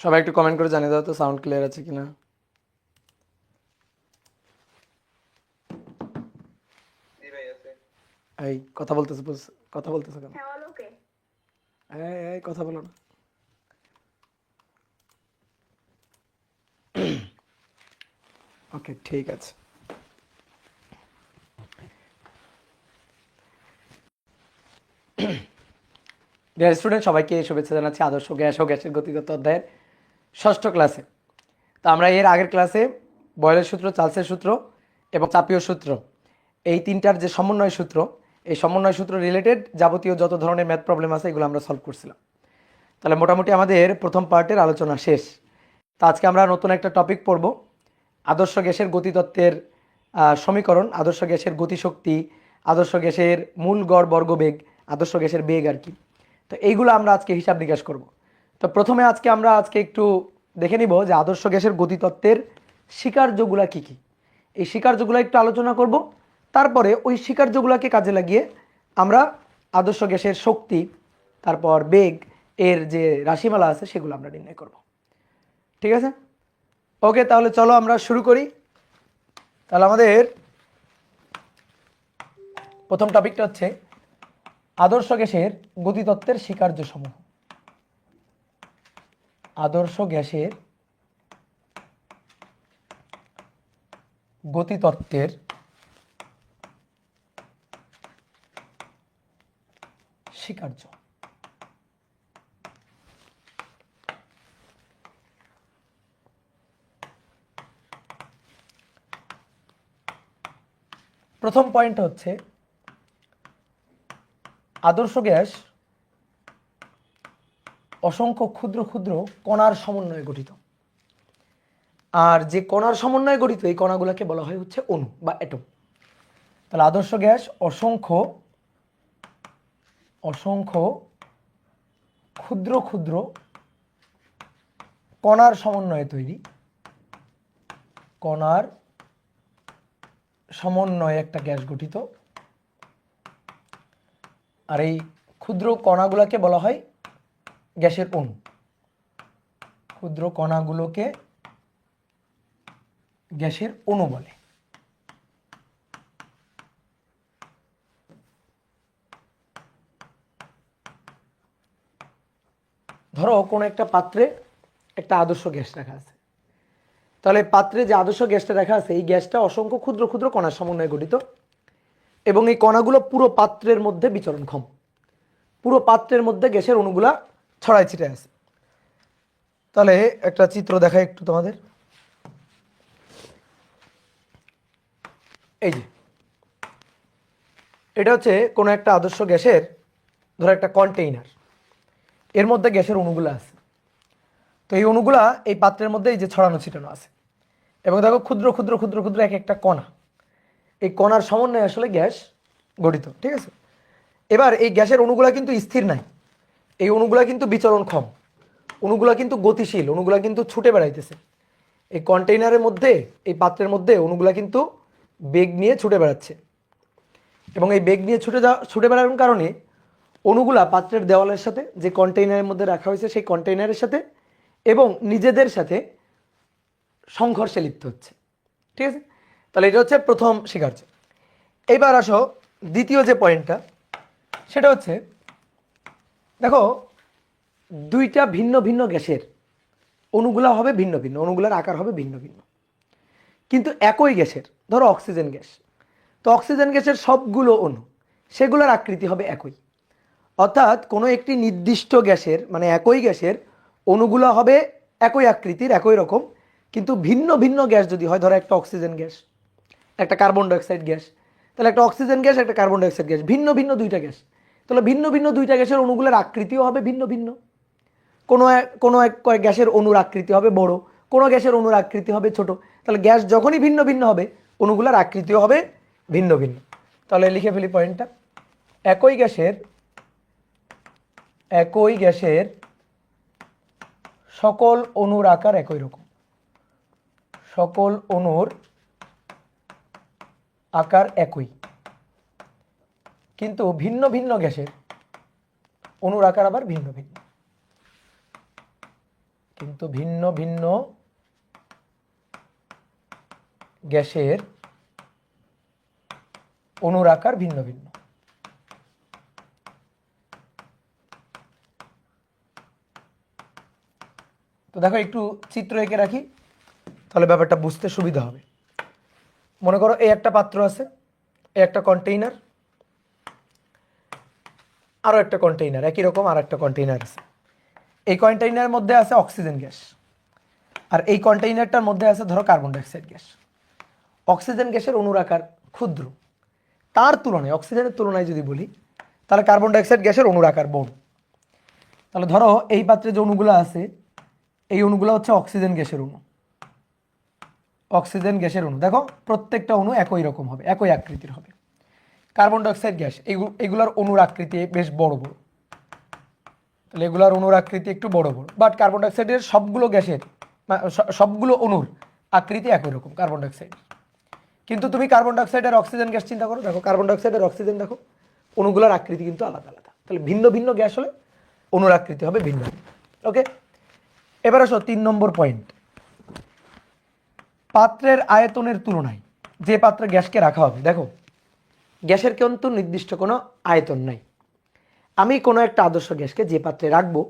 সবাই একটু কমেন্ট করে জানিয়ে দাও তো সাউন্ড ক্লিয়ার আছে কিনা। এই কথা বলতেছে কথা বলতেছে কেন? এই কথা বলো না। ওকে ঠিক আছে। ডিয়ার স্টুডেন্ট, সবাইকে শুভেচ্ছা জানাচ্ছি আদর্শ গ্যাস ও গ্যাসের গতিগত অধ্যায়ের ষষ্ঠ ক্লাসে। তো আমরা এর আগের ক্লাসে বয়লের সূত্র, চার্লসের সূত্র এবং চাপীয় সূত্র, এই তিনটার যে সমন্বয় সূত্র, এই সমন্বয় সূত্র রিলেটেড যাবতীয় যত ধরনের ম্যাথ প্রবলেম আছে এগুলো আমরা সলভ করছিলাম। তাহলে মোটামুটি আমাদের প্রথম পার্টের আলোচনা শেষ। তো আজকে আমরা নতুন একটা টপিক পড়ব, আদর্শ গ্যাসের গতিতত্ত্বের সমীকরণ, আদর্শ গ্যাসের গতিশক্তি, আদর্শ গ্যাসের মূল গড় বর্গবেগ, আদর্শ গ্যাসের বেগ আর কি। তো এইগুলো আমরা আজকে হিসাব নিকাশ করব। তো প্রথমে আমরা একটু দেখে নিব যে আদর্শ গ্যাসের গতিতত্ত্বের স্বীকার্যগুলো কী কী। এই স্বীকার্যগুলো একটু আলোচনা করব, তারপরে ওই স্বীকার্যগুলোকে কাজে লাগিয়ে আমরা আদর্শ গ্যাসের শক্তি, তারপর বেগ এর যে রাশিমালা আছে সেগুলো আমরা নির্ণয় করব। ঠিক আছে? ওকে, তাহলে চলো আমরা শুরু করি। তাহলে আমাদের প্রথম টপিকটা হচ্ছে আদর্শ গ্যাসের গতিতত্ত্বের স্বীকার্য সমূহ। আদর্শ গ্যাসের গতিতত্ত্বের স্বীকার্য। প্রথম পয়েন্ট হচ্ছে আদর্শ গ্যাস অসংখ্য ক্ষুদ্র ক্ষুদ্র কণার সমন্বয়ে গঠিত। আর যে কণার সমন্বয়ে গঠিত এই কণাগুলোকে বলা হয় হচ্ছে অণু বা অ্যাটম। তাহলে আদর্শ গ্যাস অসংখ্য অসংখ্য ক্ষুদ্র ক্ষুদ্র কণার সমন্বয়ে তৈরি, কণার সমন্বয়ে একটা গ্যাস গঠিত। আর এই ক্ষুদ্র কণাগুলোকে বলা হয় গ্যাসের অণু। ক্ষুদ্র কণাগুলোকে গ্যাসের অণু বলে। ধরো কোনো একটা পাত্রে একটা আদর্শ গ্যাস রাখা আছে, তাহলে পাত্রে যে আদর্শ গ্যাসটা রাখা আছে এই গ্যাসটা অসংখ্য ক্ষুদ্র ক্ষুদ্র কণার সমন্বয়ে গঠিত এবং এই কণাগুলো পুরো পাত্রের মধ্যে বিচরণক্ষম। পুরো পাত্রের মধ্যে গ্যাসের অণুগুলা ছড়ায় ছিটায় আছে। তাহলে একটা চিত্র দেখাই একটু তোমাদের। এই যে এটা হচ্ছে কোনো একটা আদর্শ গ্যাসের ধরো একটা কন্টেইনার, এর মধ্যে গ্যাসের অণুগুলো আছে। তো এই অণুগুলা এই পাত্রের মধ্যে এই যে ছড়ানো ছিটানো আছে এবং দেখো ক্ষুদ্র ক্ষুদ্র ক্ষুদ্র ক্ষুদ্র এক একটা কণা, এই কণার সমন্বয়ে আসলে গ্যাস গঠিত। ঠিক আছে? এবার এই গ্যাসের অণুগুলা কিন্তু স্থির নাই, এই অণুগুলা কিন্তু বিচরণক্ষম, অণুগুলা কিন্তু গতিশীল, অণুগুলা কিন্তু ছুটে বেড়াইতেছে। এই কন্টেইনারের মধ্যে, এই পাত্রের মধ্যে অণুগুলা কিন্তু বেগ নিয়ে ছুটে বেড়াচ্ছে এবং এই বেগ নিয়ে ছুটে বেড়ানোর কারণে অণুগুলা পাত্রের দেওয়ালের সাথে, যে কন্টেইনারের মধ্যে রাখা হয়েছে সেই কন্টেইনারের সাথে এবং নিজেদের সাথে সংঘর্ষে লিপ্ত হচ্ছে। ঠিক আছে? তাহলে এটা হচ্ছে প্রথম স্বীকার্য। এইবার আসো দ্বিতীয় যে পয়েন্টটা, সেটা হচ্ছে দেখো দুইটা ভিন্ন ভিন্ন গ্যাসের অণুগুলা হবে ভিন্ন ভিন্ন, অণুগুলার আকার হবে ভিন্ন ভিন্ন, কিন্তু একই গ্যাসের, ধরো অক্সিজেন গ্যাস, তো অক্সিজেন গ্যাসের সবগুলো অণু সেগুলোর আকৃতি হবে একই। অর্থাৎ কোনো একটি নির্দিষ্ট গ্যাসের মানে একই গ্যাসের অণুগুলো হবে একই আকৃতির, একই রকম, কিন্তু ভিন্ন ভিন্ন গ্যাস যদি হয়, ধরো একটা অক্সিজেন গ্যাস, একটা কার্বন ডাইঅক্সাইড গ্যাস, তাহলে একটা অক্সিজেন গ্যাস একটা কার্বন ডাইঅক্সাইড গ্যাস, ভিন্ন ভিন্ন দুইটা গ্যাস, তাহলে ভিন্ন ভিন্ন দুইটা গ্যাসের অণুগুলোর আকৃতিও হবে ভিন্ন ভিন্ন। কোনো এক কয়েক গ্যাসের অণুর আকৃতি হবে বড়, কোনো গ্যাসের অণুর আকৃতি হবে ছোট। তাহলে গ্যাস যখনই ভিন্ন ভিন্ন হবে অণুগুলোর আকৃতিও হবে ভিন্ন ভিন্ন। তাহলে লিখে ফেলি পয়েন্টটা, একই গ্যাসের সকল অণুর আকার একই রকম, সকল অণুর আকার একই, কিন্তু ভিন্ন ভিন্ন গ্যাসের অণুর আকার আবার ভিন্ন ভিন্ন, কিন্তু কিন্তু ভিন্ন ভিন্ন গ্যাসের অণুর আকার ভিন্ন ভিন্ন। তো দেখো একটু চিত্র এঁকে রাখি, তাহলে ব্যাপারটা বুঝতে সুবিধা হবে। মনে করো এই একটা পাত্র আছে, এই একটা কন্টেইনার, আরো একটা কন্টেইনার, একই রকম আর একটা কন্টেইনার আছে। এই কন্টেইনারের মধ্যে আছে অক্সিজেন গ্যাস, আর এই কন্টেইনারটার মধ্যে আছে ধরো কার্বন ডাইঅক্সাইড গ্যাস। অক্সিজেন গ্যাসের অণুর আকার ক্ষুদ্র, তার তুলনায় অক্সিজেনের তুলনায় যদি বলি তাহলে কার্বন ডাইঅক্সাইড গ্যাসের অণুর আকার বড়। তাহলে ধরো এই পাত্রে যে অণুগুলো আছে, এই অণুগুলো হচ্ছে অক্সিজেন গ্যাসের অণু। অক্সিজেন গ্যাসের অণু দেখো প্রত্যেকটা অণু একই রকম হবে, একই আকৃতির হবে। কার্বন ডাইঅক্সাইড গ্যাস এগুলার অণুর আকৃতি বেশ বড় বড়, তাহলে এগুলার অণুর আকৃতি একটু বড় বড়। বাট কার্বন ডাইঅক্সাইডের সবগুলো গ্যাসের সবগুলো অণুর আকৃতি একই রকম কার্বন ডাইঅক্সাইড। কিন্তু তুমি কার্বন ডাইঅক্সাইড আর অক্সিজেন গ্যাস চিন্তা করো, দেখো কার্বন ডাইঅক্সাইড আর অক্সিজেন দেখো অণুগুলোর আকৃতি কিন্তু আলাদা আলাদা। তাহলে ভিন্ন ভিন্ন গ্যাস হলে অণুর আকৃতি হবে ভিন্ন। ওকে, এবার আসো 3 নম্বর পয়েন্ট। পাত্রের আয়তনের তুলনায় যে পাত্রে গ্যাসকে রাখা হবে, দেখো গ্যাসের কিন্তু নির্দিষ্ট কোনো আয়তন নাই। আমি কোনো একটা আদর্শ গ্যাসকে যে পাত্রে রাখবো,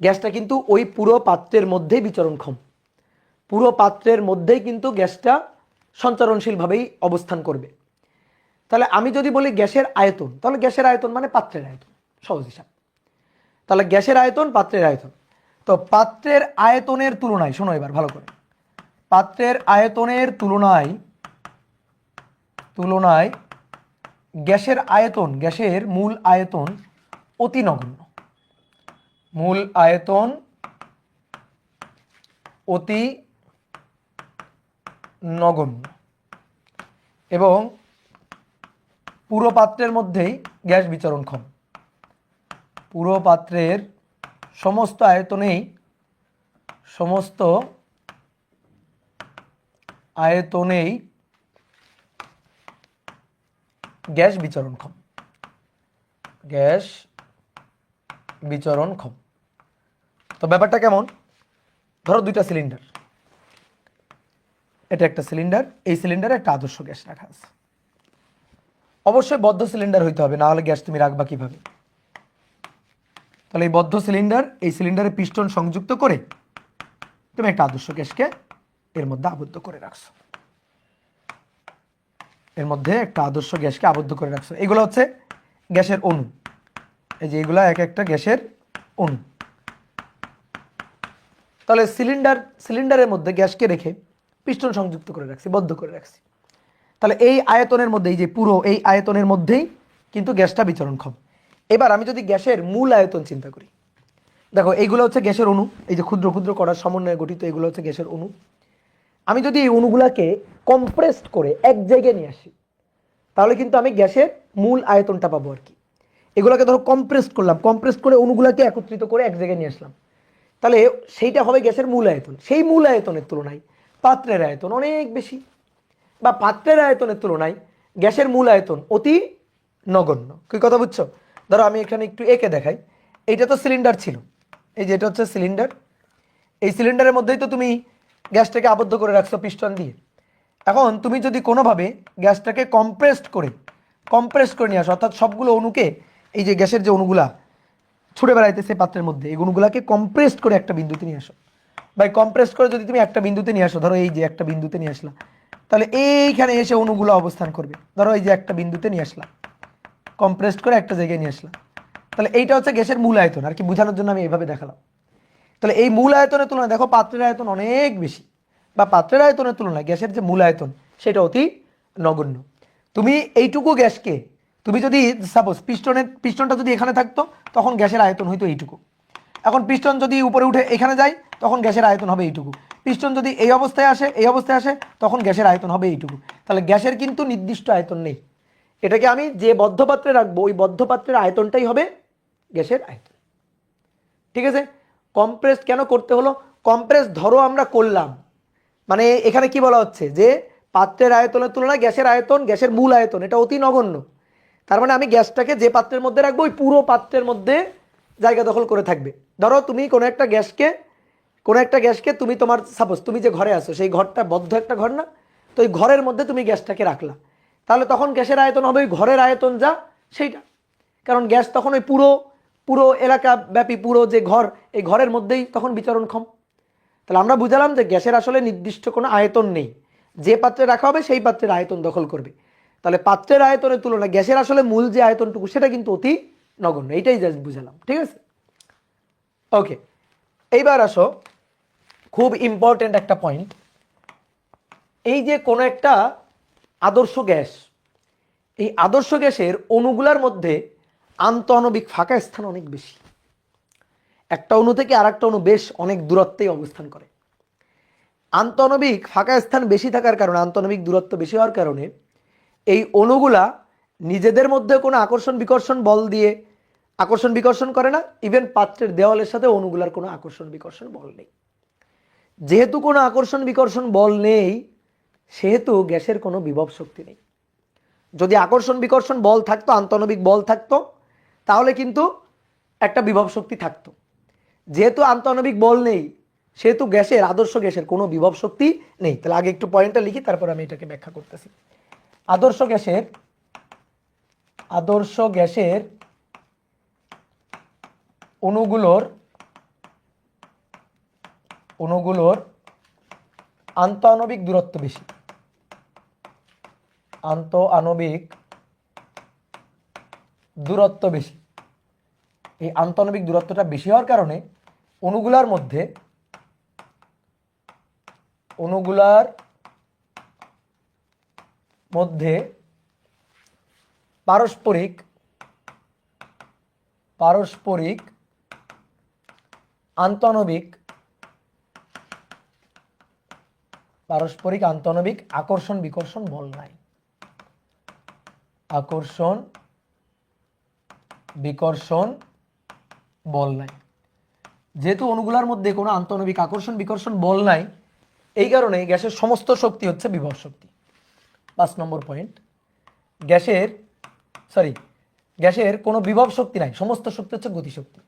গ্যাসটা কিন্তু ওই পুরো পাত্রের মধ্যেই বিচরণক্ষম, পুরো পাত্রের মধ্যেই কিন্তু গ্যাসটা সঞ্চারণশীলভাবেই অবস্থান করবে। তাহলে আমি যদি বলি গ্যাসের আয়তন, তাহলে গ্যাসের আয়তন মানে পাত্রের আয়তন, সহজ হিসাব। তাহলে গ্যাসের আয়তন পাত্রের আয়তন। তো পাত্রের আয়তনের তুলনায়, শোনো এবার ভালো করে, পাত্রের আয়তনের তুলনায় গ্যাসের আয়তন, গ্যাসের মূল আয়তন অতি নগণ্য। মূল আয়তন অতি নগণ্য এবং পুরো পাত্রের মধ্যেই গ্যাস বিচরণক্ষম। পুরো পাত্রের সমস্ত আয়তনেই গ্যাস বিচরণক্ষম। গ্যাস বিচরণক্ষম। তো ব্যাপারটা কেমন? ধরো দুইটা সিলিন্ডার, এটা একটা সিলিন্ডার, এই সিলিন্ডারে একটা আদর্শ গ্যাস রাখা আছে। অবশ্যই বদ্ধ সিলিন্ডার হইতে হবে, না হলে গ্যাস তুমি রাখবা কিভাবে? তাহলে এই বদ্ধ সিলিন্ডার, এই সিলিন্ডারে পিস্টন সংযুক্ত করে তুমি একটা আদর্শ গ্যাসকে এর মধ্যে আবদ্ধ করে রাখছো। এর মধ্যে একটা আদর্শ গ্যাসকে আবদ্ধ করে রাখছো। এগুলো হচ্ছে গ্যাসের অণু, এই যে এগুলা এক একটা গ্যাসের অণু। তাহলে সিলিন্ডারের মধ্যে গ্যাসকে রেখে পিস্টন সংযুক্ত করে রাখছি, বদ্ধ করে রাখছি। তাহলে এই আয়তনের মধ্যে, এই যে পুরো এই আয়তনের মধ্যেই কিন্তু গ্যাসটা বিচরণক্ষম। এবার আমি যদি গ্যাসের মূল আয়তন চিন্তা করি, দেখো এইগুলো হচ্ছে গ্যাসের অণু, এই যে ক্ষুদ্র ক্ষুদ্র কণার সমন্বয়ে গঠিত এগুলো হচ্ছে গ্যাসের অণু। আমি যদি এই অণুগুলাকে কম্প্রেসড করে এক জায়গায় নিয়ে আসি, তাহলে কিন্তু আমি গ্যাসের মূল আয়তনটা পাবো আর কি। এগুলোকে ধরো কম্প্রেসড করলাম, কম্প্রেসড করে অণুগুলাকে একত্রিত করে এক জায়গায় নিয়ে আসলাম, তাহলে সেইটা হবে গ্যাসের মূল আয়তন। সেই মূল আয়তনের তুলনায় পাত্রের আয়তন অনেক বেশি, বা পাত্রের আয়তনের তুলনায় গ্যাসের মূল আয়তন অতি নগণ্য। কি কথা বুঝছো? ধরো আমি এখানে একটু এঁকে দেখাই। এইটা তো সিলিন্ডার ছিল, এই যে এটা হচ্ছে সিলিন্ডার। এই সিলিন্ডারের মধ্যেই তো তুমি গ্যাসটাকে আবদ্ধ করে রাখছো পিস্টন দিয়ে। এখন তুমি যদি কোনোভাবে গ্যাসটাকে কম্প্রেসড করে নিয়ে আসো, অর্থাৎ সবগুলো অণুকে, এই যে গ্যাসের যে অণুগুলা ছুটে বেড়াইতেছে পাত্রের মধ্যে, এই অণুগুলাকে কম্প্রেসড করে একটা বিন্দুতে নিয়ে আসো, বা কম্প্রেসড করে যদি তুমি একটা বিন্দুতে নিয়ে আসো, ধরো এই যে একটা বিন্দুতে নিয়ে আসলা, তাহলে এইখানে এসে অণুগুলো অবস্থান করবে। ধরো এই যে একটা বিন্দুতে নিয়ে আসলাম, কম্প্রেসড করে একটা জায়গায় নিয়ে আসলাম, তাহলে এইটা হচ্ছে গ্যাসের মূল আয়তন। আর কি বোঝানোর জন্য আমি এইভাবে দেখালাম। তাহলে এই মূল আয়তনের তুলনায় দেখো পাত্রের আয়তন অনেক বেশি, বা পাত্রের আয়তনের তুলনায় গ্যাসের যে মূল আয়তন সেটা অতি নগণ্য। তুমি এইটুকু গ্যাসকে, তুমি যদি সাপোজ পিস্টনটা যদি এখানে থাকতো, তখন গ্যাসের আয়তন হইতো এইটুকু। এখন পিস্টন যদি উপরে উঠে এখানে যায়, তখন গ্যাসের আয়তন হবে এইটুকু। পিস্টন যদি এই অবস্থায় আসে, তখন গ্যাসের আয়তন হবে এইটুকু। তাহলে গ্যাসের কিন্তু নির্দিষ্ট আয়তন নেই। এটাকে আমি যে বদ্ধ পাত্রে রাখবো, ওই বদ্ধ পাত্রের আয়তনটাই হবে গ্যাসের আয়তন। ঠিক আছে? কম্প্রেস কেন করতে হলো? কম্প্রেস ধরো আমরা করলাম, মানে এখানে কি বলা হচ্ছে যে পাত্রের আয়তনের তুলনায় গ্যাসের আয়তন, গ্যাসের মূল আয়তন এটা অতি নগণ্য। তার মানে আমি গ্যাসটাকে যে পাত্রের মধ্যে রাখবো, ওই পুরো পাত্রের মধ্যে জায়গা দখল করে থাকবে। ধরো তুমি কোনো একটা গ্যাসকে কোনো একটা গ্যাসকে তুমি তোমার সাপোজ তুমি যে ঘরে আসো সেই ঘরটা বদ্ধ একটা ঘর না, তো ওই ঘরের মধ্যে তুমি গ্যাসটাকে রাখলা, তাহলে তখন গ্যাসের আয়তন হবে ওই ঘরের আয়তন যা সেইটা, কারণ গ্যাস তখন ওই পুরো পুরো এলাকা ব্যাপী পুরো যে ঘর এই ঘরের মধ্যেই তখন বিচরণক্ষম। তাহলে আমরা বুঝালাম যে গ্যাসের আসলে নির্দিষ্ট কোনো আয়তন নেই, যে পাত্রে রাখা হবে সেই পাত্রের আয়তন দখল করবে। তাহলে পাত্রের আয়তনের তুলনায় গ্যাসের আসলে মূল যে আয়তনটুকু সেটা কিন্তু অতি নগণ্য, এইটাই জাস্ট বুঝালাম, ঠিক আছে? ওকে, এইবার আসো খুব ইম্পর্টেন্ট একটা পয়েন্ট, এই যে কোনো একটা আদর্শ গ্যাস, এই আদর্শ গ্যাসের অণুগুলার মধ্যে আন্তঃআণবিক ফাঁকা স্থান অনেক বেশি। একটা অণু থেকে আর একটা অণু বেশ অনেক দূরত্বেই অবস্থান করে। আন্তঃআণবিক ফাঁকা স্থান বেশি থাকার কারণে, আন্তঃআণবিক দূরত্ব বেশি হওয়ার কারণে এই অণুগুলা নিজেদের মধ্যে কোনো আকর্ষণ বিকর্ষণ বল দিয়ে আকর্ষণ বিকর্ষণ করে না, ইভেন পাত্রের দেওয়ালের সাথে অণুগুলার কোনো আকর্ষণ বিকর্ষণ বল নেই। যেহেতু কোনো আকর্ষণ বিকর্ষণ বল নেই সেহেতু গ্যাসের কোনো বিভব শক্তি নেই। যদি আকর্ষণ বিকর্ষণ বল থাকতো, আন্তঃআণবিক বল থাকতো, তাহলে কিন্তু একটা বিভব শক্তি থাকতো। যেহেতু আন্তঃআণবিক বল নেই সেহেতু গ্যাসের, আদর্শ গ্যাসের কোনো বিভব শক্তি নেই। তাহলে আগে একটু পয়েন্টটা লিখি, তারপর আমি এটাকে ব্যাখ্যা করতেছি। আদর্শ গ্যাসের অণুগুলোর আন্তঃআণবিক দূরত্ব বেশি। আন্তঃআণবিক দূরত্ব বেশি, এই আন্তঃআণবিক দূরত্বটা বেশি হওয়ার কারণে অণুগুলার মধ্যে পারস্পরিক আন্তঃআণবিক আকর্ষণ বিকর্ষণ বল নাই। আকর্ষণ বিকর্ষণ বল নাই, যেহেতু অণুগুলার মধ্যে কোনো আন্তঃআণবিক আকর্ষণ বিকর্ষণ বল নাই, এই কারণে গ্যাসের সমস্ত শক্তি হচ্ছে বিভব শক্তি। 5 নম্বর পয়েন্ট, গ্যাসের কোনো বিভব শক্তি নাই, সমস্ত শক্তি হচ্ছে গতিশক্তি।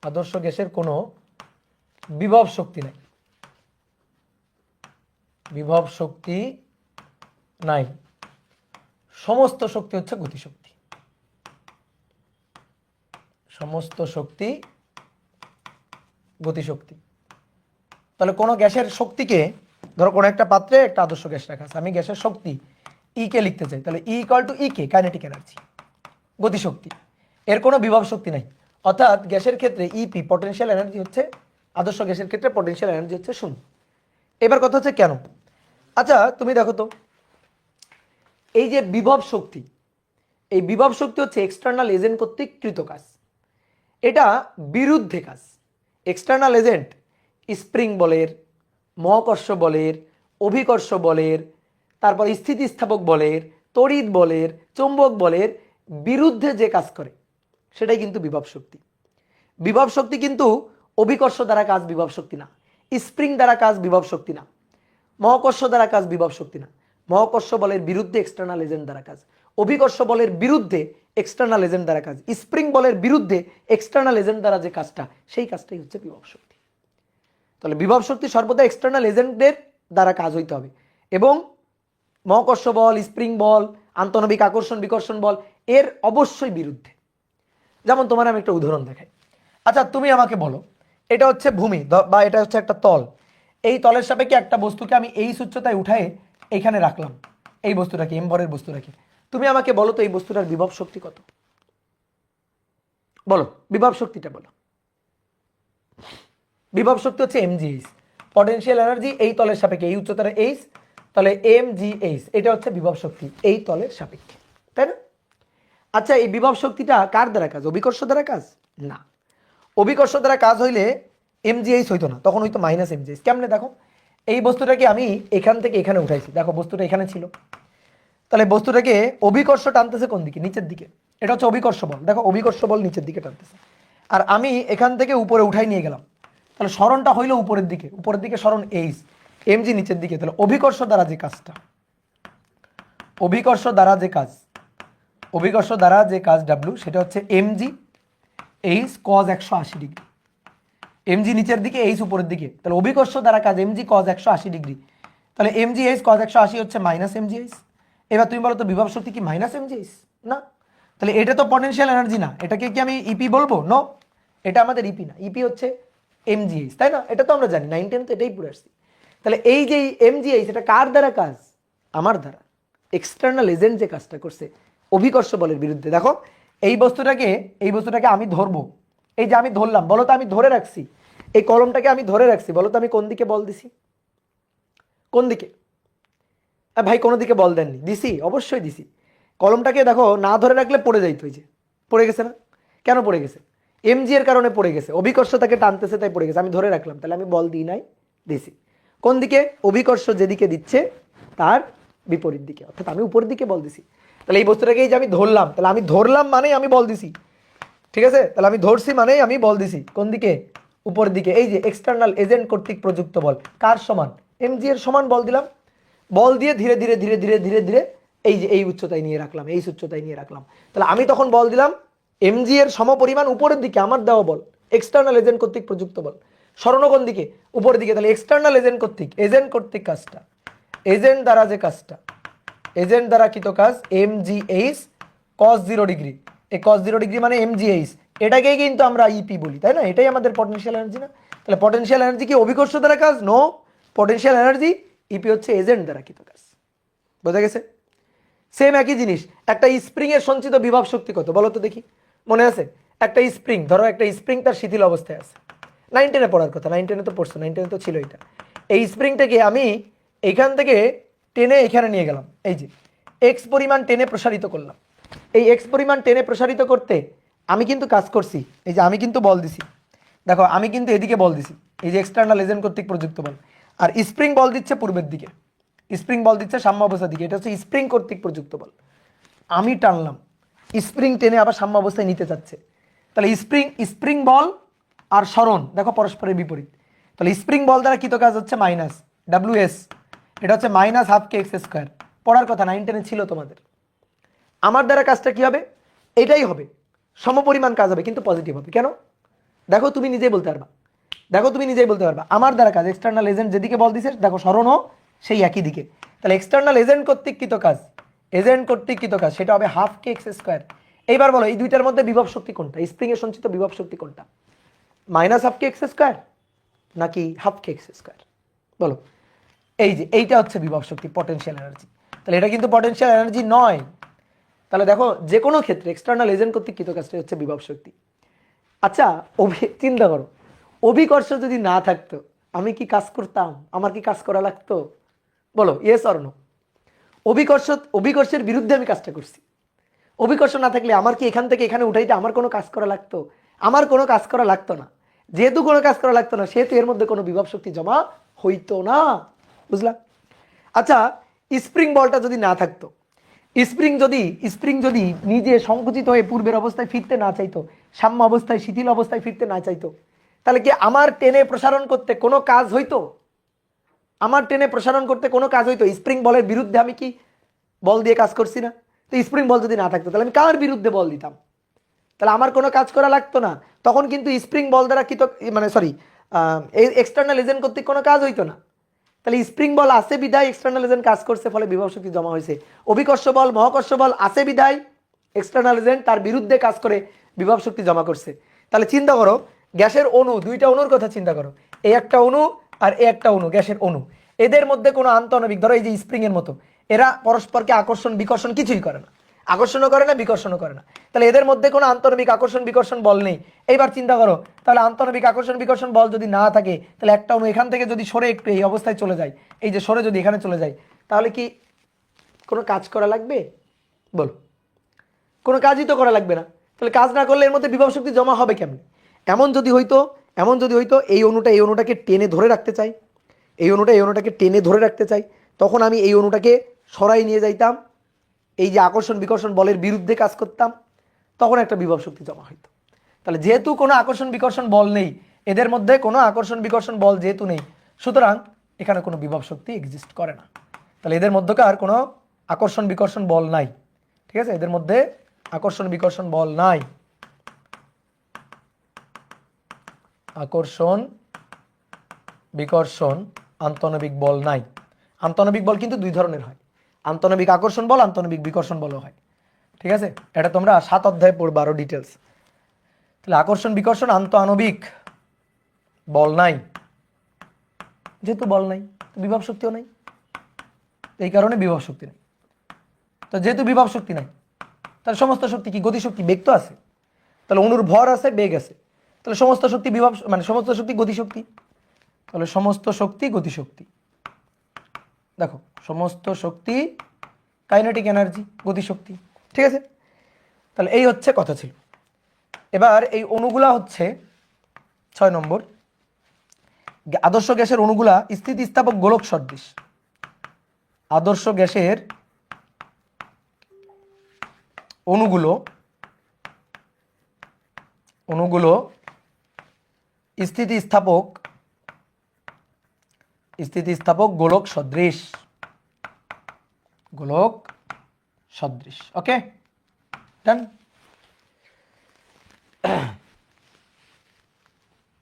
আদর্শ গ্যাসের কোনো বিভব শক্তি নাই, সমস্ত শক্তি হচ্ছে গতিশক্তি। সমস্ত শক্তি গতিশক্তি। তাহলে কোনো গ্যাসের শক্তিকে, ধরো কোনো একটা পাত্রে একটা আদর্শ গ্যাস রাখা আছে, আমি গ্যাসের শক্তি ই কে লিখতে চাই, তাহলে E equal to E K, kinetic energy, গতিশক্তি। এর কোনো বিভব শক্তি নাই, অর্থাৎ গ্যাসের ক্ষেত্রে ইপি পটেনশিয়াল এনার্জি হচ্ছে, আদর্শ গ্যাসের ক্ষেত্রে পটেনশিয়াল এনার্জি হচ্ছে 0। এবার কথা হচ্ছে কেন? আচ্ছা তুমি দেখো তো, এই যে বিভব শক্তি, এই বিভব শক্তি হচ্ছে এক্সটার্নাল এজেন্ট কর্তৃক কৃত কাজ, এটা বিরুদ্ধে কাজ। এক্সটার্নাল এজেন্ট স্প্রিং বলের, মহাকর্ষ বলের, অভিকর্ষ বলের, তারপর স্থিতিস্থাপক বলের, তড়িৎ বলের, চৌম্বক বলের বিরুদ্ধে যে কাজ করে সেটাই কিন্তু বিভব শক্তি। বিভব শক্তি কিন্তু অভিকর্ষ দ্বারা কাজ বিভব শক্তি না, স্প্রিং দ্বারা কাজ বিভব শক্তি না, মহাকর্ষ দ্বারা কাজ বিভব শক্তি না। মহাকর্ষ বলের বিরুদ্ধে এক্সটার্নাল এজেন্ট দ্বারা কাজ, অভিকর্ষ বলের বিরুদ্ধে এক্সটার্নাল এজেন্ট দ্বারা কাজ, স্প্রিং বলের বিরুদ্ধে এক্সটার্নাল এজেন্ট দ্বারা যে কাজটা, সেই কাজটাই হচ্ছে বিভব শক্তি। তাহলে বিভব শক্তি সর্বদা এক্সটার্নাল এজেন্টদের দ্বারা কাজ হইতে হবে, এবং মহাকর্ষ বল, স্প্রিং বল, আন্তঃআণবিক আকর্ষণ বিকর্ষণ বল এর অবশ্যই বিরুদ্ধে। যেমন তোমার আমি একটা উদাহরণ দেখাই। আচ্ছা তুমি আমাকে বলো, এটা হচ্ছে ভূমি বা এটা হচ্ছে একটা তল, এই তলের সাপেক্ষে একটা বস্তুকে আমি এই উচ্চতায় উঠায় এইখানে রাখলাম, এই বস্তুটাকে এমভরের বস্তুটাকে, তুমি আমাকে বলো তো এই বস্তুটার বিভব শক্তি কত? বলো বিভব শক্তিটা বলো। বিভব শক্তি হচ্ছে mgh, পটেনশিয়াল এনার্জি এই তলের সাপেক্ষে, এই উচ্চতার h, তাহলে mgh এটা হচ্ছে বিভব শক্তি এই তলের সাপেক্ষে, তাই না? আচ্ছা এই বিভব শক্তিটা কার দ্বারা কাজ? অভিকর্ষ দ্বারা কাজ না। অভিকর্ষ দ্বারা কাজ হইলে mgh হইতো না, তখন হইতো মাইনাস mgh। কেমনে দেখো, এই বস্তুটাকে আমি এখান থেকে এখানে উঠাইছি, দেখো বস্তুটা এখানে ছিল, তাহলে বস্তুটাকে অভিকর্ষ টানতেছে কোন দিকে? নিচের দিকে, এটা হচ্ছে অভিকর্ষ বল। দেখো অভিকর্ষ বল নিচের দিকে টানতেছে, আর আমি এখান থেকে উপরে উঠাই নিয়ে গেলাম, তাহলে সরণটা হইলো উপরের দিকে সরণ এইচ, এমজি নিচের দিকে। তাহলে অভিকর্ষ দ্বারা যে কাজটা, অভিকর্ষ দ্বারা যে কাজ ডাব্লিউ, সেটা হচ্ছে mg h cos 180 degree. Mg নিচের দিকে, এইচ উপরের দিকে, তাহলে অভিকর্ষ দ্বারা কাজ এমজি কজ 180 ডিগ্রি, তাহলে এমজি এইচ কজ 180 হচ্ছে মাইনাস এমজি এইচ। এবার তুমি বলো তো বিভব শক্তি কি মাইনাস এমজি এইচ? না, তাহলে এটা তো পটেনশিয়াল এনার্জি না, এটাকে কি আমি ইপি বলবো? নো, এটা আমাদের ইপি না, ইপি হচ্ছে এমজিএইচ, তাই না? এটা তো আমরা জানি, 9 10 তো এটাই পড়ে আসছি। তাহলে এই যে এমজিএইচ, এটা কার দ্বারা কাজ? আমার দ্বারা। এক্সটার্নাল এজেন্ট যে কাজটা করছে অভিকর্ষ বলের বিরুদ্ধে। দেখো এই বস্তুটাকে আমি ধরবো, এই যে আমি ধরলাম, বলো তো আমি ধরে রাখছি, এই কলমটাকে আমি ধরে রাখছি, বলো তো আমি কোন দিকে বল দিছি? কোন দিকে? ভাই কোনো দিকে বল দেননি, দিছি, অবশ্যই দিছি। কলমটাকে দেখো না ধরে রাখলে পড়ে যাইতো, এই যে পড়ে গেছে না? কেন পড়ে গেছে? এমজি এর কারণে পড়ে গেছে, অভিকর্ষ তাকে টানতেছে তাই পড়ে গেছে। আমি ধরে রাখলাম, তাহলে আমি বল দিই নাই, দিছি। কোন দিকে? অভিকর্ষ যেদিকে দিচ্ছে তার বিপরীত দিকে, অর্থাৎ আমি উপরের দিকে বল দিছি। তাহলে এই বস্তুটাকে এই যে আমি ধরলাম, তাহলে আমি ধরলাম মানেই আমি বল দিছি, ঠিক আছে? তাহলে আমি ধরছি মানেই আমি বল দিছি। কোন দিকে? উপরের দিকে। এই যে এক্সটার্নাল এজেন্ট কর্তৃক প্রযুক্ত বল কার সমান? এমজি এর সমান বল দিলাম। বল দিয়ে ধীরে ধীরে ধীরে ধীরে ধীরে ধীরে এই যে এই উচ্চতায় নিয়ে রাখলাম, এই উচ্চতায় নিয়ে রাখলাম। তাহলে আমি তখন বল দিলাম এমজি এর সমপরিমাণ উপরের দিকে, আমার দেওয়া বল, এক্সটার্নাল এজেন্ট কর্তৃক প্রযুক্ত বল। সরানো কোন দিকে? উপরের দিকে। তাহলে এক্সটার্নাল এজেন্ট কর্তৃক কাজটা, এজেন্ট দ্বারা যে কাজটা, এজেন্ট দ্বারা কৃত কাজ এমজিএইচ cos 0 ডিগ্রি। এই cos 0 ডিগ্রি মানে এমজিএইচ, এটাকেই কিন্তু আমরা ইপি বলি, তাই না? এটাই আমাদের পটেনশিয়াল এনার্জি না? তাহলে পটেনশিয়াল এনার্জি কি অভিকর্ষ দ্বারা কাজ? নো, পটেনশিয়াল এনার্জি ইপি হচ্ছে এজেন্ট দ্বারা কৃত কাজ। বোঝা গেছে? সেম একই জিনিস। একটা স্প্রিং এর সঞ্চিত বিভব শক্তি কত বলো তো দেখি, মনে আছে? একটা স্প্রিং, ধরো একটা স্প্রিং তার শিথিল অবস্থায় আছে, 9 10 পড়ার কথা, 9 10 তো পড়ছো, 9 10 তো ছিল এটা। এই স্প্রিংটাকে আমি এইখান থেকে টেনে এখানে নিয়ে গেলাম, এই যে এক্স পরিমাণ টেনে প্রসারিত করলাম। এই এক্স পরিমাণ টেনে প্রসারিত করতে আমি কিন্তু কাজ করছি, এই যে আমি কিন্তু বল দিছি, দেখো আমি কিন্তু এদিকে বল দিছি, এই যে এক্সটার্নাল এজেন্ট কর্তৃক প্রযুক্ত বল। আর স্প্রিং বল দিচ্ছে পূর্বের দিকে, স্প্রিং বল দিচ্ছে সাম্য অবস্থার দিকে, এটা হচ্ছে স্প্রিং কর্তৃক প্রযুক্ত বল। আমি টানলাম, স্প্রিং টেনে আবার সাম্য অবস্থায় নিতে চাচ্ছে। তাহলে স্প্রিং বল আর সরণ দেখো পরস্পরের বিপরীত। তাহলে স্প্রিং বল দ্বারা কৃত কাজ হচ্ছে মাইনাস ডাব্লিউএস, এটা হচ্ছে মাইনাস হাফ কে এক্স স্কোয়ার। পড়ার কথা, 9 10 ছিল তোমাদের। আমার দ্বারা কাজটা কি হবে? এটাই হবে, সমপরিমাণ কাজ হবে কিন্তু পজিটিভ হবে। কেন? দেখো তুমি নিজেই বলতে পারবা, দেখো তুমি নিজেই বলতে পারবা আমার দ্বারা কাজ, এক্সটার্নাল এজেন্ট যেদিকে বল দিছে দেখো সরণও সেই একই দিকে। তাহলে এক্সটার্নাল এজেন্ট কর্তৃক কৃত কাজ, এজেন্ট কর্তৃক কৃত কাজ সেটা হবে হাফ কে এক্স স্কোয়ার। এইবার বলো এই দুইটার মধ্যে বিভব শক্তি কোনটা? স্প্রিং এর সঞ্চিত বিভব শক্তি কোনটা? মাইনাস হাফ কে এক্স স্কোয়ার নাকি হাফ কে এক্স স্কোয়ার? বলো। এই যে এইটা হচ্ছে বিভব শক্তি, পটেনশিয়াল এনার্জি। তাহলে এটা কিন্তু পটেনশিয়াল এনার্জি নয়। তাহলে দেখো যে কোনো ক্ষেত্রে এক্সটার্নাল এজেন্ট কর্তৃক কৃত কাজটা হচ্ছে বিভব শক্তি। আচ্ছা, চিন্তা করো অভিকর্ষ যদি না থাকতো আমি কি কাজ করতাম? আমার কি কাজ করা লাগতো? বলো ইয়েস অর নো। অভিকর্ষের বিরুদ্ধে আমি কাজটা করছি। অভিকর্ষ না থাকলে আমার কি এখান থেকে এখানে উঠাইতে আমার কোনো কাজ করা লাগতো? আমার কোনো কাজ করা লাগতো না। যেহেতু কোনো কাজ করা লাগতো না সেহেতু এর মধ্যে কোনো বিভব শক্তি জমা হইতো না। বুঝলা? আচ্ছা, স্প্রিং বলটা যদি না থাকতো, স্প্রিং যদি নিজে সংকুচিত হয়ে পূর্বের অবস্থায় ফিরতে না চাইতো, সাম্য অবস্থায় শিথিল অবস্থায় ফিরতে না চাইতো, তাহলে কি আমার টেনে প্রসারণ করতে কোনো কাজ হইতো? আমার টেনে প্রসারণ করতে কোনো কাজ হইতো? স্প্রিং বলের বিরুদ্ধে আমি কি বল দিয়ে কাজ করছি না? তো স্প্রিং বল যদি না থাকতো তাহলে আমি কার বিরুদ্ধে বল দিতাম? তাহলে আমার কোনো কাজ করা লাগতো না। তখন কিন্তু স্প্রিং বল দ্বারা কৃত মানে সরি এক্সটার্নাল এজেন্ট কর্তৃক কোনো কাজ হইতো না। তাহলে স্প্রিং বল আছে বিধায় এক্সটার্নাল এজেন্ট কাজ করছে, ফলে বিভব শক্তি জমা হয়েছে। অভিকর্ষ বল মহাকর্ষ বল আছে বিধায় এক্সটার্নাল এজেন্ট তার বিরুদ্ধে কাজ করে বিভব শক্তি জমা করছে। তাহলে চিন্তা করো গ্যাসের অণু, দুইটা অণুর কথা চিন্তা করো, এই একটা অণু আর এই একটা অণু, গ্যাসের অণু, এদের মধ্যে কোনো আন্তঃআণবিক, ধরো এই যে স্প্রিং এর মতো, এরা পরস্পরকে আকর্ষণ বিকর্ষণ কিছুই করে না, আকর্ষণও করে না বিকর্ষণও করে না। তাহলে এদের মধ্যে কোনো আন্তঃআণবিক আকর্ষণ বিকর্ষণ বল নেই। এইবার চিন্তা করো তাহলে আন্তঃআণবিক আকর্ষণ বিকর্ষণ বল যদি না থাকে তাহলে একটা অণু এখান থেকে যদি সরে একটু এই অবস্থায় চলে যায়, এই যে সরে যদি এখানে চলে যায়, তাহলে কি কোনো কাজ করা লাগবে? বলো, কোনো কাজই তো করা লাগবে না। তাহলে কাজ না করলে এর মধ্যে বিভব শক্তি জমা হবে কেমন? এমন যদি হইতো এই অণুটাকে টেনে ধরে রাখতে চাই, এই অণুটাকে টেনে ধরে রাখতে চাই, তখন আমি এই অণুটাকে সরাই নিয়ে যাইতাম, এই যে আকর্ষণ বিকর্ষণ বলের বিরুদ্ধে কাজ করতাম, তখন একটা বিভব শক্তি জমা হইতো। তাহলে যেহেতু কোনো আকর্ষণ বিকর্ষণ বল নেই, এদের মধ্যে কোনো আকর্ষণ বিকর্ষণ বল যেহেতু নেই, সুতরাং এখানে কোনো বিভব শক্তি এক্সিস্ট করে না। তাহলে এদের মধ্যকার কোনো আকর্ষণ বিকর্ষণ বল নাই, ঠিক আছে? এদের মধ্যে আকর্ষণ বিকর্ষণ বল নাই। আকর্ষণ বিকর্ষণ আন্তঃনবিক বল নাই। আন্তঃনবিক বল কিন্তু দুই ধরনের হয়, আন্তঃনবিক আকর্ষণ বল, আন্তঃনবিক বিকর্ষণ বলও হয়। ঠিক আছে, এটা তোমরা 7 অধ্যায়ে পড়বে আরো ডিটেলস। তাহলে আকর্ষণ বিকর্ষণ আন্তঃআণবিক বল নাই, যেহেতু বল নাই বিভব শক্তিও নাই, এই কারণে বিভব শক্তি নাই। তো যেহেতু বিভব শক্তি নাই তাহলে সমস্ত শক্তি কি? গতিশক্তি। বেগ তো আছে, তাহলে অণুর ভর আছে, বেগ আছে, তাহলে সমস্ত শক্তি বিভব, মানে সমস্ত শক্তি গতিশক্তি। তাহলে সমস্ত শক্তি গতিশক্তি। দেখো সমস্ত শক্তি কাইনেটিক এনার্জি, গতিশক্তি। ঠিক আছে, তাহলে এই হচ্ছে কথা ছিল। এবার এই অণুগুলা হচ্ছে 6 নম্বর, আদর্শ গ্যাসের অণুগুলা স্থিতিস্থাপক গোলক সদৃশ। আদর্শ গ্যাসের অণুগুলো স্থিতিস্থাপক গোলক সদৃশ, গোলক সদৃশ। ওকে, ডান,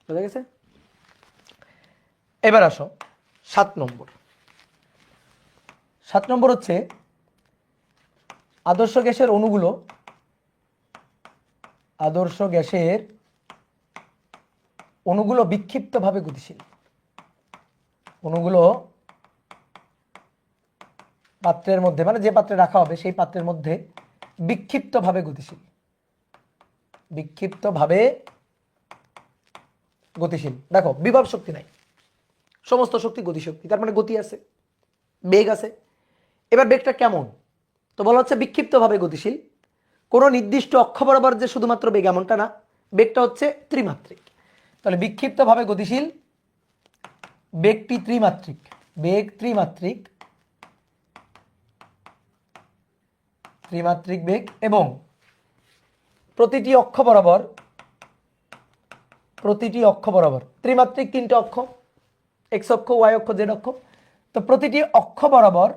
বুঝা গেছে? এবার আসো 7 নম্বর। 7 নম্বর হচ্ছে আদর্শ গ্যাসের অণুগুলো বিক্ষিপ্তভাবে গতিশীল। অণুগুলো পাত্রের মধ্যে, মানে যে পাত্রে রাখা হবে সেই পাত্রের মধ্যে বিক্ষিপ্তভাবে গতিশীল, বিক্ষিপ্তভাবে গতিশীল। দেখো বিভব শক্তি নাই, সমস্ত শক্তি গতিশক্তি, তার মানে গতি আছে, বেগ আছে। এবার বেগটা কেমন? তো বলা হচ্ছে বিক্ষিপ্তভাবে গতিশীল। কোনো নির্দিষ্ট অক্ষ বরাবর যে শুধুমাত্র বেগ এমনটা না, বেগটা হচ্ছে ত্রিমাত্রিক। তাহলে বিক্ষিপ্তভাবে গতিশীল, বেগটি ত্রিমাত্রিক, বেগ ত্রিমাত্রিক, ত্রিমাত্রিক বেগ, এবং প্রতিটি অক্ষ বরাবর ত্রিমাত্রিক 3টে অক্ষ, এক্স অক্ষ, ওয়াই অক্ষ, জেড অক্ষ। তো প্রতিটি অক্ষ বরাবর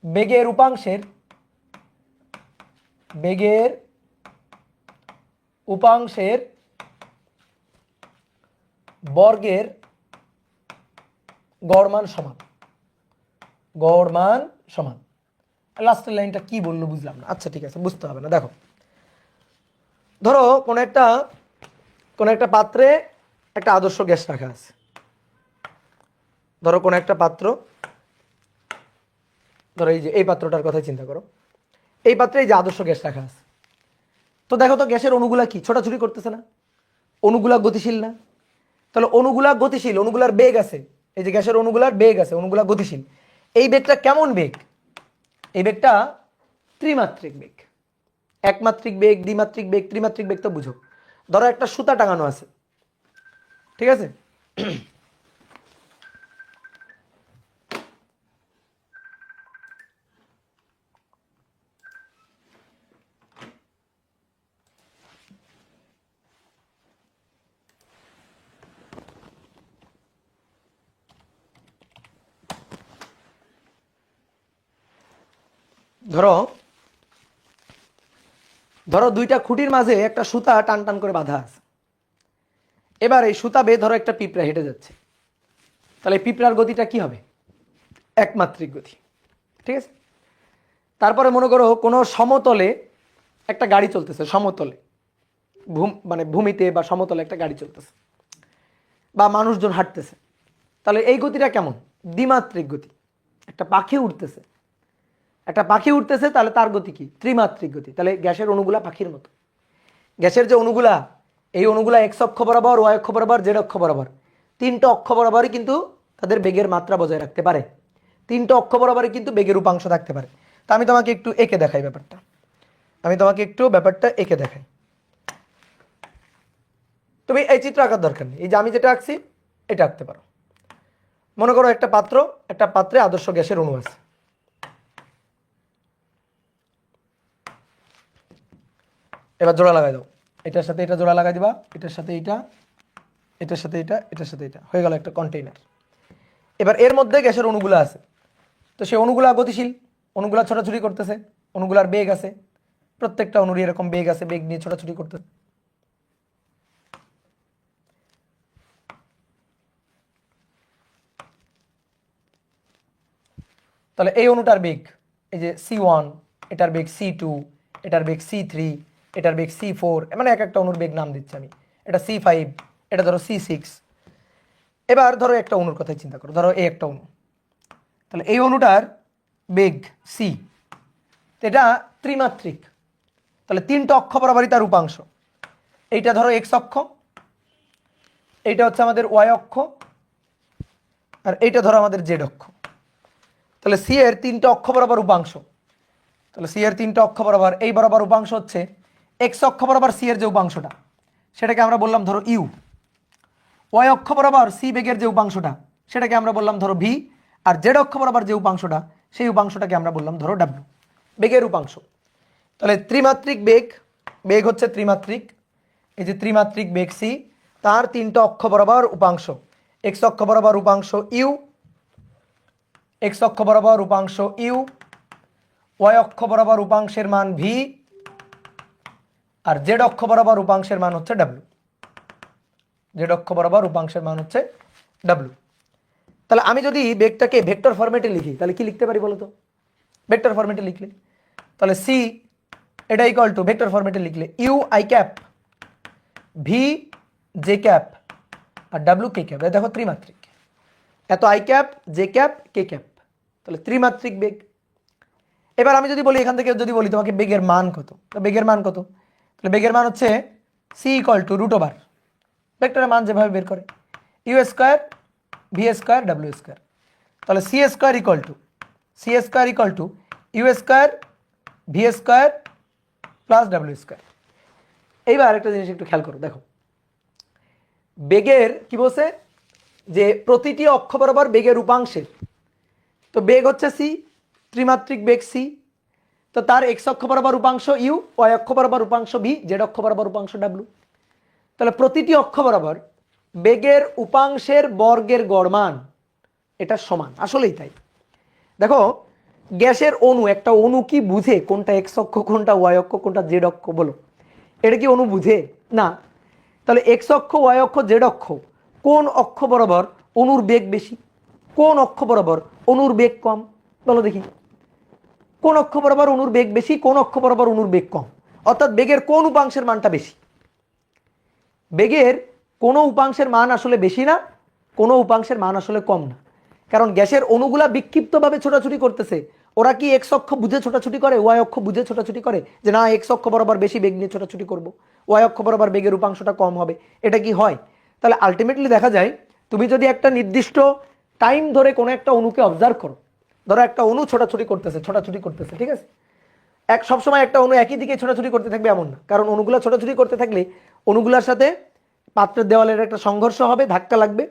বেগের উপাংশের বর্গের গড়মান সমান, লাস্টের লাইনটা কি বললো বুঝলাম না। আচ্ছা ঠিক আছে, বুঝতে হবে না। দেখো ধরো কোন একটা পাত্রে একটা আদর্শ গ্যাস রাখা আছে। ধরো কোন একটা পাত্র, ধরো এই যে এই পাত্রটার কথাই চিন্তা করো, এই পাত্রে এই যে আদর্শ গ্যাস রাখা আছে। তো দেখো তো গ্যাসের অণুগুলা কি ছোটাছুটি করতেছে না? অণুগুলা গতিশীল না? তাহলে অণুগুলা গতিশীল, অণুগুলার বেগ আছে, এই যে গ্যাসের অণুগুলার বেগ আছে, অণুগুলা গতিশীল। এই বেগটা কেমন বেগ? এই বেগটা ত্রিমাত্রিক বেগ। একমাত্রিক বেগ, দ্বিমাত্রিক বেগ, ত্রিমাত্রিক বেগ তো বুঝো। ধরো একটা সুতা টাঙানো আছে, ঠিক আছে? ধরো দুইটা খুঁটির মাঝে একটা সুতা টান টান করে বাঁধা আছে। এবার এই সুতা বেয়ে ধরো একটা পিঁপড়া হেঁটে যাচ্ছে, তাহলে এই পিঁপড়ার গতিটা কি হবে? একমাত্রিক গতি, ঠিক আছে? তারপরে মনে করো কোনো সমতলে একটা গাড়ি চলতেছে, সমতলে মানে ভূমিতে বা সমতলে একটা গাড়ি চলতেছে, বা মানুষজন হাঁটতেছে, তাহলে এই গতিটা কেমন? দ্বিমাত্রিক গতি। একটা পাখি উঠতেছে, তাহলে তার গতি কি? ত্রিমাত্রিক গতি। তাহলে গ্যাসের অণুগুলা পাখির মতো। গ্যাসের যে অণুগুলা, এই অণুগুলা এক্স অক্ষ বরাবর, ওয়াই অক্ষ বরাবর, জেড অক্ষ বরাবর, 3টে অক্ষ বরাবরই কিন্তু তাদের বেগের মাত্রা বজায় রাখতে পারে। 3টে অক্ষ বরাবরই কিন্তু বেগের উপাংশ থাকতে পারে। তা আমি তোমাকে একটু এঁকে দেখাই ব্যাপারটা, দেখাই। তুমি এই চিত্র আঁকার দরকার নেই, এই যে আমি যেটা আঁকছি এটা আঁকতে পারো। মনে করো একটা পাত্রে আদর্শ গ্যাসের অণু আছে। এবার জোড়া লাগাই দাও, এটার সাথে এটা জোড়া লাগাই দিবা, এটার সাথে এটা, এটার সাথে এটা, এটার সাথে এটা, হয়ে গেল একটা কন্টেইনার। এবার এর মধ্যে গ্যাসের অণুগুলো আছে, তো সেই অণুগুলা গতিশীল, অণুগুলা ছোটাছুটি করতেছে, অণুগুলার বেগ আছে, প্রত্যেকটা অণুর এরকম বেগ আছে, বেগ নিয়ে ছোটাছুটি করতেছে। তাহলে এই অণুটার বেগ এই যে C1, এটার বেগ C2, এটার বেগ C3, এটার বেগ C4, মানে এক একটা অণুর বেগ নাম দিচ্ছি আমি। এটা C5, এটা ধরো C6। এবার ধরো একটা অণুর কথাই চিন্তা করো, ধরো এই একটা অণু, তাহলে এই অণুটার বেগ C, এটা ত্রিমাত্রিক, তাহলে তিনটা অক্ষ বরাবরই তার উপাংশ। এইটা ধরো x অক্ষ, এইটা হচ্ছে আমাদের y অক্ষ, আর এইটা ধরো আমাদের z অক্ষ। তাহলে C এর তিনটা অক্ষ বরাবর উপাংশ, তাহলে C এর তিনটা অক্ষ বরাবর এই বরাবর উপাংশ হচ্ছে x অক্ষ বরাবর C এর যে উপাংশটা সেটাকে আমরা বললাম ধরো u, y অক্ষ বরাবর C বেগের যে উপাংশটা সেটাকে আমরা বললাম ধরো v, আর z অক্ষ বরাবর যে উপাংশটা সেই উপাংশটাকে আমরা বললাম ধরো w, বেগের উপাংশ। তাহলে ত্রিমাত্রিক বেগ, বেগ হচ্ছে ত্রিমাত্রিক, এই যে ত্রিমাত্রিক বেগ C, তার তিনটা অক্ষ বরাবর উপাংশ, x অক্ষ বরাবর উপাংশ u, x অক্ষ বরাবর উপাংশ u, y অক্ষ বরাবর উপাংশের মান v, আর z অক্ষ বরাবর উপাংশের মান হচ্ছে w, z অক্ষ বরাবর উপাংশের মান হচ্ছে w। তাহলে আমি যদি বেগটাকে ভেক্টর ফরম্যাটে লিখি তাহলে কি লিখতে পারি বলো তো? ভেক্টর ফরম্যাটে লিখলে তাহলে c এটা ইকুয়াল টু ভেক্টর ফরম্যাটে লিখলে u i cap, v j cap, আর w k ক্যাপ। দেখো ত্রিমাত্রিক, এত i cap j cap k cap, তাহলে ত্রিমাত্রিক বেগ। এবার আমি যদি বলি এখান থেকে যদি বলি তোমাকে বেগের মান কত, তো বেগের মান কত? তাহলে বেগের মান হচ্ছে c equal to root over ভেক্টরের মান যেভাবে বের করে u square v square w square. তাহলে c square equal to u square v square plus w square. এইবার আরেকটা জিনিস একটু খেয়াল করো, দেখো বেগের কি বলছে যে প্রতিটি অক্ষ বরাবর বেগের উপাংশের, তো বেগ হচ্ছে c, ত্রিমাত্রিক বেগ c, তো তার x অক্ষ বরাবর উপাংশ u, y অক্ষ বরাবর উপাংশ v, z অক্ষ বরাবর উপাংশ w। তাহলে প্রতিটি অক্ষ বরাবর বেগের উপাংশের বর্গের গড় মান এটা সমান, আসলেই তাই। দেখো গ্যাসের অণু, একটা অণু কি বুঝে কোনটা x অক্ষ, কোনটা y অক্ষ, কোনটা z অক্ষ? বলো, এটা কি অণু বুঝে? না। তাহলে x অক্ষ, y অক্ষ, z অক্ষ, কোন অক্ষ বরাবর অণুর বেগ বেশি, কোন অক্ষ বরাবর অণুর বেগ কম? বলো দেখি, কোন অক্ষ বরাবর অণুর বেগ বেশি, কোন অক্ষ বরাবর অণুর বেগ কম? অর্থাৎ বেগের কোন উপাংশের মানটা বেশি? বেগের কোনো উপাংশের মান আসলে বেশি না, কোনো উপাংশের মান আসলে কম না। কারণ গ্যাসের অণুগুলা বিক্ষিপ্তভাবে ছোটাছুটি করতেছে, ওরা কি এক্স অক্ষ বুঝে ছোটাছুটি করে, ওয়াই অক্ষ বুঝে ছোটাছুটি করে যে না এক্স অক্ষ বরাবর বেশি বেগ নিয়ে ছোটাছুটি করব, ওয়াই অক্ষ বরাবর বেগের উপাংশটা কম হবে? এটা কি হয়? তাহলে আলটিমেটলি দেখা যায় তুমি যদি একটা নির্দিষ্ট টাইম ধরে কোনো একটা অণুকে অবজার্ভ করো, ধরো একটা অণু ছোটাছুটি করতেছে, ঠিক আছে, সবসময় একটা অণু একই দিকে ছোটাছুটি করতে থাকবে এমন না, কারণ অণুগুলা ছোটাছুটি করতে থাকলে অণুগুলার সাথে পাত্রের দেওয়ালের একটা সংঘর্ষ হবে, ধাক্কা লাগবে,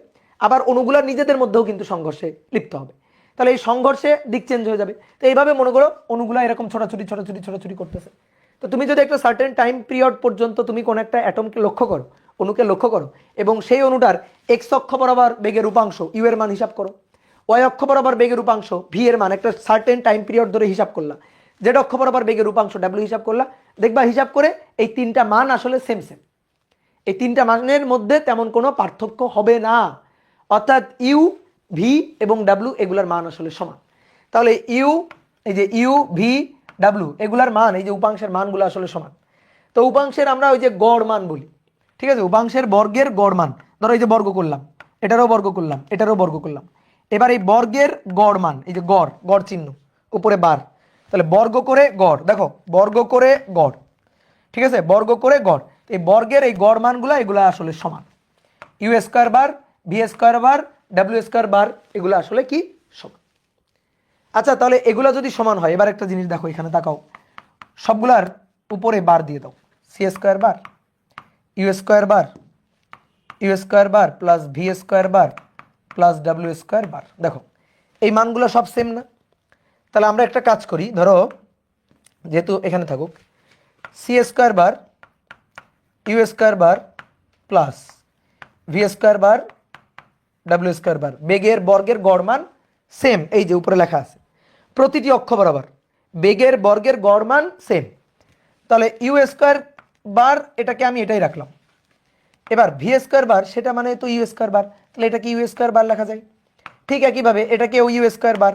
আবার অণুগুলার নিজেদের মধ্যেও কিন্তু সংঘর্ষে লিপ্ত হবে। তাহলে এই সংঘর্ষে দিক চেঞ্জ হয়ে যাবে। তো এইভাবে মনে করো অণুগুলা এরকম ছোটাছুটি করতেছে। তো তুমি যদি একটা সার্টেন টাইম পিরিয়ড পর্যন্ত তুমি কোন একটা অ্যাটমকে লক্ষ্য করো, অণুকে লক্ষ্য করো, এবং সেই অণুটার এক্স অক্ষ বরাবর বেগের উপাংশ ইউ এর মান হিসাব করো, ওয়াই অক্ষ বরাবর বেগের উপাংশ ভি এর মান একটা সার্টেন টাইম পিরিয়ড ধরে হিসাব করলা, জেড অক্ষ বরাবর বেগের উপাংশ ডাব্লিউ হিসাব করলা, দেখবা হিসাব করে এই তিনটা মান আসলে সেম, এই তিনটা মানের মধ্যে তেমন কোনো পার্থক্য হবে না। অর্থাৎ ইউ, ভি এবং ডাব্লিউ এগুলার মান আসলে সমান। তাহলে এই যে ইউ, ভি, ডাব্লিউ এগুলার মান, এই যে উপাংশের মানগুলো আসলে সমান। তো উপাংশের আমরা ওই যে গড় মান বলি, ঠিক আছে, উপাংশের বর্গের গড় মান, ধরো এই যে বর্গ করলাম, এটারও বর্গ করলাম, এটারও বর্গ করলাম, এবার এই বর্গের গড় মান, এই যে গড় চিহ্ন উপরে বার, তাহলে বর্গ করে গড়, দেখো বর্গ করে গড়, ঠিক আছে, বর্গ করে গড়, এই বর্গের এই গড় মানগুলো এগুলো আসলে সমান। U square bar, V square bar, W square bar এগুলো আসলে কি সমান। আচ্ছা তাহলে এগুলো যদি সমান হয়, এবার একটা জিনিস দেখো, এখানে তাকাও, সবগুলার উপরে বার দিয়ে দাও, C square bar, U square bar plus V square bar plus W square bar. দেখো এই মানগুলো সব সেম না? তাহলে আমরা একটা কাজ করি, ধরো যেহেতু এখানে থাকুক C square bar, U square bar plus V square bar, W square bar, বেগের বর্গের গড় মান সেম, এই যে উপরে লেখা আছে প্রতিটি অক্ষ বরাবর বেগের বর্গের গড় মান সেম। তাহলে ইউ স্কয়ার বার এটাকে আমি এটাই রাখলাম, এবার ভি স্কয়ার বার সেটা মানে তো ইউ স্কয়ার বার, তাহলে এটাকে ইউ স্কয়ার বার লেখা যায়। ঠিক একইভাবে এটাকে u square bar,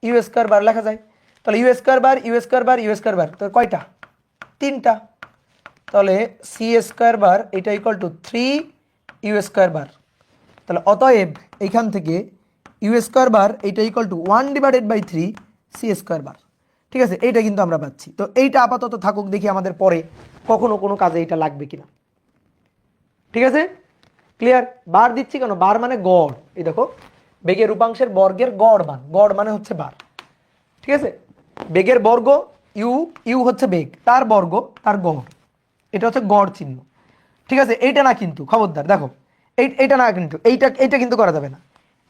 u square bar লেখা যায়। তাহলে u square bar u square bar u square bar, তো কয়টা? 3টা। তাহলে সি স্কোয়ার বার এটা equal to 3 u square bar. তাহলে অতএব এইখান থেকে ইউ স্কোয়ার বার এটা equal to 1/3 c square bar. ঠিক আছে, এইটা কিন্তু আমরা পাচ্ছি। তো এইটা আপাতত থাকুক, দেখি আমাদের পরে কখনো কোনো কাজে এটা লাগবে কিনা। ঠিক আছে, ক্লিয়ার? বার দিচ্ছি কেন? বার মানে গড়। এই দেখো, বেগের উপাংশের বর্গের গড় মান, গড় মানে হচ্ছে বার। ঠিক আছে, বেগের বর্গ ইউ, ইউ হচ্ছে বেগ, তার বর্গ তার গড়, এটা হচ্ছে গড় চিহ্ন। ঠিক আছে, এইটা না কিন্তু, খবরদার দেখো, এইটা না কিন্তু, এইটা কিন্তু করা যাবে না।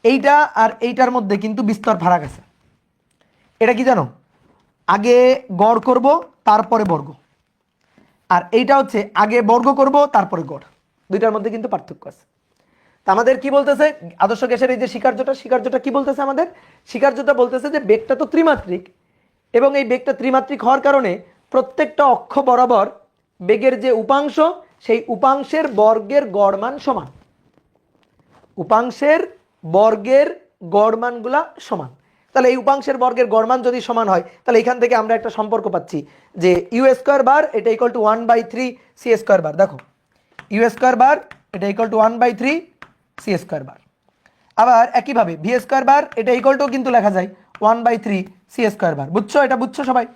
এইটা আর এইটার মধ্যে কিন্তু বিস্তর ফারাক আছে। এটা কি জানো? আগে গড় করব তারপরে বর্গ, আর এইটা হচ্ছে আগে বর্গ করব তারপরে গড়, দুইটার মধ্যে কিন্তু পার্থক্য আছে। তা আমাদের কি বলতেছে আদর্শ গ্যাসের এই যে স্বীকার্যটা কি বলতেছে? আমাদের স্বীকার্যটা বলতেছে যে বেগটা তো ত্রিমাত্রিক, এবং এই বেগটা ত্রিমাত্রিক হওয়ার কারণে প্রত্যেকটা অক্ষ বরাবর বেগের যে উপাংশ, সেই উপাংশের বর্গের গড় মান সমান। উপাংশের বর্গের গড় মানগুলা সমান। তাহলে এই উপাংশের বর্গের গড় মান যদি সমান হয়, তাহলে এখান থেকে আমরা একটা সম্পর্ক পাচ্ছি যে ইউ স্কোয়ার বার এটা ইকুয়াল টু 1/3 সি স্কোয়ার বার। দেখো, ইউ স্কোয়ার বার এটা ইকুয়াল টু 1/3 সি স্কোয়ার বার। আবার একইভাবে ভি স্কোয়ার বার এটা ইকুয়াল টু কিন্তু লেখা যায় 1/3 সি স্কোয়ার বার। বুঝছো? এটা বুঝছো সবাই?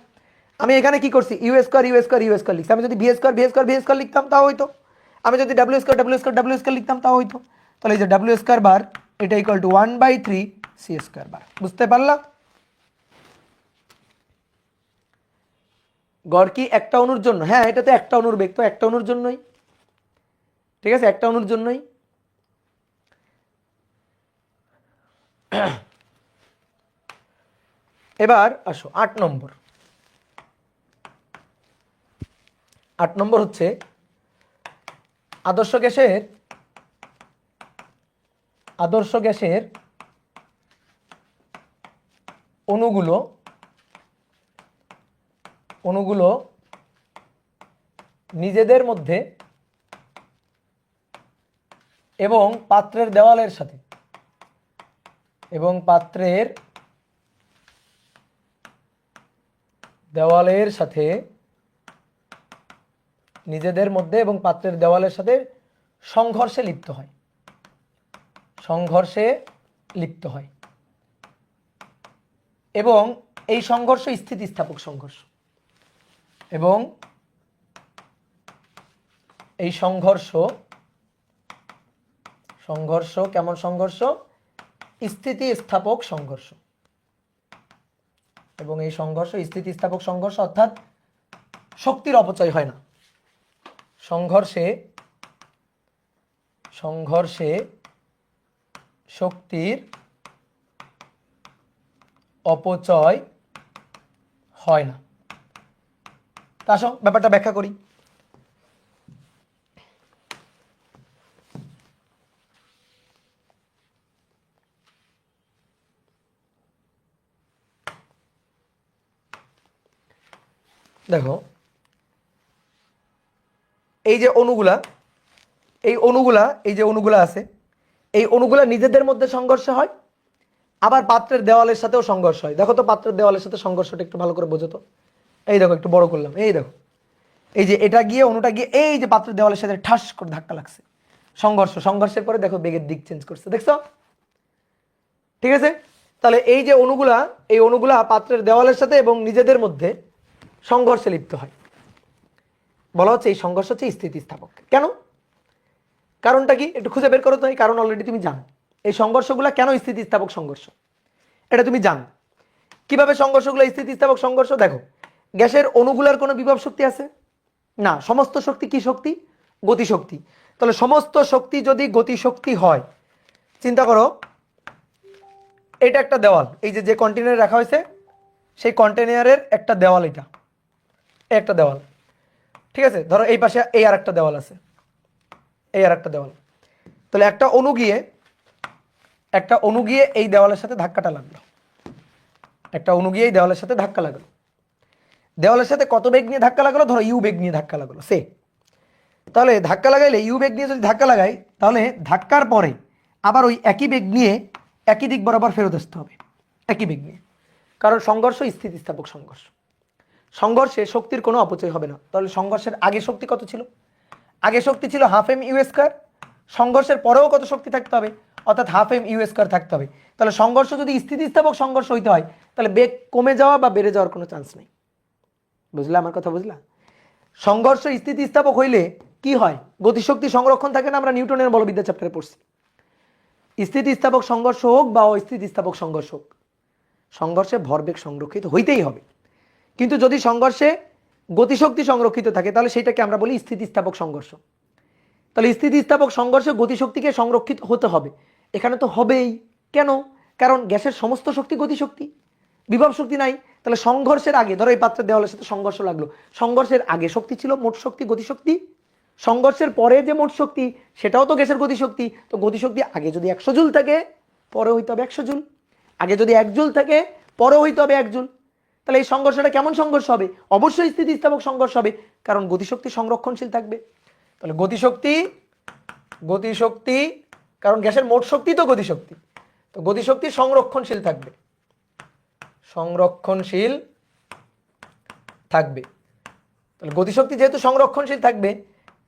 আমি এখানে কি করছি? U square U square U square লিখছি। আমি যদি V square V square V square লিখতাম তাও হইতো। আমি যদি W square W square W square লিখতাম তাও হইতো। তাহলে এই যে ডাব্লিউ স্কোয়ার বার এটা ইকুয়াল টু 1/3 সি স্কোয়ার বার। বুঝতে পারলাম? গড় কি একটা অণুর জন্য? হ্যাঁ, এটা তো একটা অণুর বেগ, তো একটা অণুর জন্যই। ঠিক আছে, একটা অণুর জন্যই। এবার আসো 8 নম্বর। 8 নম্বর হচ্ছে আদর্শ গ্যাসের অণুগুলো নিজেদের মধ্যে এবং পাত্রের দেওয়ালের সাথে নিজেদের মধ্যে এবং পাত্রের দেওয়ালের সাথে সংঘর্ষে লিপ্ত হয় এবং এই সংঘর্ষ স্থিতিস্থাপক সংঘর্ষ, এবং এই সংঘর্ষ কেমন সংঘর্ষ? স্থিতিস্থাপক সংঘর্ষ। এবং এই সংঘর্ষ স্থিতিস্থাপক সংঘর্ষ, অর্থাৎ শক্তির অপচয় হয় না। সংঘর্ষে শক্তির অপচয় হয় না। তা আসো ব্যাপারটা ব্যাখ্যা করি। দেখো, এই যে অণুগুলা আছে, এই অণুগুলা নিজেদের মধ্যে সংঘর্ষ হয়, আবার পাত্রের দেওয়ালের সাথেও সংঘর্ষ হয়। দেখো তো পাত্রের দেওয়ালের সাথে সংঘর্ষটা একটু ভালো করে বোঝো তো। এই দেখো, একটু বড় করলাম, এই দেখো, এই যে এটা গিয়ে অণুটা গিয়ে এই যে পাত্রের দেওয়ালের সাথে ঠাস করে ধাক্কা লাগছে, সংঘর্ষের পরে দেখো বেগের দিক চেঞ্জ করছে, দেখছো? ঠিক আছে, তাহলে এই যে অণুগুলা পাত্রের দেওয়ালের সাথে এবং নিজেদের মধ্যে সংঘর্ষে লিপ্ত হয়, বলা হচ্ছে এই সংঘর্ষ হচ্ছে স্থিতিস্থাপক। কেন? কারণটা কি একটু খুঁজে বের করো তো। এই কারণ অলরেডি তুমি জানো। এই সংঘর্ষগুলো কেন স্থিতিস্থাপক সংঘর্ষ এটা তুমি জানো। কিভাবে সংঘর্ষগুলো স্থিতিস্থাপক সংঘর্ষ? দেখো, গ্যাসের অণুগুলার কোনো বিভব শক্তি আছে না, সমস্ত শক্তি কি শক্তি? গতিশক্তি। তাহলে সমস্ত শক্তি যদি গতিশক্তি হয়, চিন্তা করো, এটা একটা দেওয়াল, এই যে কন্টেনারে রাখা হয়েছে সেই কন্টেনারের একটা দেওয়াল, এটা একটা দেওয়াল। ঠিক আছে, ধরো এই পাশে এই আর একটা দেওয়াল আছে, এই আর একটা দেওয়াল। তাহলে একটা অণু গিয়ে এই দেওয়ালের সাথে ধাক্কাটা লাগলো, দেওয়ালের সাথে কত বেগ নিয়ে ধাক্কা লাগলো? ধরো ইউ বেগ নিয়ে ধাক্কা লাগলো সে। তাহলে ধাক্কা লাগাইলে ইউ বেগ নিয়ে যদি ধাক্কা লাগাই, তাহলে ধাক্কার পরে আবার ওই একই বেগ নিয়ে একই দিক বরাবর ফেরত আসতে হবে, একই বেগ নিয়ে। কারণ সংঘর্ষ স্থিতিস্থাপক সংঘর্ষ, সংঘর্ষে শক্তির কোনো অপচয় হবে না। তাহলে সংঘর্ষের আগে শক্তি কত ছিল? আগে শক্তি ছিল হাফ এম ইউ স্কয়ার। সংঘর্ষের পরেও কত শক্তি থাকতে হবে? অর্থাৎ হাফ এম ইউ স্কয়ার থাকতে হবে। তাহলে সংঘর্ষ যদি স্থিতিস্থাপক সংঘর্ষ হইতে হয় তাহলে বেগ কমে যাওয়া বা বেড়ে যাওয়ার কোনো চান্স নেই। বুঝলে আমার কথা? বুঝলা? সংঘর্ষ স্থিতিস্থাপক হইলে কি হয়? গতিশক্তি সংরক্ষণ থাকে না, আমরা নিউটনের বলবিদ্যা চ্যাপ্টারে পড়ছি। স্থিতিস্থাপক সংঘর্ষ হোক বা অস্থিতিস্থাপক সংঘর্ষ হোক, সংঘর্ষে ভরবেগ সংরক্ষিত হইতেই হবে। কিন্তু যদি সংঘর্ষে গতিশক্তি সংরক্ষিত থাকে তাহলে সেটাকে আমরা বলি স্থিতিস্থাপক সংঘর্ষ। তাহলে স্থিতিস্থাপক সংঘর্ষে গতিশক্তিকে সংরক্ষিত হতে হবে, এখানে তো হবেই। কেন? কারণ গ্যাসের সমস্ত শক্তি গতিশক্তি, বিভব শক্তি নাই। তাহলে সংঘর্ষের আগে ধরো এই পাত্রের দেওয়ালের সাথে সংঘর্ষ লাগলো, সংঘর্ষের আগে শক্তি ছিল মোট শক্তি গতিশক্তি, সংঘর্ষের পরে যে মোট শক্তি সেটাও তো গ্যাসের গতিশক্তি। তো গতিশক্তি আগে যদি 100 জুল থাকে পরে হইতে হবে 100 জুল, আগে যদি 1 জুল থাকে পরে হইতে হবে 1 জুল। তাহলে এই সংঘর্ষটা কেমন সংঘর্ষ হবে? অবশ্যই স্থিতিস্থাপক সংঘর্ষ হবে, কারণ গতিশক্তি সংরক্ষণশীল থাকবে। তাহলে গতিশক্তি, গতিশক্তি, কারণ গ্যাসের মোট শক্তি তো গতিশক্তি, তো গতিশক্তি সংরক্ষণশীল থাকবে, সংরক্ষণশীল থাকবে। তাহলে গতিশক্তি যেহেতু সংরক্ষণশীল থাকবে,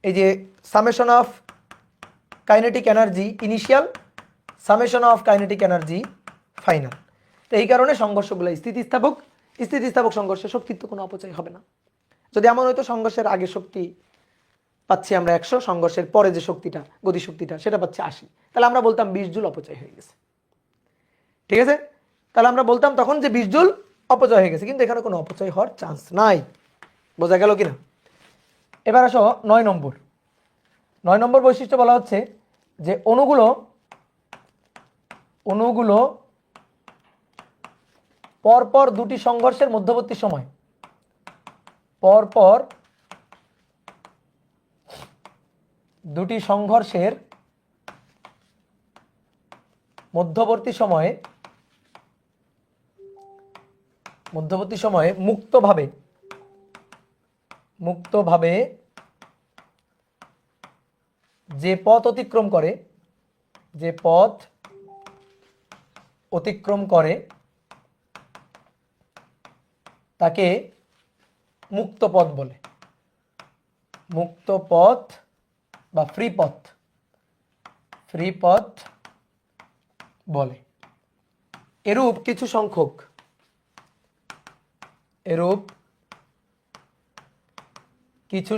এই যে summation of kinetic energy initial, summation of kinetic energy final, তো এই কারণে সংঘর্ষগুলো স্থিতিস্থাপক। স্থিতিস্থাপক সংঘর্ষে শক্তির তো কোনো অপচয় হবে না। যদি এমন হয়তো সংঘর্ষের আগে শক্তি পাচ্ছি আমরা 100, সংঘর্ষের পরে যে শক্তিটা গতিশক্তিটা সেটা পাচ্ছি 80, তাহলে আমরা বলতাম 20 জুল অপচয় হয়ে গেছে। ঠিক আছে? তাহলে আমরা বলতাম তখন যে 20 জুল অপচয় হয়ে গেছে, কিন্তু এখানে কোনো অপচয় হওয়ার চান্স নাই। বোঝা গেল কিনা? এবার আসো 9 নম্বর। 9 নম্বর বৈশিষ্ট্য বলা হচ্ছে যে অণুগুলো পরপর দুটি সংঘর্ষের মধ্যবর্তী সময়, পরপর দুটি সংঘর্ষের মধ্যবর্তী সময়ে মুক্তভাবে যে পথ অতিক্রম করে তাকে মুক্ত পথ বলে, মুক্ত পথ বা ফ্রি পথ বলে। এরূপ কিছু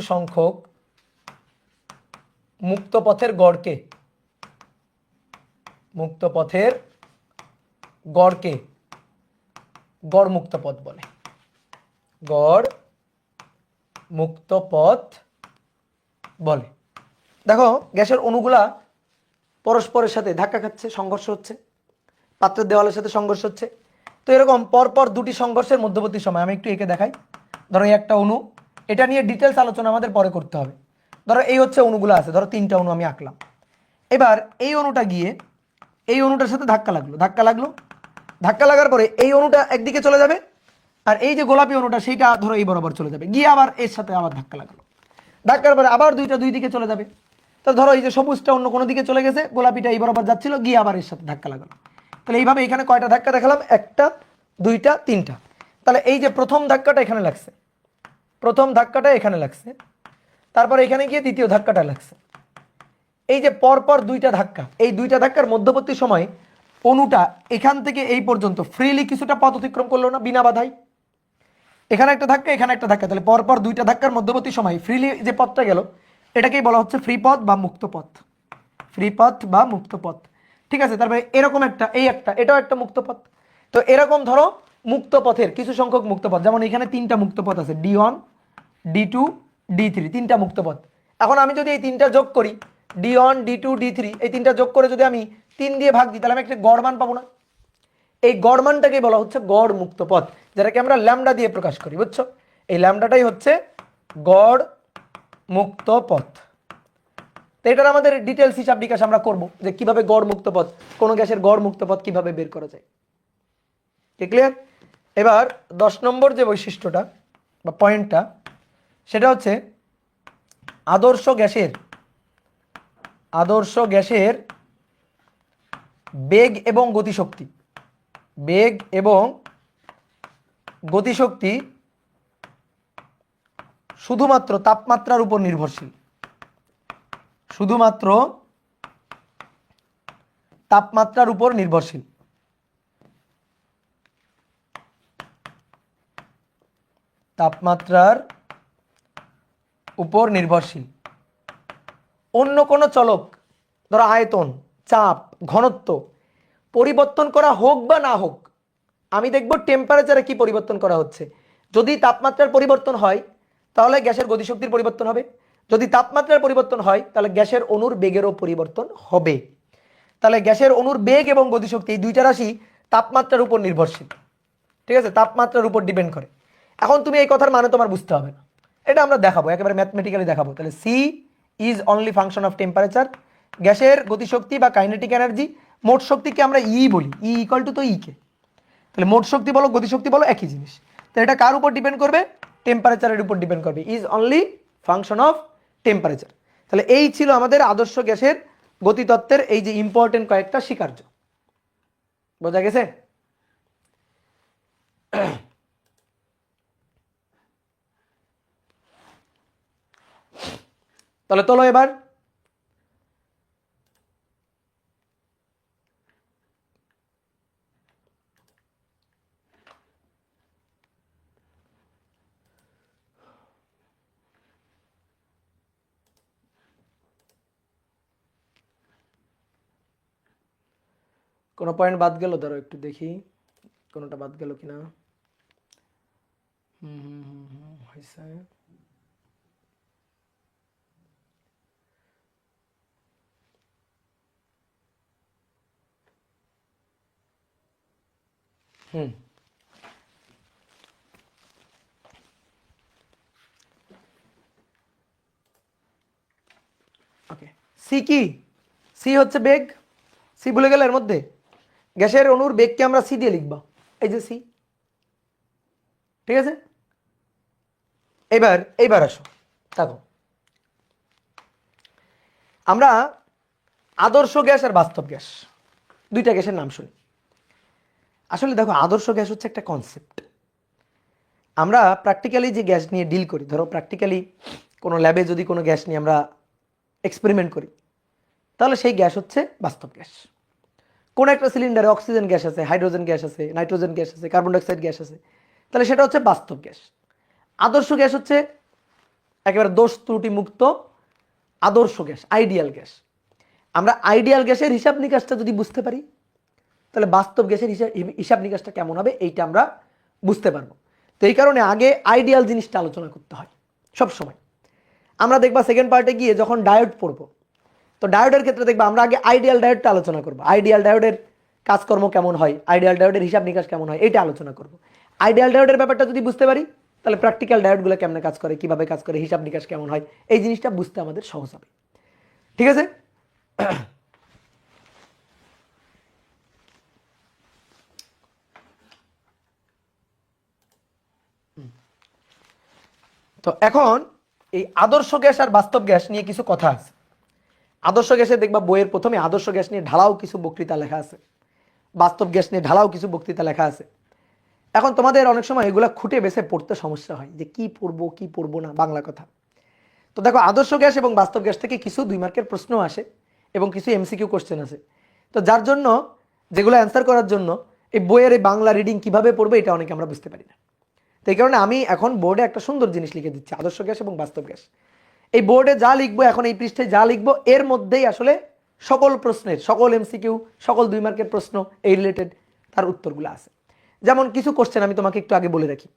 সংখ্যক মুক্ত পথের গড়কে গড় মুক্ত পথ বলে, গড় মুক্ত পথ বলে। দেখো গ্যাসের অণুগুলা পরস্পরের সাথে ধাক্কা খাচ্ছে, সংঘর্ষ হচ্ছে, পাত্রের দেওয়ালের সাথে সংঘর্ষ হচ্ছে। তো এরকম পরপর দুটি সংঘর্ষের মধ্যবর্তী সময় আমি একটু এঁকে দেখাই। ধরো এই একটা অণু, এটা নিয়ে ডিটেলস আলোচনা আমাদের পরে করতে হবে। ধরো এই হচ্ছে অণুগুলো আছে, ধরো 3টা অণু আমি আঁকলাম। এবার এই অণুটা গিয়ে এই অণুটার সাথে ধাক্কা লাগার পরে এই অণুটা একদিকে চলে যাবে, আর এই যে গোলাপি অণুটা সেইটা ধরো এই বরাবর চলে যাবে, গিয়ে আবার এর সাথে আবার ধাক্কা লাগলো, ধাক্কার পরে আবার দুইটা দুই দিকে চলে যাবে। তো ধরো এই যে সবুজটা অন্য কোনো দিকে চলে গেছে, গোলাপিটা এই বরাবর যাচ্ছিল, গিয়ে আবার এর সাথে ধাক্কা লাগালো। তাহলে এইভাবে এখানে কয়টা ধাক্কা দেখালাম? 1টা 2টা 3টা। তাহলে এই যে প্রথম ধাক্কাটা এখানে লাগছে, তারপর এখানে গিয়ে দ্বিতীয় ধাক্কাটা লাগছে। এই যে পরপর দুইটা ধাক্কা, এই দুইটা ধাক্কার মধ্যবর্তী সময় অণুটা এখান থেকে এই পর্যন্ত ফ্রিলি কিছুটা পথ অতিক্রম করলো না বিনা বাধায়। এখানে একটা ধাক্কা, এখানে একটা ধাক্কা, তাহলে পরপর দুইটা ধাক্কার মধ্যবর্তী সময় ফ্রিলি যে পথটা গেল এটাকেই বলা হচ্ছে ফ্রি পথ বা মুক্ত পথ। ঠিক আছে? তারপরে এরকম এটাও একটা মুক্ত পথ। তো এরকম ধরো মুক্ত পথের কিছু সংখ্যক মুক্ত পথ, যেমন এখানে 3টা মুক্ত পথ আছে, D1 D2 D3, 3টা মুক্ত পথ। এখন আমি যদি এই 3টা যোগ করি, D1 D2 D3, এই 3টা যোগ করে যদি আমি 3 দিয়ে ভাগ দিই তাহলে আমি একটা গড় মান পাবো না? এই গড় মানটাকে বলা হচ্ছে গড় মুক্ত পথ, যেটাকে আমরা ল্যামডা দিয়ে প্রকাশ করি। বুঝছো? এই ল্যামডাটাই হচ্ছে গড় মুক্ত পথ। তো এটার আমাদের ডিটেলস হিসাব নিকাশ আমরা করবো যে কিভাবে গড় মুক্ত পথ, কোন গ্যাসের গড় মুক্ত পথ কিভাবে বের করা যায়। কি ক্লিয়ার? এবার 10 নম্বর যে বৈশিষ্ট্যটা বা পয়েন্টটা সেটা হচ্ছে আদর্শ গ্যাসের বেগ এবং গতিশক্তি শুধুমাত্র তাপমাত্রার উপর নির্ভরশীল, শুধুমাত্র তাপমাত্রার উপর নির্ভরশীল। তাপমাত্রার উপর নির্ভরশীল। অন্য কোনো চলক, ধরো আয়তন, চাপ, ঘনত্ব পরিবর্তন করা হোক বা না হোক, আমি দেখব টেম্পারেচারে কি পরিবর্তন করা হচ্ছে। যদি তাপমাত্রার পরিবর্তন হয় তাহলে গ্যাসের গতিশক্তির পরিবর্তন হবে, যদি তাপমাত্রার পরিবর্তন হয় তাহলে গ্যাসের অণুর বেগেরও পরিবর্তন হবে। তাহলে গ্যাসের অণুর বেগ এবং গতিশক্তি এই দুইটা রাশি তাপমাত্রার উপর নির্ভরশীল, ঠিক আছে, তাপমাত্রার উপর ডিপেন্ড করে। এখন তুমি এই কথার মানে তোমার বুঝতে হবে না, এটা আমরা দেখাবো, একেবারে ম্যাথমেটিক্যালি দেখাবো। তাহলে c is only function of temperature. গ্যাসের গতিশক্তি বা কাইনেটিক এনার্জি, মোট শক্তিকে আমরা ই বলি, ই ইকুয়াল টু তো ই কে, তাহলে মোট শক্তি বলো গতিশক্তি বলো একই জিনিস। তো এটা কার উপর ডিপেন্ড করবে? টেম্পারেচারের উপর ডিপেন্ড করবে, is only function of temperature. তাহলে এই ছিল আমাদের আদর্শ গ্যাসের গতিতত্ত্বের এই যে ইম্পর্টেন্ট কয়েকটা স্বীকার্য, বোঝা গেছে? তাহলে চলো এবার কোনো পয়েন্ট বাদ গেল, ধরো একটু দেখি কোনোটা বাদ গেল কিনা। হয়েছে। ওকে, সি কি? সি হচ্ছে বেগ। সি ভুলে গেলে এর মধ্যে গ্যাসের অণুর বেগকে আমরা সি দিয়ে লিখব, এই যে সি, ঠিক আছে? এইবার আসো, দেখো আমরা আদর্শ গ্যাস আর বাস্তব গ্যাস দুইটা গ্যাসের নাম শুনি। আসলে দেখো আদর্শ গ্যাস হচ্ছে একটা কনসেপ্ট। আমরা প্র্যাকটিক্যালি যে গ্যাস নিয়ে ডিল করি, ধরো প্র্যাকটিক্যালি কোনো ল্যাবে যদি কোনো গ্যাস নিয়ে আমরা এক্সপেরিমেন্ট করি, তাহলে সেই গ্যাস হচ্ছে বাস্তব গ্যাস। কোন একটা সিলিন্ডারে অক্সিজেন গ্যাস আছে, হাইড্রোজেন গ্যাস আছে, নাইট্রোজেন গ্যাস আছে, কার্বন ডাইঅক্সাইড গ্যাস আছে, তাহলে সেটা হচ্ছে বাস্তব গ্যাস। আদর্শ গ্যাস হচ্ছে একেবারে দোষ ত্রুটি মুক্ত আদর্শ গ্যাস, আইডিয়াল গ্যাস। আমরা আইডিয়াল গ্যাসের হিসাব নিকাশটা যদি বুঝতে পারি, তাহলে বাস্তব গ্যাসের হিসাব নিকাশটা কেমন হবে এইটা আমরা বুঝতে পারবো। তো এই কারণে আগে আইডিয়াল জিনিসটা আলোচনা করতে হয় সব সময়। আমরা দেখবা সেকেন্ড পার্টে গিয়ে যখন ডায়োড পড়বো, তো ডায়োডের ক্ষেত্রে দেখবা আমরা আগে আইডিয়াল ডায়োডটা আলোচনা করবো, আইডিয়াল ডায়োডের কাজকর্ম কেমন হয়, আইডিয়াল ডায়োডের হিসাব নিকাশ কেমন হয়, এটা আলোচনা করবো। আইডিয়াল ডায়োডের ব্যাপারটা যদি বুঝতে পারি, তাহলে প্র্যাকটিক্যাল ডায়োডগুলো কেমন কাজ করে, কিভাবে কাজ করে, হিসাব নিকাশ কেমন হয়, এই জিনিসটা বুঝতে আমাদের সহজ হবে, ঠিক আছে? তো এখন এই আদর্শ গ্যাস আর বাস্তব গ্যাস নিয়ে কিছু কথা আছে। আদর্শ গ্যাসে দেখবা বইয়ের প্রথমে আদর্শ গ্যাস নিয়ে ঢালাও কিছু বক্তৃতা লেখা আছে, বাস্তব গ্যাস নিয়ে ঢালাও কিছু বক্তৃতা লেখা আছে। এখন তোমাদের অনেক সময় এগুলা খুঁটে বেছে পড়তে সমস্যা হয় যে কি পড়বো কি পড়বো না, বাংলা কথা। তো দেখো আদর্শ গ্যাস এবং বাস্তব গ্যাস থেকে কিছু 2 মার্কের প্রশ্ন আসে এবং কিছু এমসিকিউ কোশ্চেন আছে। তো যার জন্য যেগুলো অ্যান্সার করার জন্য এই বইয়ের এই বাংলা রিডিং কিভাবে পড়বো এটা অনেকে আমরা বুঝতে পারি না। তো এই কারণে আমি এখন বোর্ডে একটা সুন্দর জিনিস লিখে দিচ্ছি, আদর্শ গ্যাস এবং বাস্তব গ্যাস। এই বোর্ডে যা লিখবো, এখন এই পৃষ্ঠায় যা লিখবো, এর মধ্যেই আসলে সকল প্রশ্নের, সকল এমসিকিউ, সকল 2 মার্কের প্রশ্ন এই রিলেটেড তার উত্তরগুলো আছে। যেমন কিছু কোশ্চেন আমি তোমাকে একটু আগে বলে রাখি,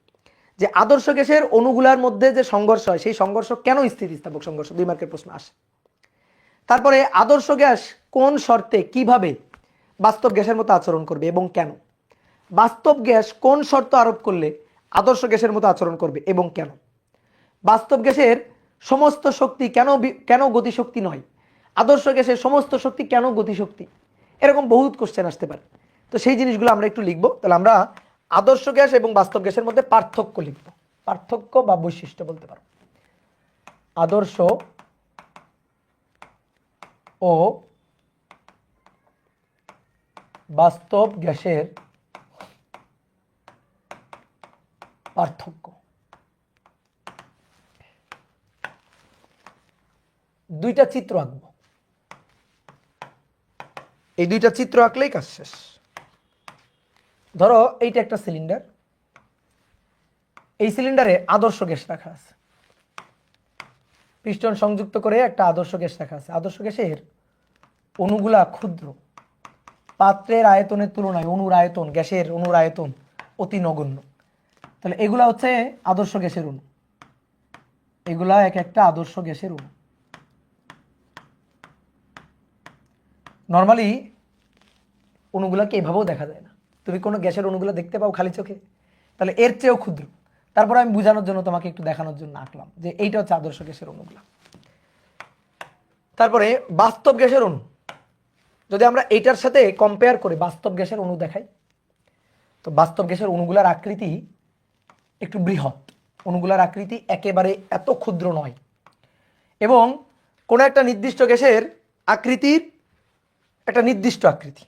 যে আদর্শ গ্যাসের অণুগুলার মধ্যে যে সংঘর্ষ হয়, সেই সংঘর্ষ কেন স্থিতিস্থাপক সংঘর্ষ, 2 মার্কের প্রশ্ন আসে। তারপরে আদর্শ গ্যাস কোন শর্তে কিভাবে বাস্তব গ্যাসের মতো আচরণ করবে এবং কেন, বাস্তব গ্যাস কোন শর্ত আরোপ করলে আদর্শ গ্যাসের মতো আচরণ করবে এবং কেন, বাস্তব গ্যাসের সমস্ত শক্তি কেন গতিশক্তি নয়, আদর্শ গ্যাসের সমস্ত শক্তি কেন গতিশক্তি, এরকম বহুত কোশ্চেন আসতে পারে। তো সেই জিনিসগুলো আমরা একটু লিখবো। তাহলে আমরা আদর্শ গ্যাস এবং বাস্তব গ্যাসের মধ্যে পার্থক্য লিখবো, পার্থক্য বা বৈশিষ্ট্য বলতে পারো। আদর্শ ও বাস্তব গ্যাসের পার্থক্য। দুইটা চিত্র আঁকবো, এই দুইটা চিত্র আঁকলেই কাজ শেষ। ধরো এইটা একটা সিলিন্ডার, এই সিলিন্ডারে আদর্শ গ্যাস রাখা আছে, পিস্টন সংযুক্ত করে একটা আদর্শ গ্যাস রাখা আছে। আদর্শ গ্যাসের অণুগুলা ক্ষুদ্র, পাত্রের আয়তনের তুলনায় অণুর আয়তন, গ্যাসের অণুর আয়তন অতি নগণ্য। তাহলে এগুলা হচ্ছে আদর্শ গ্যাসের অণু, এগুলা এক একটা আদর্শ গ্যাসের অণু। নর্মালি অণুগুলাকে এভাবেও দেখা যায় না, তুমি কোনো গ্যাসের অণুগুলো দেখতে পাও খালি চোখে, তাহলে এর চেয়েও ক্ষুদ্র। তারপর আমি বোঝানোর জন্য তোমাকে একটু দেখানোর জন্য আঁকলাম যে এইটা হচ্ছে আদর্শ গ্যাসের অণুগুলা। তারপরে বাস্তব গ্যাসের অণু, যদি আমরা এইটার সাথে কম্পেয়ার করে বাস্তব গ্যাসের অণু দেখাই, তো বাস্তব গ্যাসের অণুগুলার আকৃতি একটু বৃহৎ, অণুগুলার আকৃতি একেবারে এত ক্ষুদ্র নয়, এবং কোনো একটা নির্দিষ্ট গ্যাসের আকৃতির একটা নির্দিষ্ট আকৃতি।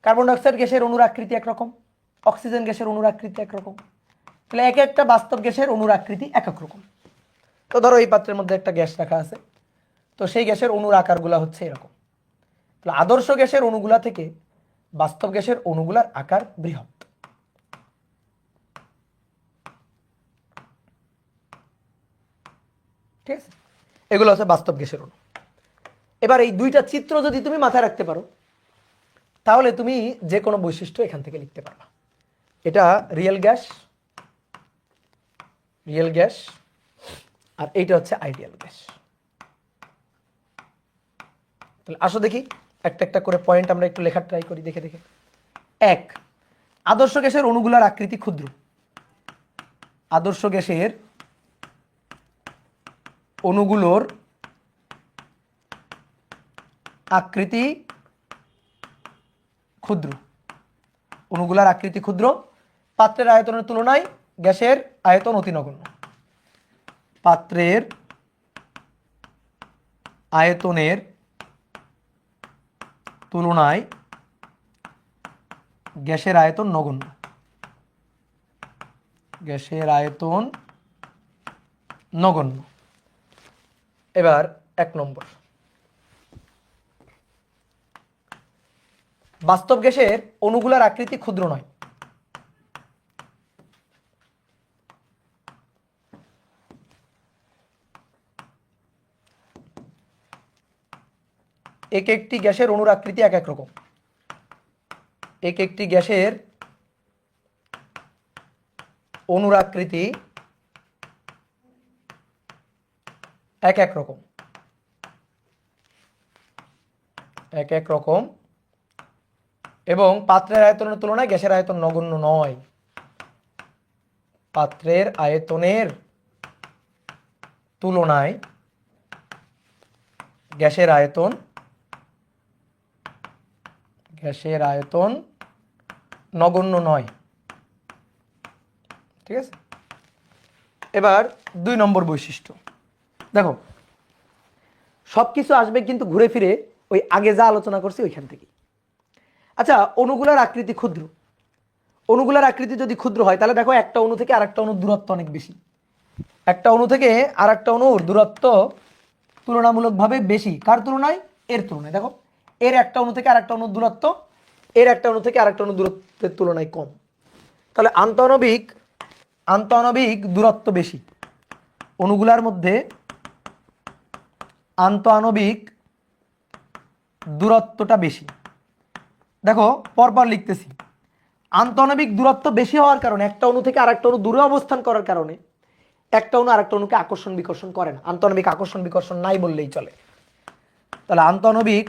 কার্বন ডাইঅক্সাইড গ্যাসের অণুর আকৃতি একরকম, অক্সিজেন গ্যাসের অণুর আকৃতি একরকম, তাহলে এক একটা বাস্তব গ্যাসের অণুর আকৃতি এক এক রকম। তো ধরো এই পাত্রের মধ্যে একটা গ্যাস রাখা আছে, তো সেই গ্যাসের অণুর আকারগুলা হচ্ছে এরকম। তাহলে আদর্শ গ্যাসের অণুগুলা থেকে বাস্তব গ্যাসের অণুগুলার আকার বৃহৎ। ঠিক আছে, এগুলো হচ্ছে বাস্তব গ্যাসের অণু। এবার এই দুইটা চিত্র যদি তুমি মাথায় রাখতে পারো, তাহলে তুমি যে কোনো বৈশিষ্ট্য এখান থেকে লিখতে পারবা। এটা রিয়েল গ্যাস, রিয়েল গ্যাস, আর এইটা হচ্ছে আইডিয়াল গ্যাস। তাহলে আসো দেখি একটা একটা করে পয়েন্ট আমরা একটু লেখার ট্রাই করি, দেখে দেখে। এক, আদর্শ গ্যাসের অণুগুলার আকৃতি ক্ষুদ্র। আদর্শ গ্যাসের অণুগুলোর আকৃতি ক্ষুদ্র, অণুগুলার আকৃতি ক্ষুদ্র, পাত্রের আয়তনের তুলনায় গ্যাসের আয়তন অতি নগণ্য। পাত্রের আয়তনের তুলনায় গ্যাসের আয়তন নগণ্য, গ্যাসের আয়তন নগণ্য। এবার এক নম্বর, বাস্তব গ্যাসের অণুগুলার আকৃতি ক্ষুদ্র নয়। এক একটি গ্যাসের অণুর আকৃতি এক এক রকম, এক একটি গ্যাসের অণুর আকৃতি এক এক রকম, এক এক রকম, এবং পাত্রের আয়তনের তুলনায় গ্যাসের আয়তন নগণ্য নয়। পাত্রের আয়তনের তুলনায় গ্যাসের আয়তন নগণ্য নয়। ঠিক আছে, এবার 2 নম্বর বৈশিষ্ট্য দেখো, সবকিছু আসবে কিন্তু ঘুরে ফিরে ওই আগে যা আলোচনা করছি ওইখান থেকে। আচ্ছা, অণুগুলার আকৃতি ক্ষুদ্র, অণুগুলার আকৃতি যদি ক্ষুদ্র হয় তাহলে দেখো একটা অণু থেকে আরেকটা অণুর দূরত্ব অনেক বেশি, একটা অণু থেকে আরেকটা অণুর দূরত্ব তুলনামূলকভাবে বেশি। কার তুলনায়? এর তুলনায়। দেখো এর একটা অণু থেকে আরেকটা অণুর দূরত্ব এর একটা অণু থেকে আরেকটা অণুর দূরত্বের তুলনায় কম, তাহলে আন্তঃআণবিক দূরত্ব বেশি, অণুগুলার মধ্যে আন্তঃআণবিক দূরত্বটা বেশি। দেখো পরপর লিখতেছি, আন্তঃআণবিক দূরত্ব বেশি হওয়ার কারণে একটা অণু থেকে আরেকটা অণু দূরে অবস্থান করার কারণে একটা অণু আরেকটা অণুকে আকর্ষণ বিকর্ষণ করে না, আন্তঃআণবিক আকর্ষণ বিকর্ষণ নাই বললেই চলে। তাহলে আন্তঃআণবিক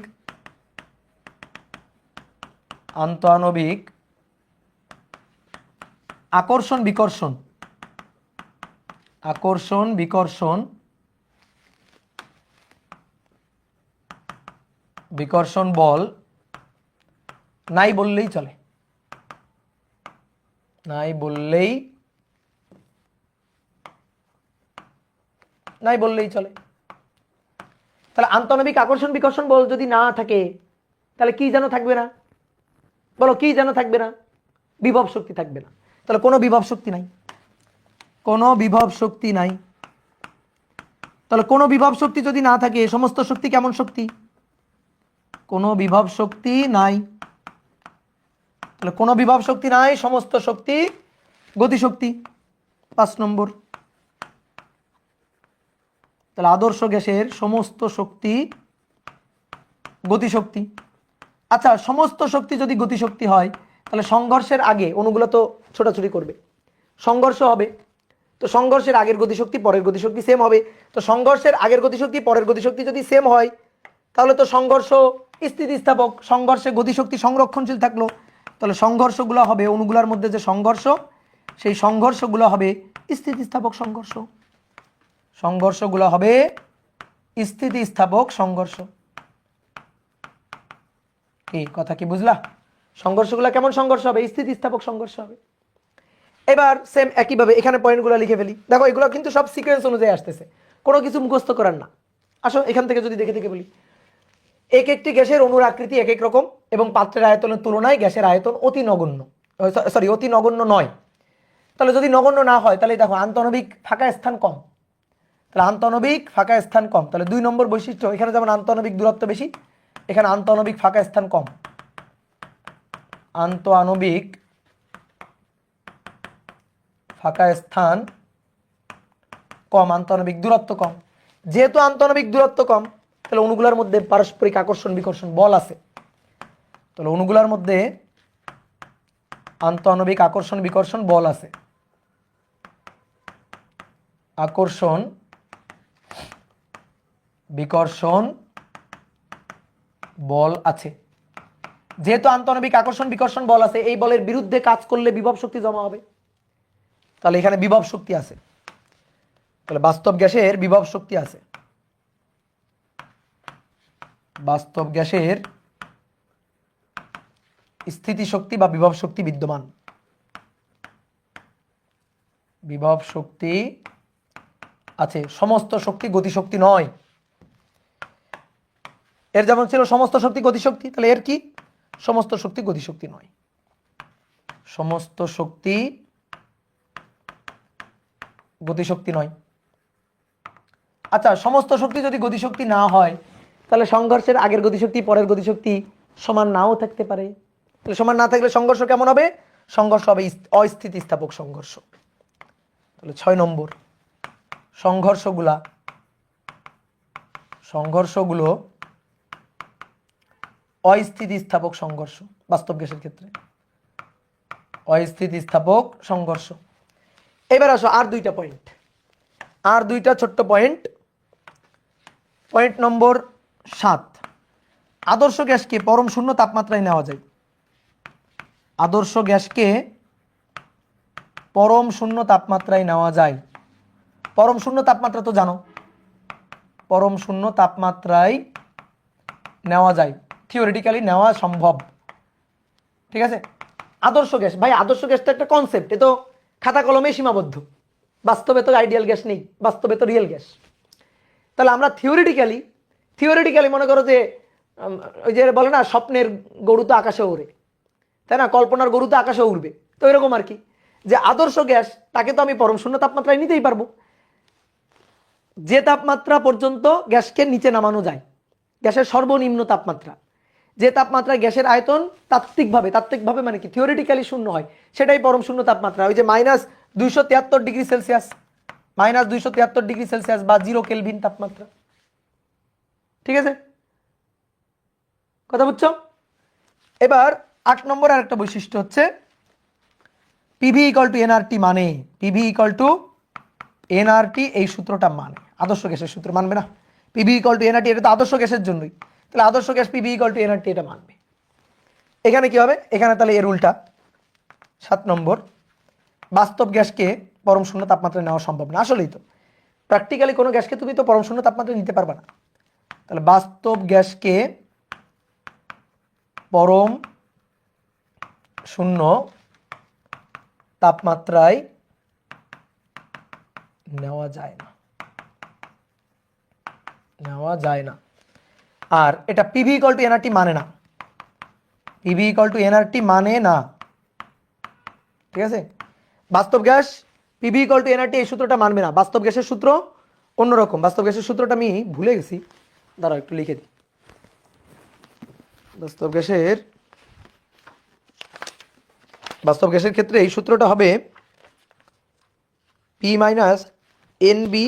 আকর্ষণ বিকর্ষণ বল নাই বললেই চলে, নাই বললেই চলে। তাহলে আন্তঃআণবিক আকর্ষণ বিকর্ষণ বল যদি না থাকে তাহলে কি যেন থাকবে না? বলো কি যেন থাকবে না? বিভব শক্তি থাকবে না। তাহলে কোনো বিভব শক্তি নাই, কোনো বিভব শক্তি নাই। তাহলে কোনো বিভব শক্তি যদি না থাকে সমস্ত শক্তি কেমন শক্তি? কোনো বিভব শক্তি নাই। তাহলে কোনো বিভব শক্তি নাই, সমস্ত শক্তি গতিশক্তি। 5 নম্বর। তাহলে আদর্শ গ্যাসের সমস্ত শক্তি গতিশক্তি। আচ্ছা, সমস্ত শক্তি যদি গতিশক্তি হয় তাহলে সংঘর্ষের আগে অণুগুলো তো ছোটাছুটি করবে, সংঘর্ষ হবে। তো সংঘর্ষের আগের গতিশক্তি পরের গতিশক্তি সেম হবে। তো সংঘর্ষের আগের গতিশক্তি পরের গতিশক্তি যদি সেম হয় তাহলে তো সংঘর্ষ স্থিতিস্থাপক, সংঘর্ষে গতিশক্তি সংরক্ষণশীল থাকলো। তাহলে সংঘর্ষগুলো হবে, অণুগুলোর মধ্যে যে সংঘর্ষ সেই সংঘর্ষগুলো হবে স্থিতিস্থাপক সংঘর্ষ, সংঘর্ষগুলো হবে স্থিতিস্থাপক সংঘর্ষ। কি কথা কি বুঝলা? সংঘর্ষগুলো কেমন সংঘর্ষ হবে? স্থিতিস্থাপক সংঘর্ষ হবে। এবার সেম একইভাবে এখানে পয়েন্টগুলো লিখে ফেলি। দেখো এগুলো কিন্তু সব সিকোয়েন্স অনুযায়ী আসতেছে, কোনো কিছু মুখস্থ করার না। আসো এখান থেকে যদি দেখে দেখে বলি, এক একটি গ্যাসের অণুর আকৃতি এক এক রকম এবং পাত্রের আয়তনের তুলনায় গ্যাসের আয়তন অতি নগণ্য, অতি নগণ্য নয়। তাহলে যদি নগণ্য না হয় তাহলে দেখো আন্তঃনবিক ফাঁকা স্থান কম, তাহলে আন্তঃনবিক ফাঁকা স্থান কম। তাহলে 2 নম্বর বৈশিষ্ট্য, এখানে যেমন আন্তঃনবিক দূরত্ব বেশি, এখানে আন্তঃনবিক ফাঁকা স্থান কম। আন্তঃনবিক ফাঁকা স্থান কম, আন্তঃনবিক দূরত্ব কম। যেহেতু আন্তঃনবিক দূরত্ব কম তাহলে অণুগুলোর মধ্যে পারস্পরিক আকর্ষণ বিকর্ষণ বল আছে। তাহলে অণুগুলোর মধ্যে আন্তঃনবিক আকর্ষণ বিকর্ষণ বল আছে, আকর্ষণ বিকর্ষণ বল আছে। যেহেতু আন্তঃনবিক আকর্ষণ বিকর্ষণ বল আছে, এই বলের বিরুদ্ধে কাজ করলে বিভব শক্তি জমা হবে। তাহলে এখানে বিভব শক্তি আছে, তাহলে বাস্তব গ্যাসের বিভব শক্তি আছে, বাস্তব গ্যাসের স্থিতি শক্তি বা বিভব শক্তি বিদ্যমান, বিভব শক্তি আছে। সমস্ত শক্তি গতিশক্তি নয়। এর যেমন ছিল সমস্ত শক্তি গতিশক্তি, তাহলে এর কি? সমস্ত শক্তি গতিশক্তি নয়, সমস্ত শক্তি গতিশক্তি নয়। আচ্ছা, সমস্ত শক্তি যদি গতিশক্তি না হয় তাহলে সংঘর্ষের আগের গতিশক্তি পরের গতিশক্তি সমান নাও থাকতে পারে। তাহলে সমান না থাকলে সংঘর্ষ কেমন হবে? সংঘর্ষ হবে অস্থিতিস্থাপক সংঘর্ষ। তাহলে 6 নম্বর, সংঘর্ষগুলো অস্থিতিস্থাপক সংঘর্ষ বাস্তব গ্যাসের ক্ষেত্রে, অস্থিতিস্থাপক সংঘর্ষ। এবার আসো আর 2টা পয়েন্ট, আর 2টা ছোট্ট পয়েন্ট। পয়েন্ট নম্বর 7, আদর্শ গ্যাসকে পরম শূন্য তাপমাত্রায় নেওয়া যায়। আদর্শ গ্যাসকে পরম শূন্য তাপমাত্রায় নেওয়া যায়। পরম শূন্য তাপমাত্রা তো জানো, পরম শূন্য তাপমাত্রায় নেওয়া যায়, থিওরিটিক্যালি নেওয়া সম্ভব। ঠিক আছে? আদর্শ গ্যাস, ভাই আদর্শ গ্যাস তো একটা কনসেপ্ট, এ তো খাতা কলমে সীমাবদ্ধ, বাস্তবে তো আইডিয়াল গ্যাস নেই, বাস্তবে তো রিয়েল গ্যাস। তাহলে আমরা থিওরিটিক্যালি মনে করো যে ওই যে বলে না স্বপ্নের গরু তো আকাশে ওড়ে, তাই না? কল্পনার গরু তো আকাশে উড়বে। তো এরকম আর কি, যে আদর্শ গ্যাস তাকে তো আমি পরম শূন্য তাপমাত্রায় নিতেই পারবো। যে তাপমাত্রা পর্যন্ত গ্যাসকে নিচে নামানো যায়, গ্যাসের সর্বনিম্ন তাপমাত্রা, যে তাপমাত্রায় গ্যাসের আয়তন তাত্ত্বিকভাবে মানে কি থিওরিটিক্যালি শূন্য হয়, সেটাই পরম শূন্য তাপমাত্রা। ওই যে -273 ডিগ্রি সেলসিয়াস, -273 ডিগ্রি সেলসিয়াস বা 0 কেলভিন তাপমাত্রা। ঠিক আছে, কথা বুঝছো? এবার 8 নম্বর আর একটা বৈশিষ্ট্য হচ্ছে পিভি ইকুয়াল টু এনআরটি, মানে পিভি ইকুয়াল টু এনআরটি, এই সূত্রটা মানে আদর্শ গ্যাসের সূত্র মানবে না। পিভি ইকুয়াল টু এনআরটি, এটা তো আদর্শ গ্যাসের জন্যই, তাহলে আদর্শ gas PV equal to nRT এটা মানবে। এখানে কি হবে? এখানে তাহলে এর উল্টা 7 নম্বর, বাস্তব গ্যাসকে পরম শূন্য তাপমাত্রায় নেওয়া সম্ভব না। আসলেই তো প্র্যাকটিক্যালি কোনো গ্যাসকে তুমি তো পরম শূন্য তাপমাত্রায় নিতে পারবে না। তাহলে বাস্তব গ্যাসকে পরম শূন্য তাপমাত্রায় নেওয়া যায় না, আর এটা পিভি ইকুয়াল টু এনআরটি মানে না, পিভি ইকুয়াল টু এনআরটি মানে না। ঠিক আছে, বাস্তব gas PV equal to nRT, এই সূত্রটা মানবে না। বাস্তব গ্যাসের সূত্র অন্যরকম। বাস্তব গ্যাসের সূত্রটা আমি ভুলে গেছি, দাঁড়াও একটু লিখে দিই। বাস্তব গ্যাসের ক্ষেত্রে এই সূত্রটা হবে পি মাইনাস এন বি,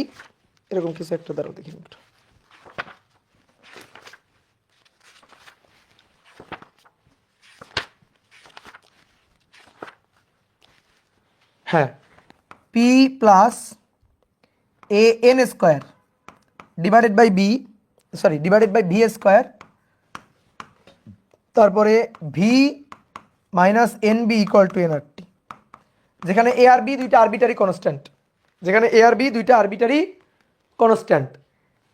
এরকম কিছু একটা, দাঁড়াও দেখি একটু। হ্যাঁ, P plus a n square divided by b, divided by V square, তারপরে V minus n b equal to nRT, যেখানে এ আর বি দুইটা আরবিটারি কনস্ট্যান্ট,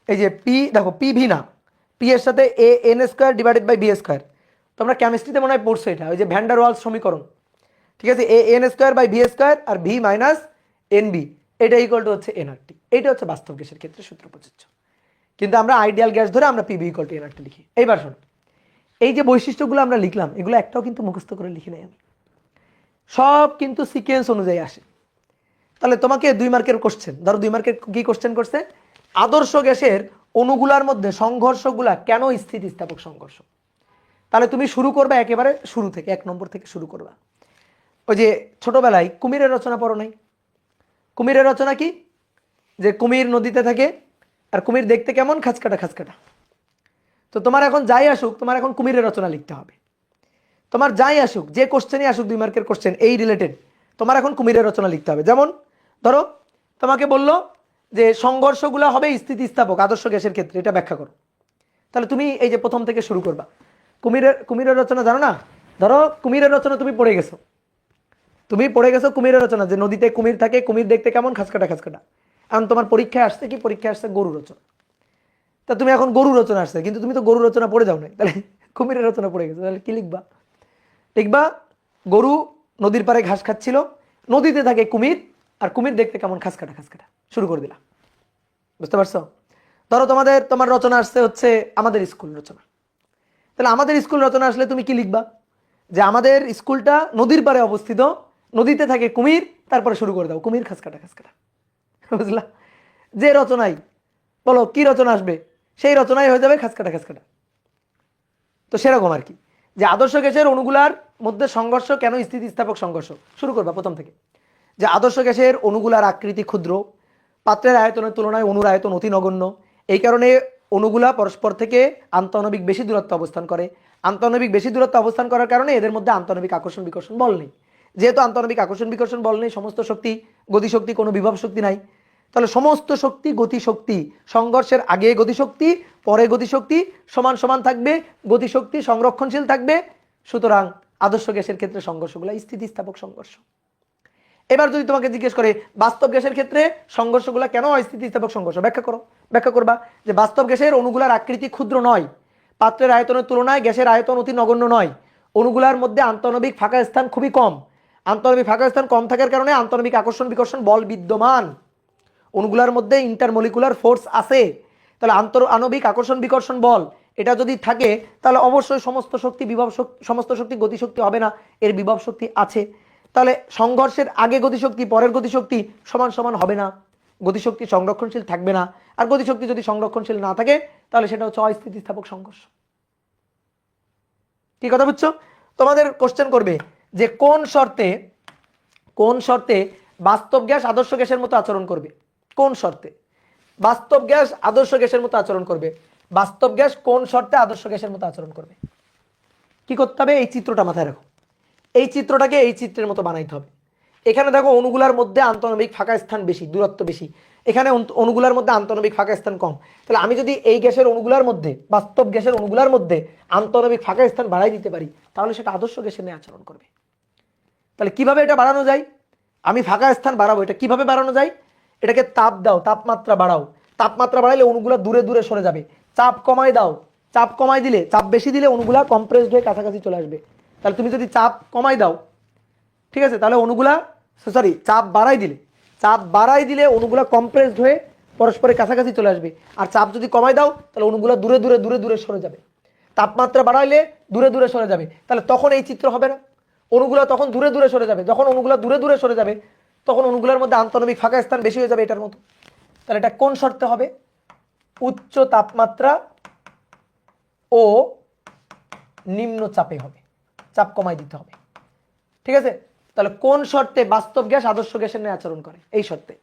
এই যে পি দেখো, পি ভি না, পি এর সাথে a n square divided by b square. তোমরা কেমিস্ট্রিতে মনে হয় পড়ছো এটা, ওই যে ভ্যান ডার ওয়ালস সমীকরণ, ঠিক আছে। A n square by V square আর ভি মাইনাস এন বি, এটা ইকুয়াল টু হচ্ছে এনআরটি। এইটা হচ্ছে বাস্তব গ্যাসের ক্ষেত্রে সূত্র প্রযোজ্য। কিন্তু আমরা আইডিয়াল গ্যাস ধরে আমরা পিভি ইকুয়াল টু এনআরটি লিখি। এইবার শোনো, এই যে বৈশিষ্ট্যগুলো আমরা লিখলাম, এগুলো একটাও কিন্তু মুখস্থ করে লিখি নাই আমি, সব কিন্তু সিকোয়েন্স অনুযায়ী আসে। তাহলে তোমাকে 2 মার্কের কোশ্চেন, ধরো 2 মার্কের কি কোশ্চেন করছে, আদর্শ গ্যাসের অণুগুলার মধ্যে সংঘর্ষগুলা কেন স্থিতিস্থাপক সংঘর্ষ। তাহলে তুমি শুরু করবে একেবারে শুরু থেকে, 1 নম্বর থেকে শুরু করবা। ওই যে ছোটবেলায় কুমিরের রচনা পড়ো নাই? কুমিরের রচনা কি, যে কুমির নদীতে থাকে আর কুমির দেখতে কেমন, খাঁচকাটা খাঁচকাটা। তো তোমার এখন যাই আসুক, তোমার এখন কুমিরের রচনা লিখতে হবে। তোমার যাই আসুক, যে কোশ্চেনই আসুক 2 মার্কের কোশ্চেন এই রিলেটেড, তোমার এখন কুমিরের রচনা লিখতে হবে। যেমন ধরো তোমাকে বললো যে সংঘর্ষগুলো হবে স্থিতিস্থাপক আদর্শ গ্যাসের ক্ষেত্রে, এটা ব্যাখ্যা করো। তাহলে তুমি এই যে প্রথম থেকে শুরু করবা। কুমিরের রচনা জানো না? ধরো কুমিরের রচনা তুমি পড়ে গেছো কুমিরের রচনা, যে নদীতে কুমির থাকে, কুমির দেখতে কেমন, খাঁচকাটা খাঁচকাটা। এখন তোমার পরীক্ষায় আসছে কি, পরীক্ষায় আসছে গরু রচনা। তা তুমি এখন গরু রচনা আসছে, কিন্তু তুমি তো গরু রচনা পড়ে যাও নাই, তাহলে কুমিরের রচনা পড়ে গেছো, তাহলে কি লিখবা? লিখবা গরু নদীর পাড়ে ঘাস খাচ্ছিল, নদীতে থাকে কুমির, আর কুমির দেখতে কেমন, খাঁচকাটা খাঁচকাটা। শুরু করে দিলা। বুঝতে পারছো? ধরো তোমার রচনা আসছে হচ্ছে আমাদের স্কুল রচনা, তাহলে আমাদের স্কুল রচনা আসলে তুমি কি লিখবা? যে আমাদের স্কুলটা নদীর পাড়ে অবস্থিত, নদীতে থাকে কুমির, তারপরে শুরু করে দাও কুমির খাঁচকাটা খাঁচকাটা। বুঝলা? যে রচনাই বলো কি রচনা আসবে, সেই রচনাই হয়ে যাবে খাঁচকাটা খাঁচকাটা। তো সেরকম আর কি, যে আদর্শ গ্যাসের অণুগুলার মধ্যে সংঘর্ষ কেন স্থিতিস্থাপক সংঘর্ষ, শুরু করবা প্রথম থেকে। যে আদর্শ গ্যাসের অণুগুলার আকৃতি ক্ষুদ্র, পাত্রের আয়তনের তুলনায় অণুর আয়তন অতি নগণ্য, এই কারণে অণুগুলা পরস্পর থেকে আন্তঃআণবিক বেশি দূরত্ব অবস্থান করে। আন্তঃআণবিক বেশি দূরত্ব অবস্থান করার কারণে এদের মধ্যে আন্তঃআণবিক আকর্ষণ বিকর্ষণ বল নেই। যেহেতু আন্তঃআণবিক আকর্ষণ বিকর্ষণ বল নেই, সমস্ত শক্তি গতিশক্তি, কোনো বিভব শক্তি নাই, তাহলে সমস্ত শক্তি গতিশক্তি সংঘর্ষের আগে গতিশক্তি, পরে গতিশক্তি সমান সমান থাকবে, গতিশক্তি সংরক্ষণশীল থাকবে। সুতরাং আদর্শ গ্যাসের ক্ষেত্রে সংঘর্ষগুলো স্থিতিস্থাপক সংঘর্ষ। এবার যদি তোমাকে জিজ্ঞেস করে বাস্তব গ্যাসের ক্ষেত্রে সংঘর্ষগুলো কেন অস্থিতিস্থাপক সংঘর্ষ, ব্যাখ্যা করবা যে বাস্তব গ্যাসের অণুগুলার আকৃতি ক্ষুদ্র নয়, পাত্রের আয়তনের তুলনায় গ্যাসের আয়তন অতি নগণ্য নয়, অণুগুলার মধ্যে আন্তঃআণবিক ফাঁকা স্থান খুবই কম, আন্তঃআণবিক ফাঁকা স্থান কম থাকার কারণে আন্তঃআণবিক আকর্ষণ বিকর্ষণ বল বিদ্যমান, অণুগুলার মধ্যে ইন্টারমলিকুলার ফোর্স আছে। তাহলে আন্তঃআণবিক আকর্ষণ বিকর্ষণ বল এটা যদি থাকে, তাহলে অবশ্যই সমস্ত শক্তি বিভব শক্তি, সমস্ত শক্তি গতিশক্তি হবে না, এর বিভব শক্তি আছে। তাহলে সংঘর্ষের আগে গতিশক্তি পরের গতিশক্তি সমান সমান হবে না, গতিশক্তি সংরক্ষণশীল থাকবে না, আর গতিশক্তি যদি সংরক্ষণশীল না থাকে তাহলে সেটা হচ্ছে অস্থিতিস্থাপক সংঘর্ষ। কি কথা বুঝছো? তোমাদের কোশ্চেন করবে যে কোন শর্তে বাস্তব গ্যাস আদর্শ গ্যাসের মতো আচরণ করবে, কোন শর্তে বাস্তব গ্যাস আদর্শ গ্যাসের মতো আচরণ করবে, বাস্তব গ্যাস কোন শর্তে আদর্শ গ্যাসের মতো আচরণ করবে। কি করতে হবে? এই চিত্রটা মাথায় রাখো, এই চিত্রটাকে এই চিত্রের মতো বানাইতে হবে। এখানে দেখো অণুগুলার মধ্যে আন্তঃআণবিক ফাঁকা স্থান বেশি, দূরত্ব বেশি, এখানে অণুগুলার মধ্যে আন্তঃআণবিক ফাঁকা স্থান কম। তাহলে আমি যদি এই গ্যাসের অণুগুলার মধ্যে, বাস্তব গ্যাসের অণুগুলার মধ্যে আন্তঃআণবিক ফাঁকা স্থান বাড়াই দিতে পারি, তাহলে সেটা আদর্শ গ্যাসের নিয়ে আচরণ করবে। তাহলে কিভাবে এটা বাড়ানো যায়? আমি ফাঁকা স্থান বাড়াবো, এটা কিভাবে বাড়ানো যায়? এটাকে তাপ দাও, তাপমাত্রা বাড়াও, তাপমাত্রা বাড়াইলে অণুগুলা দূরে দূরে সরে যাবে। চাপ কমাই দাও, চাপ কমাই দিলে, চাপ বেশি দিলে অণুগুলা কম্প্রেসড হয়ে কাছাকাছি চলে আসবে। তাহলে তুমি যদি চাপ কমাই দাও, ঠিক আছে, তাহলে অণুগুলা চাপ বাড়াই দিলে অণুগুলা কম্প্রেসড হয়ে পরস্পরের কাছাকাছি চলে আসবে। আর চাপ যদি কমাই দাও তাহলে অণুগুলা দূরে দূরে সরে যাবে। তাপমাত্রা বাড়াইলে দূরে দূরে সরে যাবে, তাহলে তখন এই চিত্র হবে না। অণুগুলা তখন দূরে দূরে সরে যাবে। যখন অণুগুলা দূরে দূরে সরে যাবে তখন অণুগুলোর মধ্যে আন্তঃনবিক ফাঁকা স্থান বেশি হয়ে যাবে এটার মতো। তাহলে এটা কোন শর্তে হবে? উচ্চ তাপমাত্রা ও নিম্ন চাপে হবে, চাপ কমাই দিতে হবে। ঠিক আছে, তাহলে কোন শর্তে বাস্তব গ্যাস আদর্শ গ্যাসের ন্যায় আচরণ করে? এই শর্তে।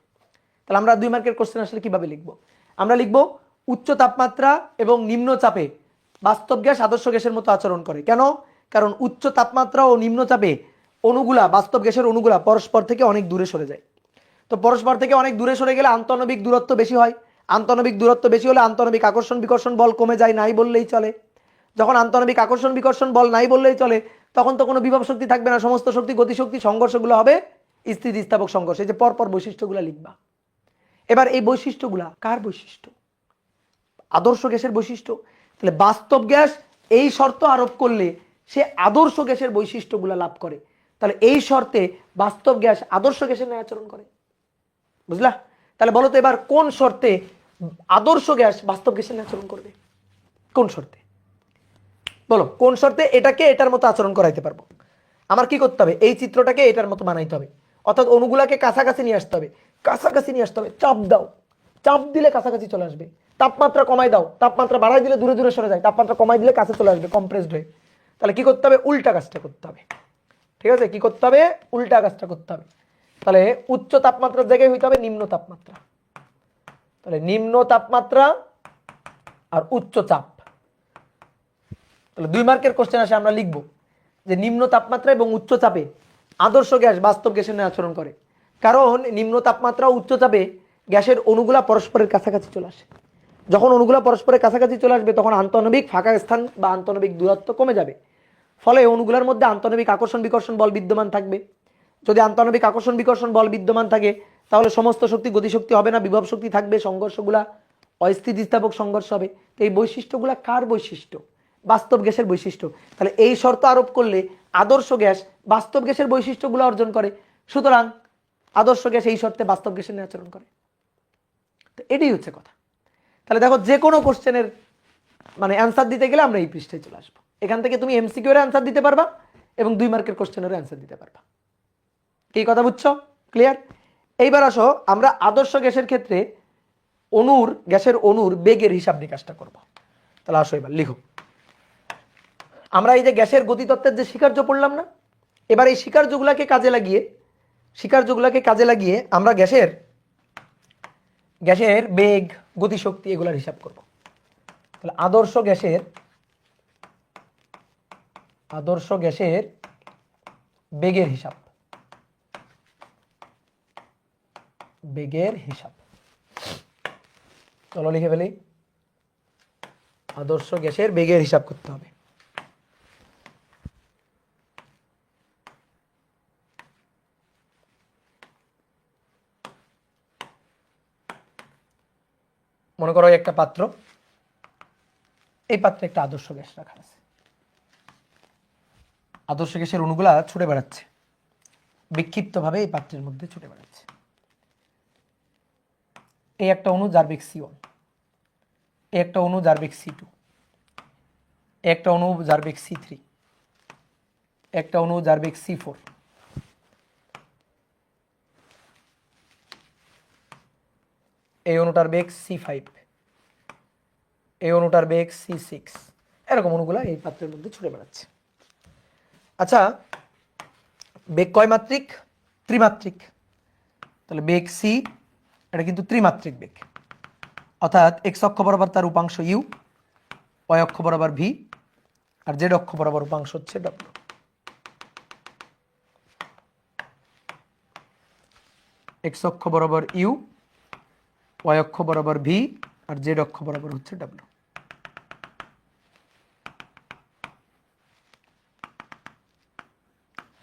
তাহলে আমরা 2 মার্কের কোশ্চেন আসলে কিভাবে লিখব? আমরা লিখব উচ্চ তাপমাত্রা এবং নিম্ন চাপে বাস্তব গ্যাস আদর্শ গ্যাসের মতো আচরণ করে। কেন? কারণ উচ্চ তাপমাত্রা ও নিম্ন চাপে অণুগুলা, বাস্তব গ্যাসের অণুগুলা পরস্পর থেকে অনেক দূরে সরে যায়। তো পরস্পর থেকে অনেক দূরে সরে গেলে আন্তঃনবিক দূরত্ব বেশি হয়। আন্তঃনবিক দূরত্ব বেশি হলে আন্তঃনবিক আকর্ষণ বিকর্ষণ বল কমে যায়, নাই বললেই চলে। যখন আন্তঃনবিক আকর্ষণ বিকর্ষণ বল নাই বললেই চলে, তখন তো কোনো বিভব শক্তি থাকবে না, সমস্ত শক্তি গতিশক্তি সংঘর্ষগুলো হবে স্থিতিস্থাপক সংঘর্ষ। এই যে পরপর বৈশিষ্ট্যগুলো লিখবা। এবার এই বৈশিষ্ট্যগুলা কার বৈশিষ্ট্য? আদর্শ গ্যাসের বৈশিষ্ট্য। তাহলে বাস্তব গ্যাস এই শর্ত আরোপ করলে সে আদর্শ গ্যাসের বৈশিষ্ট্যগুলা লাভ করে। তাহলে এই শর্তে বাস্তব গ্যাস আদর্শ গ্যাসের ন্যায় আচরণ করে। বুঝলা? তাহলে বলো তো এবার কোন শর্তে আদর্শ গ্যাস বাস্তব গ্যাসের ন্যায় আচরণ করবে? কোন শর্তে বলো? কোন শর্তে এটাকে এটার মতো আচরণ করাইতে পারবো? আমার কি করতে হবে? এই চিত্রটাকে এটার মতো বানাইতে হবে, অর্থাৎ অণুগুলাকে কাছাকাছি নিয়ে আসতে হবে। কাছাকাছি নিয়ে আসতে হবে, চাপ দাও, চাপ দিলে কাছাকাছি চলে আসবে। তাপমাত্রা কমাই দাও, তাপমাত্রা বাড়াই দিলে দূরে দূরে সরে যায়, তাপমাত্রা কমাই দিলে কাছে চলে আসবে কম্প্রেসড হয়ে। তাহলে কি করতে হবে? উল্টা কাজটা করতে হবে। ঠিক আছে, কি করতে হবে? উল্টা কাজটা করতে হবে। তাহলে উচ্চ তাপমাত্রার জায়গায় হইতে হবে নিম্ন তাপমাত্রা। তাহলে নিম্ন তাপমাত্রা আর উচ্চ চাপ। তাহলে 2 মার্কের কোশ্চেন আসে, আমরা লিখব যে নিম্ন তাপমাত্রা এবং উচ্চ চাপে আদর্শ গ্যাস বাস্তব গ্যাসের ন্যায় আচরণ করে। কারণ নিম্ন তাপমাত্রা ও উচ্চ চাপে গ্যাসের অণুগুলা পরস্পরের কাছাকাছি চলে আসে। যখন অণুগুলা পরস্পরের কাছাকাছি চলে আসবে তখন আন্তঃনবিক ফাঁকা স্থান বা আন্তঃনবিক দূরত্ব কমে যাবে। ফলে অণুগুলোর মধ্যে আন্তঃনবিক আকর্ষণ বিকর্ষণ বল বিদ্যমান থাকবে। যদি আন্তঃনবিক আকর্ষণ বিকর্ষণ বল বিদ্যমান থাকে তাহলে সমস্ত শক্তি গতিশক্তি হবে না, বিভব শক্তি থাকবে, সংঘর্ষগুলা অস্থিতিস্থাপক সংঘর্ষ হবে। তো এই বৈশিষ্ট্যগুলা কার বৈশিষ্ট্য? বাস্তব গ্যাসের বৈশিষ্ট্য। তাহলে এই শর্ত আরোপ করলে আদর্শ গ্যাস বাস্তব গ্যাসের বৈশিষ্ট্যগুলো অর্জন করে। সুতরাং আদর্শ গ্যাস এই শর্তে বাস্তব গ্যাসের ন্যায় আচরণ করে। তো এটাই হচ্ছে কথা। তাহলে দেখো, যে কোনো কোশ্চেনের মানে অ্যান্সার দিতে গেলে আমরা এই পৃষ্ঠায় চলে আসবো। এখান থেকে তুমি এমসিকিউ এর অ্যান্সার দিতে পারবা এবং 2 মার্কের কোশ্চেনেরও অ্যান্সার দিতে পারবা। এই কথা বুঝছো? ক্লিয়ার? এইবার আসো আমরা আদর্শ গ্যাসের ক্ষেত্রে গ্যাসের অণুর বেগের হিসাব নিকাশটা করব। তাহলে আসো এবার লিখো। আমরা এই যে গ্যাসের গতিতত্ত্বের যে স্বীকার্য পড়লাম না, এবার এই স্বীকার্যগুলাকে কাজে লাগিয়ে আমরা গ্যাসের বেগ, গতিশক্তি এগুলার হিসাব করব। তাহলে আদর্শ গ্যাসের বেগের হিসাব চলো লিখে ফেলি। আদর্শ গ্যাসের বেগের হিসাব করতে হবে। মনে করো একটা পাত্র, এই পাত্রে একটা আদর্শ গ্যাস রাখা আছে। আদর্শ গ্যাসের অণুগুলা ছুটে বেড়াচ্ছে, বিক্ষিপ্তভাবে এই পাত্রের মধ্যে ছুটে বেড়াচ্ছে। এই একটা অণু যার বেগ C1, এই একটা অণু যার বেগ C2, একটা অণু যার বেগ C3, একটা অণু যার বেগ C4, এই অণুটার বেগ C5, এই অণুটার বেগ C6। এরকম অণুগুলা এই পাত্রের মধ্যে ছুটে বেড়াচ্ছে। আচ্ছা, বেগ কয় মাত্রিক? ত্রিমাত্রিক। তাহলে বেগ C এটা কিন্তু ত্রিমাত্রিক বেগ, অর্থাৎ এক্স অক্ষ বরাবর তার উপাংশ ইউ, ওয়াই অক্ষ বরাবর ভি, আর জেড অক্ষ বরাবর উপাংশ হচ্ছে ডব্লিউ। এক্স অক্ষ বরাবর ইউ, ওয়াই অক্ষ বরাবর ভি, আর জেড অক্ষ বরাবর হচ্ছে ডব্লিউ।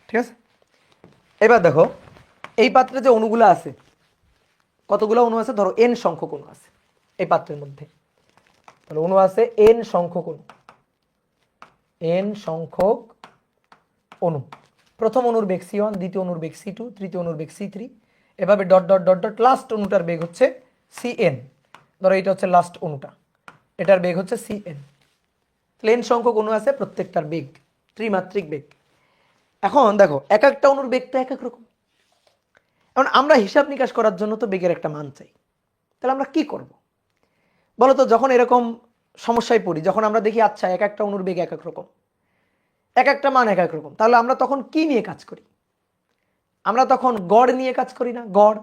ঠিক আছে, এবার দেখো এই পাত্রে যে অণুগুলো আছে, কতগুলো অণু আছে? ধরো n সংখ্যক অণু আছে এই পাত্রের মধ্যে। তাহলে অণু আছে n সংখ্যক অণু, n সংখ্যক অণু। প্রথম অণুর বেগ C1, দ্বিতীয় অণুর বেগ C2, তৃতীয় অণুর বেগ C3, এভাবে dot dot dot dot last অণুটার বেগ হচ্ছে Cn। ধরো এটা হচ্ছে লাস্ট অণুটা, এটার বেগ হচ্ছে Cn। তাহলে n সংখ্যক অণু আছে, প্রত্যেকটার বেগ ত্রিমাত্রিক বেগ। এখন দেখো এক একটা অণুর বেগ তো এক এক রকম। এখন আমরা হিসাব নিকাশ করার জন্য তো বেগের একটা মান চাই, তাহলে আমরা কি করব বলো তো? যখন এরকম সমস্যায় পড়ি, যখন আমরা দেখি আচ্ছা এক একটা অণুর বেগ এক এক রকম, এক একটা মান এক এক রকম, তাহলে আমরা তখন কি নিয়ে কাজ করি? আমরা তখন গড় নিয়ে কাজ করি না? গড়।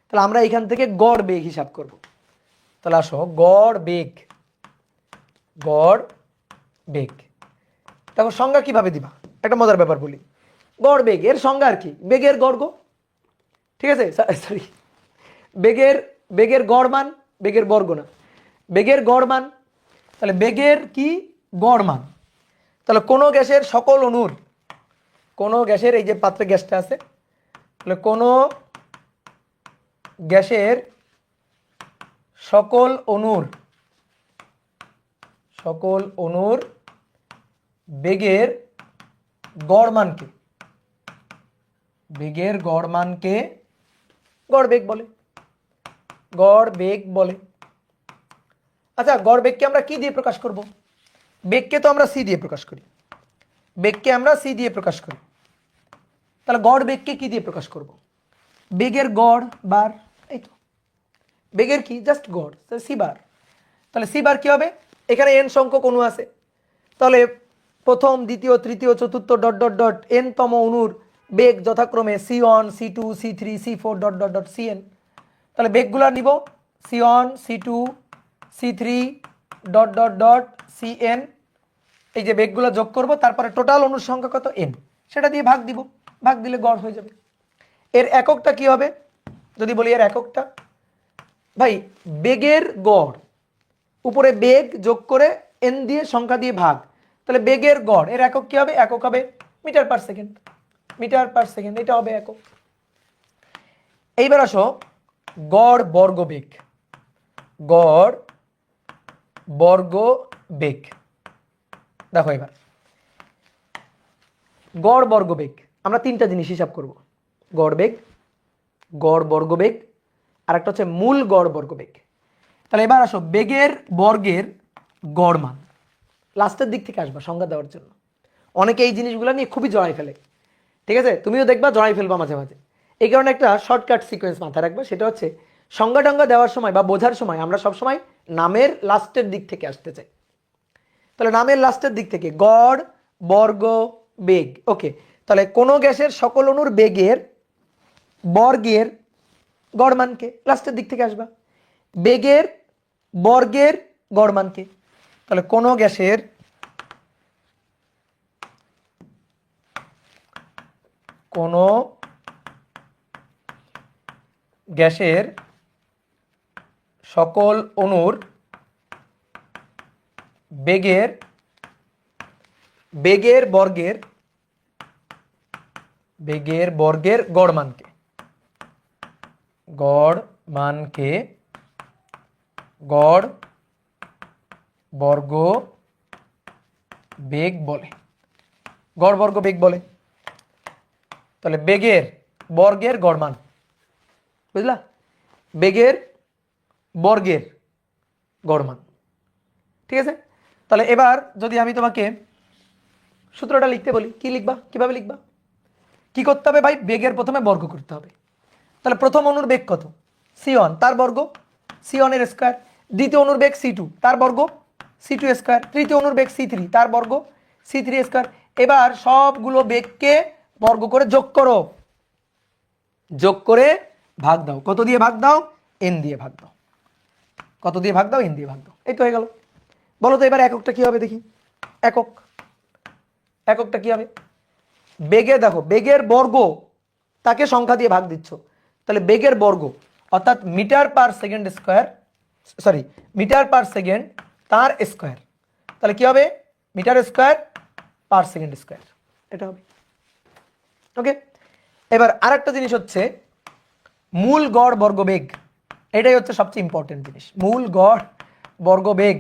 তাহলে আমরা এখান থেকে গড় বেগ হিসাব করব। তাহলে আসো গড় বেগ, গড় বেগ। দেখো সংজ্ঞা কিভাবে দিবা, একটা মজার ব্যাপার বলি। গড় বেগ এর সংজ্ঞা আর কি? বেগের গড় গো, ঠিক আছে? সরি, বেগের বেগের গড় মান, বেগের বর্গ না, বেগের গড় মান। তাহলে বেগের কি? গড় মান। তাহলে কোনো গ্যাসের সকল অণুর, কোনো গ্যাসের, এই যে পাত্রে গ্যাসটা আছে, তাহলে কোনো গ্যাসের সকল অণুর, সকল অণুর বেগের গড় মানকে, বেগের গড় মানকে গড় বেগ বলে, গড় বেগ বলে। আচ্ছা গড় বেগকে আমরা কি দিয়ে প্রকাশ করব? বেগকে তো আমরা সি দিয়ে প্রকাশ করি, বেগকে আমরা সি দিয়ে প্রকাশ করি। তাহলে গড় বেগকে কি দিয়ে প্রকাশ করব? বেগের গড় বার, এই তো বেগের কি? জাস্ট গড়, সি বার। তাহলে সি বার কি হবে? এখানে এন সংখ্যক অণু আছে, তাহলে প্রথম, দ্বিতীয়, তৃতীয়, চতুর্থ ডট ডট ডট এন তম অণুর বেগ যথাক্রমে C1, C2, C3, C4 dot dot dot Cn। তাহলে বেগগুলো নিব C1, C2, C3 dot dot dot Cn, এই যে বেগগুলো যোগ করব, তারপরে টোটাল অণুর সংখ্যা কত? n, সেটা দিয়ে ভাগ দিব, ভাগ দিলে গড় হয়ে যাবে। এর এককটা কি হবে যদি বলি? এর এককটা ভাই বেগের গড়, উপরে বেগ যোগ করে n দিয়ে সংখ্যা দিয়ে ভাগ, তাহলে বেগের গড়, এর একক কি হবে? একক হবে metre per second, metre per second, এটা হবে একক। এইবার আসো গড় বর্গ বেগ, গড় বর্গ বেগ। দেখো এবার গড় বর্গ বেগ আমরা তিনটা জিনিস হিসাব করব: গড় বেগ, গড় বর্গ বেগ, আর একটা হচ্ছে মূল গড় বর্গ বেগ। তাহলে এবার আসো বেগের বর্গের গড় মান, লাস্টের দিক থেকে আসবা সংজ্ঞা দেওয়ার জন্য। অনেকে এই জিনিসগুলো নিয়ে খুবই জড়াই ফেলে, ঠিক আছে? তুমিও দেখবা জড়াই ফেলবা মাঝে মাঝে। এই কারণে একটা শর্টকাট সিকোয়েন্স মাথায় রাখবা, সেটা হচ্ছে সংজ্ঞা টঙ্গা দেওয়ার সময় বা বোঝার সময় আমরা সবসময় নামের লাস্টের দিক থেকে আসতে চাই। তাহলে নামের লাস্টের দিক থেকে গড় বর্গ বেগ, ওকে। তাহলে কোনো গ্যাসের সকল অণুর বেগের বর্গের গড় মানকে, লাস্টের দিক থেকে আসবা, বেগের বর্গের গড় মানকে। তাহলে কোনো গ্যাসের, কোনো গ্যাসের সকল অণুর বেগের, বেগের বর্গের, বেগের বর্গের গড় মানকে, গড় মানকে গড় বর্গ বেগ বলে, গড় বর্গ বেগ বলে। তাহলে বেগের বর্গের গড় মান, বুঝলা? বেগের বর্গের গড় মান, ঠিক আছে? তাহলে এবার যদি আমি তোমাকে সূত্রটা লিখতে বলি, কি লিখবা? কিভাবে লিখবা? কি করতে হবে ভাই? বেগের প্রথমে বর্গ করতে হবে। তাহলে প্রথম অণুর বেগ কত? C1, তার বর্গ C1 এর স্কয়ার। দ্বিতীয় অণুর বেগ C2, তার বর্গ C2 স্কয়ার। তৃতীয় অণুর বেগ C3, তার বর্গ C3 স্কয়ার। এবার সবগুলো বেগকে বর্গ করে যোগ করো, যোগ করে ভাগ দাও। কত দিয়ে ভাগ দাও? n দিয়ে ভাগ দাও। কত দিয়ে ভাগ দাও? n দিয়ে ভাগ দাও। এই তো হয়ে গেল। বলো তো এবার এককটা কি হবে দেখি? একক, এককটা কি হবে? বেগে দেখো বেগের বর্গ, তাকে সংখ্যা দিয়ে ভাগ দিচ্ছ, তাহলে বেগের বর্গ অর্থাৎ metre per second square, sorry metre per second তার স্কয়ার। তাহলে কি হবে? Metre square per second square, এটা হবে। ওকে, এবার আরেকটা জিনিস হচ্ছে মূল গড় বর্গ বেগ। এটাই হচ্ছে সবচেয়ে ইম্পর্টেন্ট জিনিস, মূল গড় বর্গ বেগ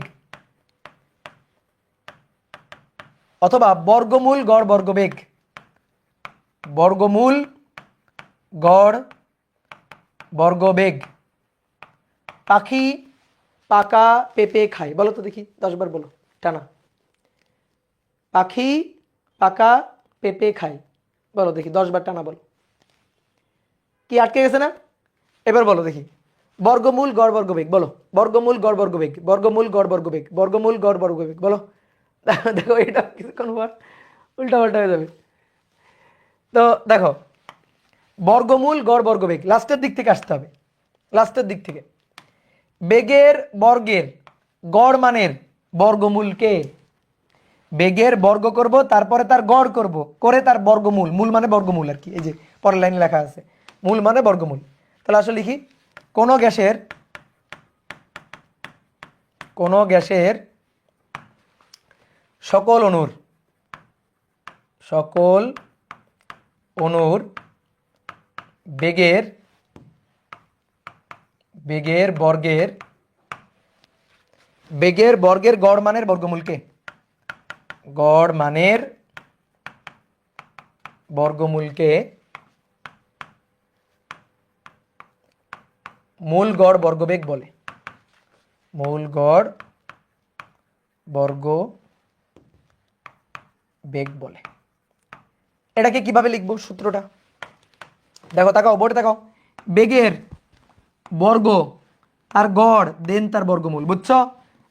অথবা বর্গমূল গড় বর্গ বেগ, বর্গমূল গড় বর্গ বেগ। পাখি পাকা পেঁপে খায়, বলো তো দেখি 10 বার বলো টানা। পাখি পাকা পেঁপে খায়, বলো দেখি 10 বার টানা বলো। কি আটকে গেছে না? এবার বলো দেখি বর্গমূল গড় বর্গবেগ বলো, বর্গমূল গড় বর্গবেগ, বর্গমূল গড় বর্গবেগ, বর্গমূল গড় বর্গবেগ বলো। দেখো এটা কিছুক্ষণ পর উল্টা পাল্টা হয়ে যাবে। তো দেখো বর্গমূল গড় বর্গবেগ লাস্টের দিক থেকে আসতে হবে, লাস্টের দিক থেকে। বেগের বর্গের গড় মানের বর্গমূলকে, বেগের বর্গ করব তারপরে তার গড় করব, করে তার বর্গমূল, মূল মানে বর্গমূল আর কি, এই যে পরের লাইনে লেখা আছে মূল মানে বর্গমূল। তাহলে আসলে লিখি কোনো গ্যাসের সকল অণুর বেগের বর্গের গড় মানের বর্গমূলকে, মূল গড় বর্গবেগ বলে, মূল গড় বর্গবেগ বলে। এটাকে কিভাবে লিখবো সূত্রটা দেখো, তাকাও বোর্ডে তাকাও। বেগের বর্গ তার গড় দেন তার বর্গমূল, বুঝছো?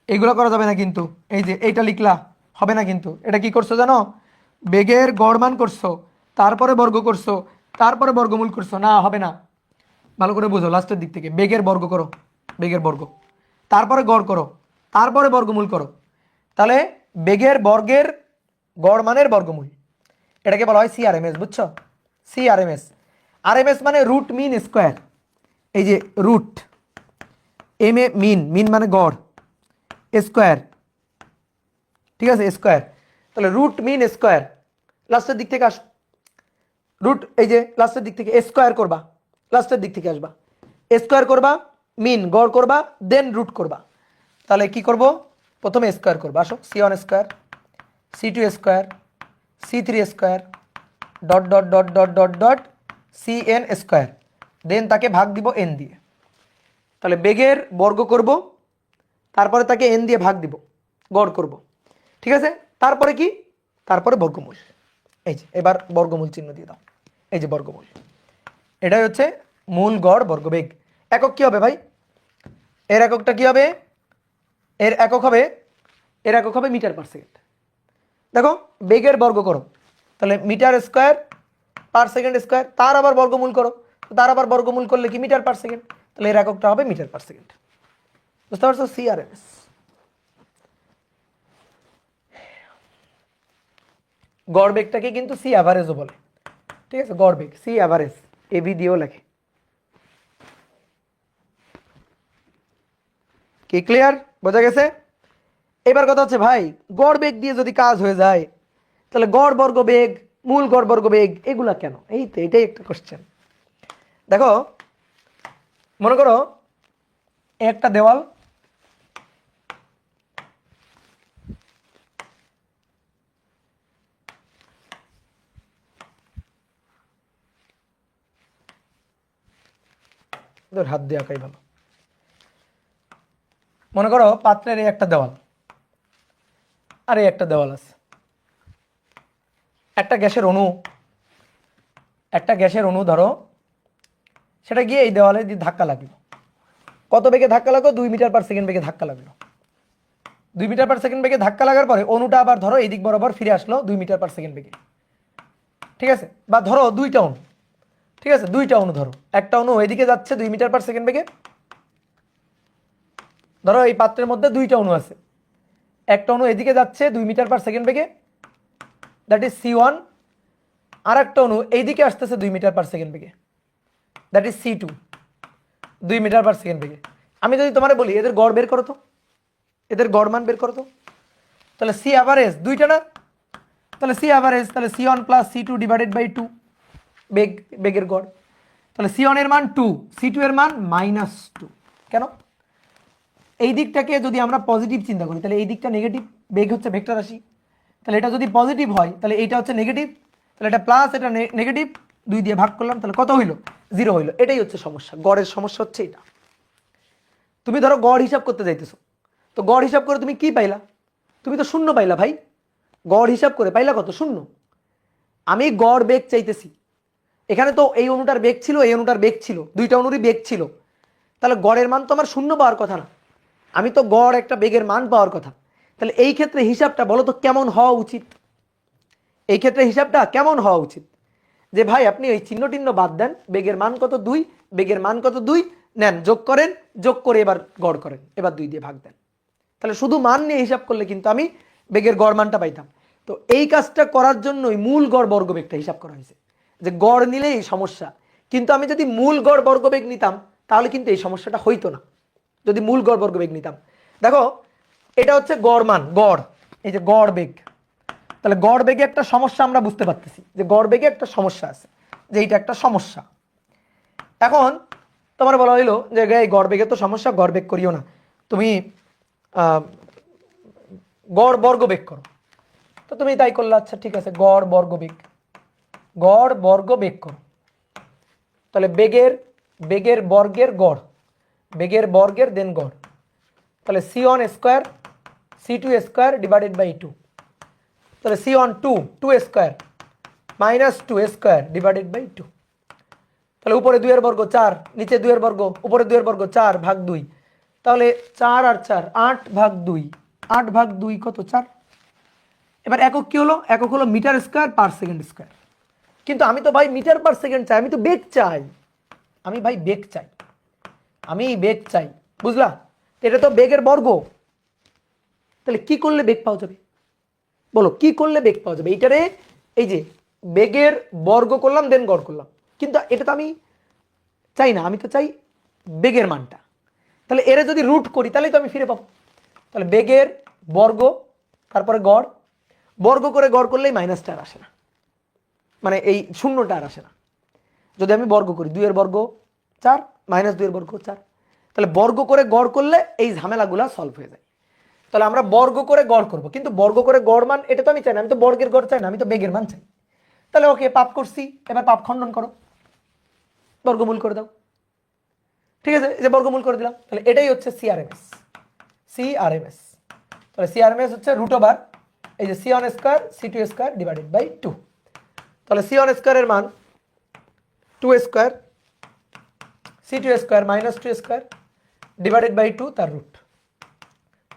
এগুলো করা যাবে না কিন্তু, এই যে এইটা লিখলা হবে না কিন্তু। এটা কি করছো জানো? বেগের গড় মান করছো, তারপরে বর্গ করছো, তারপরে বর্গমূল করছো, না হবে না। ভালো করে বুঝো, লাস্টের দিক থেকে বেগের বর্গ করো, বেগের বর্গ, তারপরে গড় করো, তারপরে বর্গমূল করো। তাহলে বেগের বর্গের গড় মানের বর্গমূল, এটাকে বলা হয় সিআরএমএস, বুঝছো? সিআরএমএস, আরএমএস মানে রুট মিন স্কোয়ার, এই যে রুট এম এ মিন মানে গড়, স্কোয়ার, ঠিক আছে স্কোয়ার। তাহলে রুট মিন স্কোয়ার, লাস্টের দিক থেকে আসো, রুট এই যে লাস্টের দিক থেকে স্কোয়ার করবা, লাস্টের দিক থেকে আসবা, স্কোয়ার করবা, মিন গড় করবা, দেন রুট করবা। তাহলে কি করব? প্রথমে স্কোয়ার করবা, আসো C1 square, C2 square, C3 square, dot dot dot dot dot dot CN square, then তাকে ভাগ দিব n দিয়ে। তাহলে বেগের বর্গ করব, তারপরে তাকে n দিয়ে ভাগ দিব, গড় করব, ঠিক আছে? তারপরে কি? তারপরে বর্গমূল। এই যে এবার বর্গমূল চিহ্ন দিয়ে দাও, এই যে বর্গমূল। এটাই হচ্ছে মূল গড় বর্গবেগ। একক কি হবে ভাই? এর এককটা কি হবে? এর একক হবে মিটার পার সেকেন্ড। দেখো বেগের বর্গ করো, তাহলে metre square per second square, তার আবার বর্গমূল করো, তার আবার বর্গমূল করলে কি মিটার পার সেকেন্ড, তাহলে এর এককটা হবে মিটার পার সেকেন্ড। বুঝতে পারছো? সিআরএমএস। গড় বেগটাকে কিন্তু সি অ্যাভারেজও বলে, ঠিক আছে? গড় বেগ সি অ্যাভারেজ, এবি দিয়েও লেখে। কি ক্লিয়ার? বোঝা গেছে? এবার কথা হচ্ছে ভাই, গড় বেগ দিয়ে যদি কাজ হয়ে যায়, তাহলে গড় বর্গ বেগ, মূল গড় বর্গ বেগ এগুলা কেন? এই তো এটাই একটা কোশ্চেন। দেখো মনে করো একটা দেওয়াল, হাত দিয়ে আঁকাই ভালো। মনে করো পাত্রের এই একটা দেওয়াল আর এই একটা দেওয়াল আছে, একটা গ্যাসের অণু ধরো, সেটা গিয়ে এই দেওয়ালে দিয়ে ধাক্কা লাগলো। কত বেগে ধাক্কা লাগলো? 2 মিটার পার সেকেন্ড বেগে ধাক্কা লাগলো। 2 মিটার পার সেকেন্ড বেগে ধাক্কা লাগার পরে অণুটা আবার ধরো এই দিক বরাবর ফিরে আসলো 2 মিটার পার সেকেন্ড বেগে, ঠিক আছে? বা ধরো দুইটা অণু, ঠিক আছে দুইটা অণু ধরো, একটা অণু এদিকে যাচ্ছে 2 মিটার পার সেকেন্ড বেগে, ধরো এই পাত্রের মধ্যে দুইটা অণু আছে, একটা অণু এদিকে যাচ্ছে 2 মিটার পার সেকেন্ড বেগে, দ্যাট ইজ C1, আর একটা অণু এইদিকে আসতেছে 2 মিটার পার সেকেন্ড বেগে, that is C2, 2 metre per second বেগে। আমি যদি তোমার বলি এদের গড় বের করো তো, এদের গড় মান বের করো তো, তাহলে সি অ্যাভারেজ দুইটা না, তাহলে সি অ্যাভারেজ, তাহলে C1 plus C2 divided by 2 বেগের গড়। তাহলে C1 এর মান 2, C2 এর মান -2। কেন? এই দিকটাকে যদি আমরা পজিটিভ চিন্তা করি, তাহলে এই দিকটা নেগেটিভ, বেগ হচ্ছে ভেক্টর রাশি, তাহলে এটা যদি পজিটিভ হয় তাহলে এইটা হচ্ছে নেগেটিভ, তাহলে এটা প্লাস এটা নেগেটিভ, 2 দিয়ে ভাগ করলাম, তাহলে কত হইলো? 0 হইলো। এটাই হচ্ছে সমস্যা, গড়ের সমস্যা হচ্ছে এটা। তুমি ধরো গড় হিসাব করতে যাইতেছো, তো গড় হিসাব করে তুমি কি পাইলা? তুমি তো শূন্য পাইলা ভাই। গড় হিসাব করে পাইলা কত? শূন্য। আমি গড় বেগ চাইতেছি, এখানে তো এই অণুটার বেগ ছিল, এই অণুটার বেগ ছিল, দুইটা অণুরই বেগ ছিল, তাহলে গড়ের মান তো আমার শূন্য পাওয়ার কথা না, আমি তো গড় একটা বেগের মান পাওয়ার কথা। তাহলে এই ক্ষেত্রে হিসাবটা বলো তো কেমন হওয়া উচিত? এই ক্ষেত্রে হিসাবটা কেমন হওয়া উচিত? যে ভাই আপনি ওই চিহ্ন টিহ্ন বাদ দেন, বেগের মান কত 2, বেগের মান কত 2 নেন, যোগ করেন, যোগ করে এবার গড় করেন, এবার 2 দিয়ে ভাগ দেন। তাহলে শুধু মান নিয়ে হিসাব করলে কিন্তু আমি বেগের গড় মানটা পাইতাম। তো এই কাজটা করার জন্যই মূল গড় বর্গবেগটা হিসাব করা হয়েছে, যে গড় নিলেই সমস্যা। কিন্তু আমি যদি মূল গড় বর্গবেগ নিতাম তাহলে কিন্তু এই সমস্যাটা হইতো না, যদি মূল গড় বর্গবেগ নিতাম। দেখো এটা হচ্ছে গড় মান, গড়, এই যে গড় বেগ, তাহলে গড় বেগে একটা সমস্যা আমরা বুঝতে পারতেছি, যে গড় বেগে একটা সমস্যা আছে, যে এইটা একটা সমস্যা। এখন তোমার বলা হইলো যে এই গড় বেগে তো সমস্যা, গড় বেগ করিও না, তুমি গড় বর্গ বেগ করো। তো তুমি তাই করলে, আচ্ছা ঠিক আছে, গড় বর্গ বেগ, গড় বর্গ বেগ করো। তাহলে বেগের বেগের বর্গের গড়, বেগের বর্গের দেন গড়, তাহলে c1 square c2 square divided by 2, তাহলে c1 2 square minus 2 square divided by 2, তাহলে উপরে 2 এর বর্গ 4, নিচে 2 এর বর্গ, উপরে 2 এর বর্গ 4 ভাগ 2, তাহলে 4 আর 4 8 ভাগ 2, 8 ভাগ 2 কত 4। এবার একক কি হলো? একক হলো metre square per second square. কিন্তু আমি তো ভাই মিটার পার সেকেন্ড চাই, আমি তো বেগ চাই, আমি ভাই বেগ চাই, আমি বেগ চাই, বুঝলা? এটা তো বেগের বর্গ, তাহলে কি করলে বেগ পাওয়া যাবে? বলো কি করলে বেগ পাওয়া যাবে? এইটারে এই যে বেগের বর্গ করলাম দেন গড় করলাম, কিন্তু এটা তো আমি চাই না, আমি তো চাই বেগের মানটা। তাহলে এরে যদি রুট করি তাহলেই তো আমি ফিরে পাবো। তাহলে বেগের বর্গ তারপরে গড়, বর্গ করে গড় করলেই মাইনাসটা আর আসে না, মানে এই শূন্যটা আর আসে না। যদি আমি বর্গ করি 2 এর বর্গ 4 মাইনাস 2 এর বর্গ 4, তাহলে বর্গ করে গড় করলে এই ঝামেলাগুলো সলভ হয়ে যায়। তাহলে আমরা বর্গ করে গড় করব, কিন্তু বর্গ করে গড় মান এটা তো আমি চাই না, আমি তো বর্গের গড় চাই না, আমি তো বেগের মান চাই। তাহলে ওকে পাপ করছি, এবার পাপ খণ্ডন করো, বর্গমূল করে দাও। ঠিক আছে, এই যে বর্গমূল করে দিলাম, তাহলে এটাই হচ্ছে সিআরএমএস। সিআরএমএস, তাহলে সিআরএমএস হচ্ছে রুট ওভার এই যে c1 square c2 square divided by 2। তাহলে c1 স্কয়ারের মান 2 square c2 square minus 2 square divided by 2 তার রুট।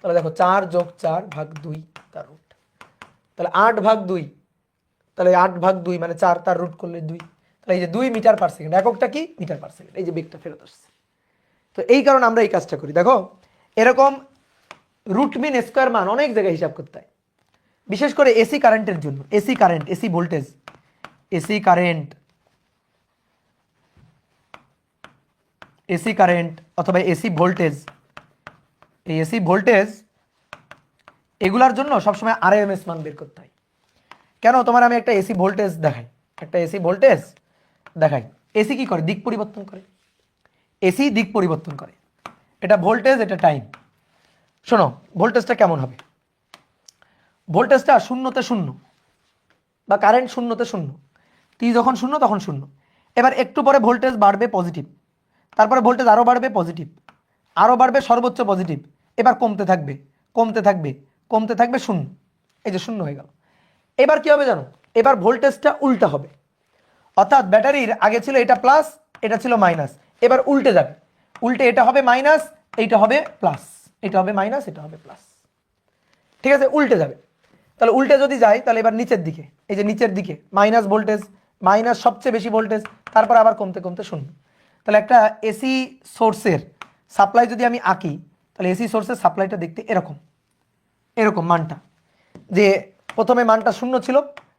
তাহলে দেখো 4 যোগ 4 ভাগ 2 তার রুট, তাহলে 8 ভাগ 2, তাহলে 8 ভাগ 2 মানে 4 তার রুট করলে 2, তাহলে এই যে 2 মিটার পার সেকেন্ড, এককটা কি মিটার পার সেকেন্ড, এই যে বেগটা ফেরত আসছে। তো এই কারণে আমরা এই কাজটা করি। দেখো এরকম রুট মিন স্কয়ার মান অনেক জায়গায় হিসাব করতে হয়, বিশেষ করে এসি কারেন্টের জন্য, AC current, AC voltage, AC current, AC current অথবা এসি ভোল্টেজ, এই এসি ভোল্টেজ এগুলার জন্য সবসময় আরএমএস মান বের করতে হয়। কেন? তোমার আমি একটা এসি ভোল্টেজ দেখাই, একটা এসি ভোল্টেজ দেখাই। এসি কি করে? দিক পরিবর্তন করে, এসি দিক পরিবর্তন করে, এটা ভোল্টেজ, এটা টাইম। শোনো ভোল্টেজটা কেমন হবে? ভোল্টেজটা শূন্যতে শূন্য বা কারেন্ট শূন্যতে শূন্য, টি যখন শূন্য তখন শূন্য। এবার একটু পরে ভোল্টেজ বাড়বে পজিটিভ, তারপরে ভোল্টেজ আরও বাড়বে পজিটিভ, আরও বাড়বে সর্বোচ্চ পজিটিভ, এবার কমতে থাকবে কমতে থাকবে কমতে থাকবে শূন্য, এই যে শূন্য হয়ে গেল। এবার কি হবে জানো? এবার ভোল্টেজটা উল্টা হবে, অর্থাৎ ব্যাটারির আগে ছিল এটা প্লাস এটা ছিল মাইনাস, এবার উল্টে যাবে, উল্টে এটা হবে মাইনাস এইটা হবে প্লাস, এটা হবে মাইনাস এটা হবে প্লাস। ঠিক আছে, উল্টে যাবে। তাহলে উল্টে যদি যায় তাহলে এবার নিচের দিকে, এই যে নিচের দিকে মাইনাস ভোল্টেজ, মাইনাস সবচেয়ে বেশি ভোল্টেজ, তারপর আবার কমতে কমতে শূন্য। তাহলে একটা এসি সোর্সের সাপ্লাই যদি আমি আঁকি, তাহলে এসি সোর্সের সাপ্লাইটা দেখতে এরকম, এরকম মানটা, যে প্রথমে মানটা শূন্য ছিল,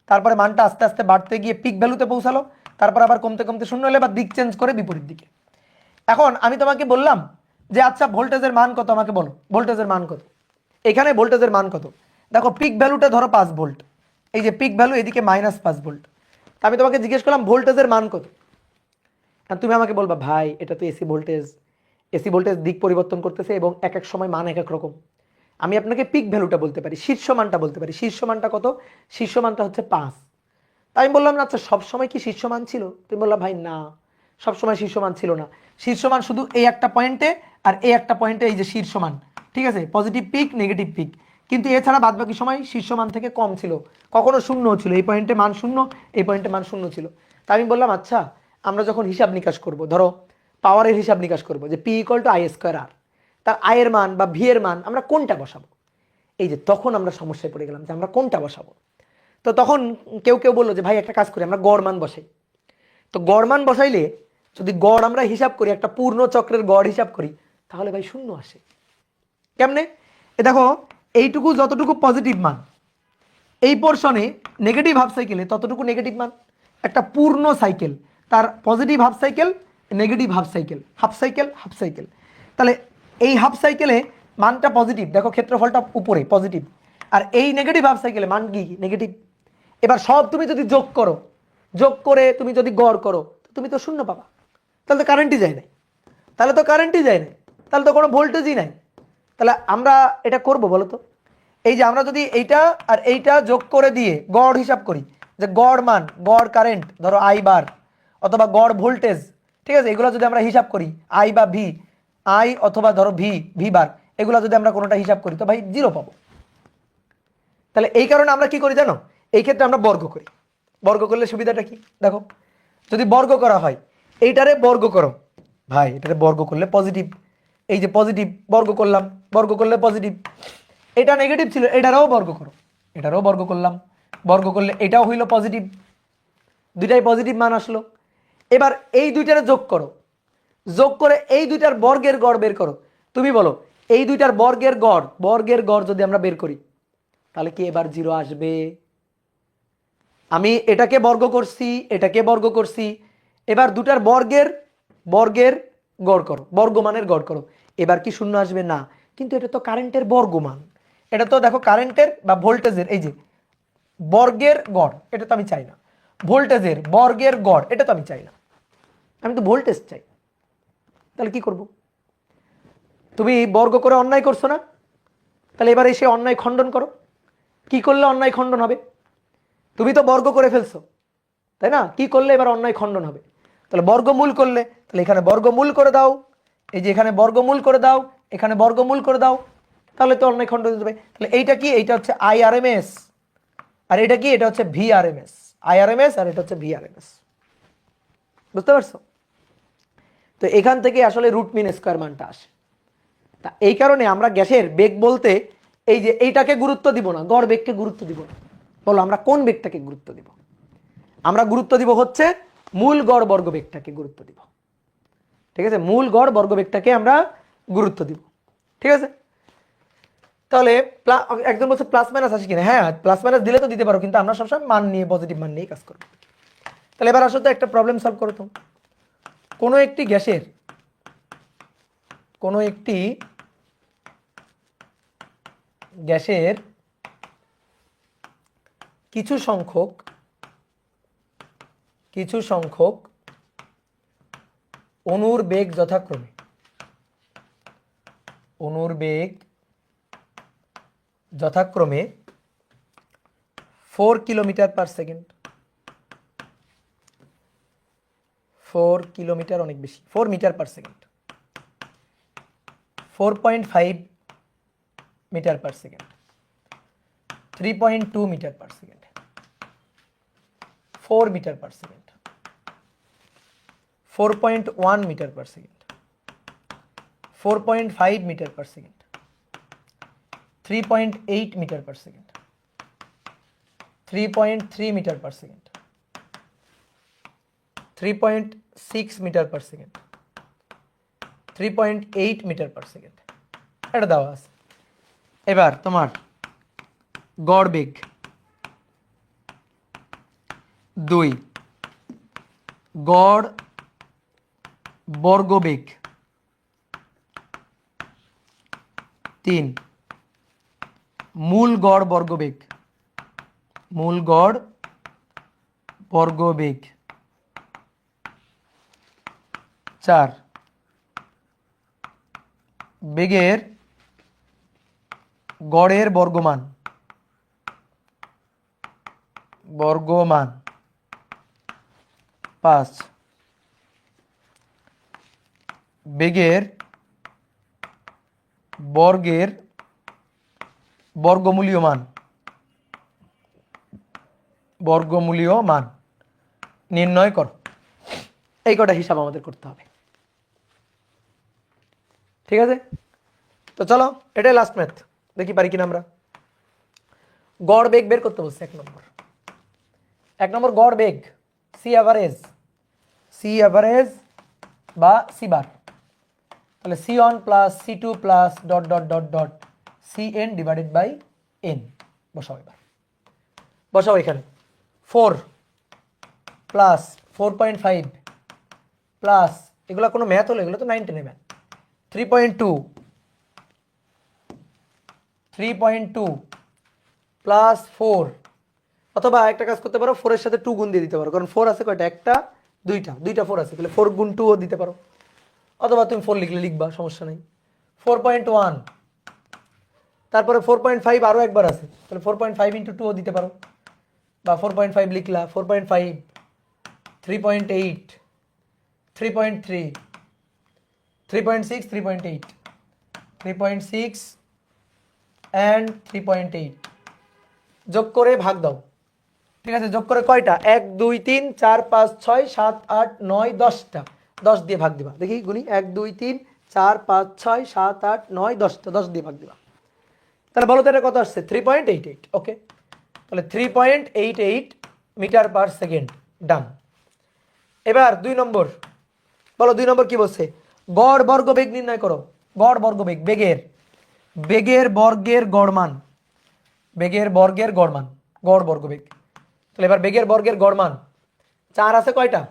তারপরে মানটা আস্তে আস্তে বাড়তে গিয়ে পিক ভ্যালুতে পৌঁছালো, তারপর আবার কমতে কমতে শূন্য হলে বা দিক চেঞ্জ করে বিপরীত দিকে। এখন আমি তোমাকে বললাম যে আচ্ছা ভোল্টেজের মান কত, আমাকে বলো ভোল্টেজের মান কত। এখানে ভোল্টেজের মান কত? দেখো পিক ভ্যালুটা ধরো 5 ভোল্ট, এই যে পিক ভ্যালু, এদিকে -5 ভোল্ট। আমি তোমাকে জিজ্ঞেস করলাম ভোল্টেজের মান কত, আর তুমি আমাকে বলবা ভাই এটা তো এসি ভোল্টেজ, এসি ভোল্টেজ দিক পরিবর্তন করতেছে এবং এক এক সময় মান এক এক রকম। আমি আপনাকে পিক ভ্যালুটা বলতে পারি, শীর্ষ মানটা বলতে পারি। শীর্ষ মানটা কত? শীর্ষ মানটা হচ্ছে 5। তাই আমি বললাম না আচ্ছা সবসময় কি শীর্ষ মান ছিল? তুমি বললাম ভাই না, সবসময় শীর্ষ মান ছিল না। শীর্ষ মান শুধু এই একটা পয়েন্টে আর এই একটা পয়েন্টে, এই যে শীর্ষ মান, ঠিক আছে, পজিটিভ পিক নেগেটিভ পিক, কিন্তু এছাড়া বাদবাকি সময় শীর্ষ মান থেকে কম ছিল, কখনো শূন্য ছিল, এই পয়েন্টে মান শূন্য, এই পয়েন্টে মান শূন্য ছিল। তা আমি বললাম আচ্ছা আমরা যখন হিসাব নিকাশ করব, ধরো পাওয়ারের হিসাব নিকাশ করব যে P equal to I square R, তার আয়ের মান বা ভি এর মান আমরা কোনটা বসাবো, এই যে তখন আমরা সমস্যায় পড়ে গেলাম যে আমরা কোনটা বসাবো। তো তখন কেউ কেউ বললো যে ভাই একটা কাজ করি আমরা গড় মান বসাই। তো গড় মান বসাইলে যদি গড় আমরা হিসাব করি, একটা পূর্ণ চক্রের গড় হিসাব করি, তাহলে ভাই শূন্য আসে। কেমনে? এ দেখো এইটুকু যতটুকু পজিটিভ মান, এই পোর্শনে নেগেটিভ হাফ সাইকেলে ততটুকু নেগেটিভ মান। একটা পূর্ণ সাইকেল, তার positive half cycle, negative half cycle, half cycle, half cycle. তাহলে এই হাফ সাইকেলে মানটা পজিটিভ, দেখো ক্ষেত্রফলটা উপরে পজিটিভ, আর এই নেগেটিভ হাফ সাইকেলে মান কি নেগেটিভ। এবার সব তুমি যদি যোগ করো, যোগ করে তুমি যদি গড় করো, তুমি তো শূন্য পাবা। তাহলে তো কারেন্টই যায় নাই, তাহলে তো কারেন্টই যায় নাই, তাহলে তো কোনো ভোল্টেজই নাই। তাহলে আমরা এটা করব বলো তো? এই যে আমরা যদি এইটা আর এইটা যোগ করে দিয়ে গড় হিসাব করি, যে গড় মান, গড় কারেন্ট ধরো আই বার, অথবা গড় ভোল্টেজ, ঠিক আছে, এগুলো যদি আমরা হিসাব করি আই বা ভি, আই অথবা ধরো ভি, ভি বার, এগুলো যদি আমরা কোনোটা হিসাব করি তো ভাই জিরো পাবো। তাহলে এই কারণে আমরা কি করি জানো, এই ক্ষেত্রে আমরা বর্গ করি। বর্গ করলে সুবিধাটা কি দেখো, যদি বর্গ করা হয়, এইটারে বর্গ করো ভাই, এটারে বর্গ করলে পজিটিভ, এই যে পজিটিভ বর্গ করলাম, বর্গ করলে পজিটিভ। এটা নেগেটিভ ছিল, এটারও বর্গ করো, এটারও বর্গ করলাম, বর্গ করলে এটাও হইল পজিটিভ, দুইটাই পজিটিভ মান আসলো। এবার এই দুইটারে যোগ করো, যোগ করে এই দুইটার বর্গের গড় বের করো। তুমি বলো এই দুইটার বর্গের গড়, বর্গের গড় যদি আমরা বের করি তাহলে কি এবার জিরো আসবে? আমি এটাকে বর্গ করছি, এটাকে বর্গ করছি, এবার দুটার বর্গের, বর্গের গড় করো, বর্গমানের গড় করো, এবার কি শূন্য আসবে? না। কিন্তু এটা তো কারেন্টের বর্গমান, এটা তো দেখো কারেন্টের বা ভোল্টেজের এই যে বর্গের গড়, এটা তো আমি চাই না। ভোল্টেজের বর্গের গড়, এটা তো আমি চাই না, আমি তো ভোল্টেজ চাই। তাহলে কি করব? তুমি বর্গ করে অন্যায় করছো না, তাহলে এবার এসে অন্যায় খণ্ডন করো। কি করলে অন্যায় খণ্ডন হবে? তুমি তো বর্গ করে ফেলছো, তাই না? কি করলে এবার অন্যায় খণ্ডন হবে? তাহলে বর্গমূল করলে, তাহলে এখানে বর্গমূল করে দাও, এই যে এখানে বর্গমূল করে দাও, এখানে বর্গমূল করে দাও, তাহলে তো অন্যায় খণ্ডন হয়ে যাবে। তাহলে এইটা কি? এইটা হচ্ছে আইআরএমএস, আর এটা কি? এটা হচ্ছে ভিআরএমএস। আইআরএমএস আর এটা হচ্ছে ভিআরএমএস। বুঝতে পারছো? তো এখান থেকে আসলে রুট মিন স্কোয়ার মানটা আসে। তা এই কারণে আমরা গ্যাসের বেগ বলতে এই যে এইটাকে গুরুত্ব দিব না, গড় বেগকে গুরুত্ব দিব না। বলো আমরা কোন বেগটাকে গুরুত্ব দিব? আমরা গুরুত্ব দিব হচ্ছে মূল গড় বর্গবেগটাকে গুরুত্ব দিব। ঠিক আছে, মূল গড় বর্গবেগটাকে আমরা গুরুত্ব দিব। ঠিক আছে, তাহলে একজন বলছে প্লাস মাইনাস আসে কিনা, হ্যাঁ প্লাস মাইনাস দিলে তো দিতে পারো, কিন্তু আমরা সবসময় মান নিয়ে, পজিটিভ মান নিয়ে কাজ করবো। তাহলে এবার আসলে একটা প্রবলেম সলভ করো তো। কোনো একটি গ্যাসের, কোনো একটি গ্যাসের কিছু সংখ্যক অণুর বেগ যথাক্রমে, অণুর বেগ যথাক্রমে 4 কিলোমিটার পার সেকেন্ড, 4 কিলোমিটার অনেক বেশি, 4 metre per second, 4.5 metre per second, 3.2 metre per second, 4 metre per second, 4.1 metre per second, 4.5 metre per second, 3.8 metre per second, 3.3 metre per second, 3.6 metre per second, 3.8 metre per second, এটা দেওয়া আছে। এবার তোমার গড় বেগ 2, গড় বর্গবেগ 3, মূল গড় বর্গবেগ, মূল গড় বর্গবেগ 4, বেগের গড়ের বর্গমান, 5, বেগের বর্গের বর্গমূলীয় মান নির্ণয় করো। এই কটা হিসাব আমাদের করতে হবে, ঠিক আছে? তো চলো, এটাই লাস্ট ম্যাথ, দেখি পারি কিনা আমরা। গড় বেগ বের করতে বলছে 1 নম্বর গড় বেগ, সি অ্যাভারেজ বা সি বার, তাহলে C1 plus C2 plus dot dot dot dot CN divided by N। বসাও, এবার বসাও এখানে 4 প্লাস 4.5 প্লাস, এগুলো কোনো ম্যাথ হলো? এগুলো তো 9 10 ম্যাথ। 3.2 প্লাস 4, অথবা একটা কাজ করতে পারো, 4 এর সাথে 2 গুণ দিয়ে দিতে পারো, কারণ 4 আছে কয়টা? একটা, দুইটা 4 আছে, তাহলে 4 গুণ 2 ও দিতে পারো, অথবা তুমি 4 লিখলে লিখবা, সমস্যা নেই। 4.1, তারপরে 4.5 আরও একবার আছে, তাহলে 4.5 ইন্টু 2 ও দিতে পারো, বা 4.5 লিখলা, 4.5, 3.8, 3.3, 3.6, 3.8, 3.6 অ্যান্ড 3.8 যোগ করে ভাগ দাও, ঠিক আছে? যোগ করে কয়টা? 1 2 3 4 5 6 7 8 9 10টা, 10 দিয়ে ভাগ দিবা, দেখি গুনি, 1 2 3 4 5 6 7 8 9 10টা, 10 দিয়ে ভাগ দিবা। তাহলে বলো তো এটা কত আসছে? 3.88। ওকে, তাহলে 3.88 মিটার পার সেকেন্ড, ডান। এবার 2 নম্বর, বলো 2 নম্বর কি বলছে? গড় বর্গবেগ নির্ণয় করো। গড় বর্গবেগ, বেগের বর্গের গড় মান, গড় বর্গবেগ। তাহলে এবার বেগের বর্গের গড় মান, 4 আছে কয়টা?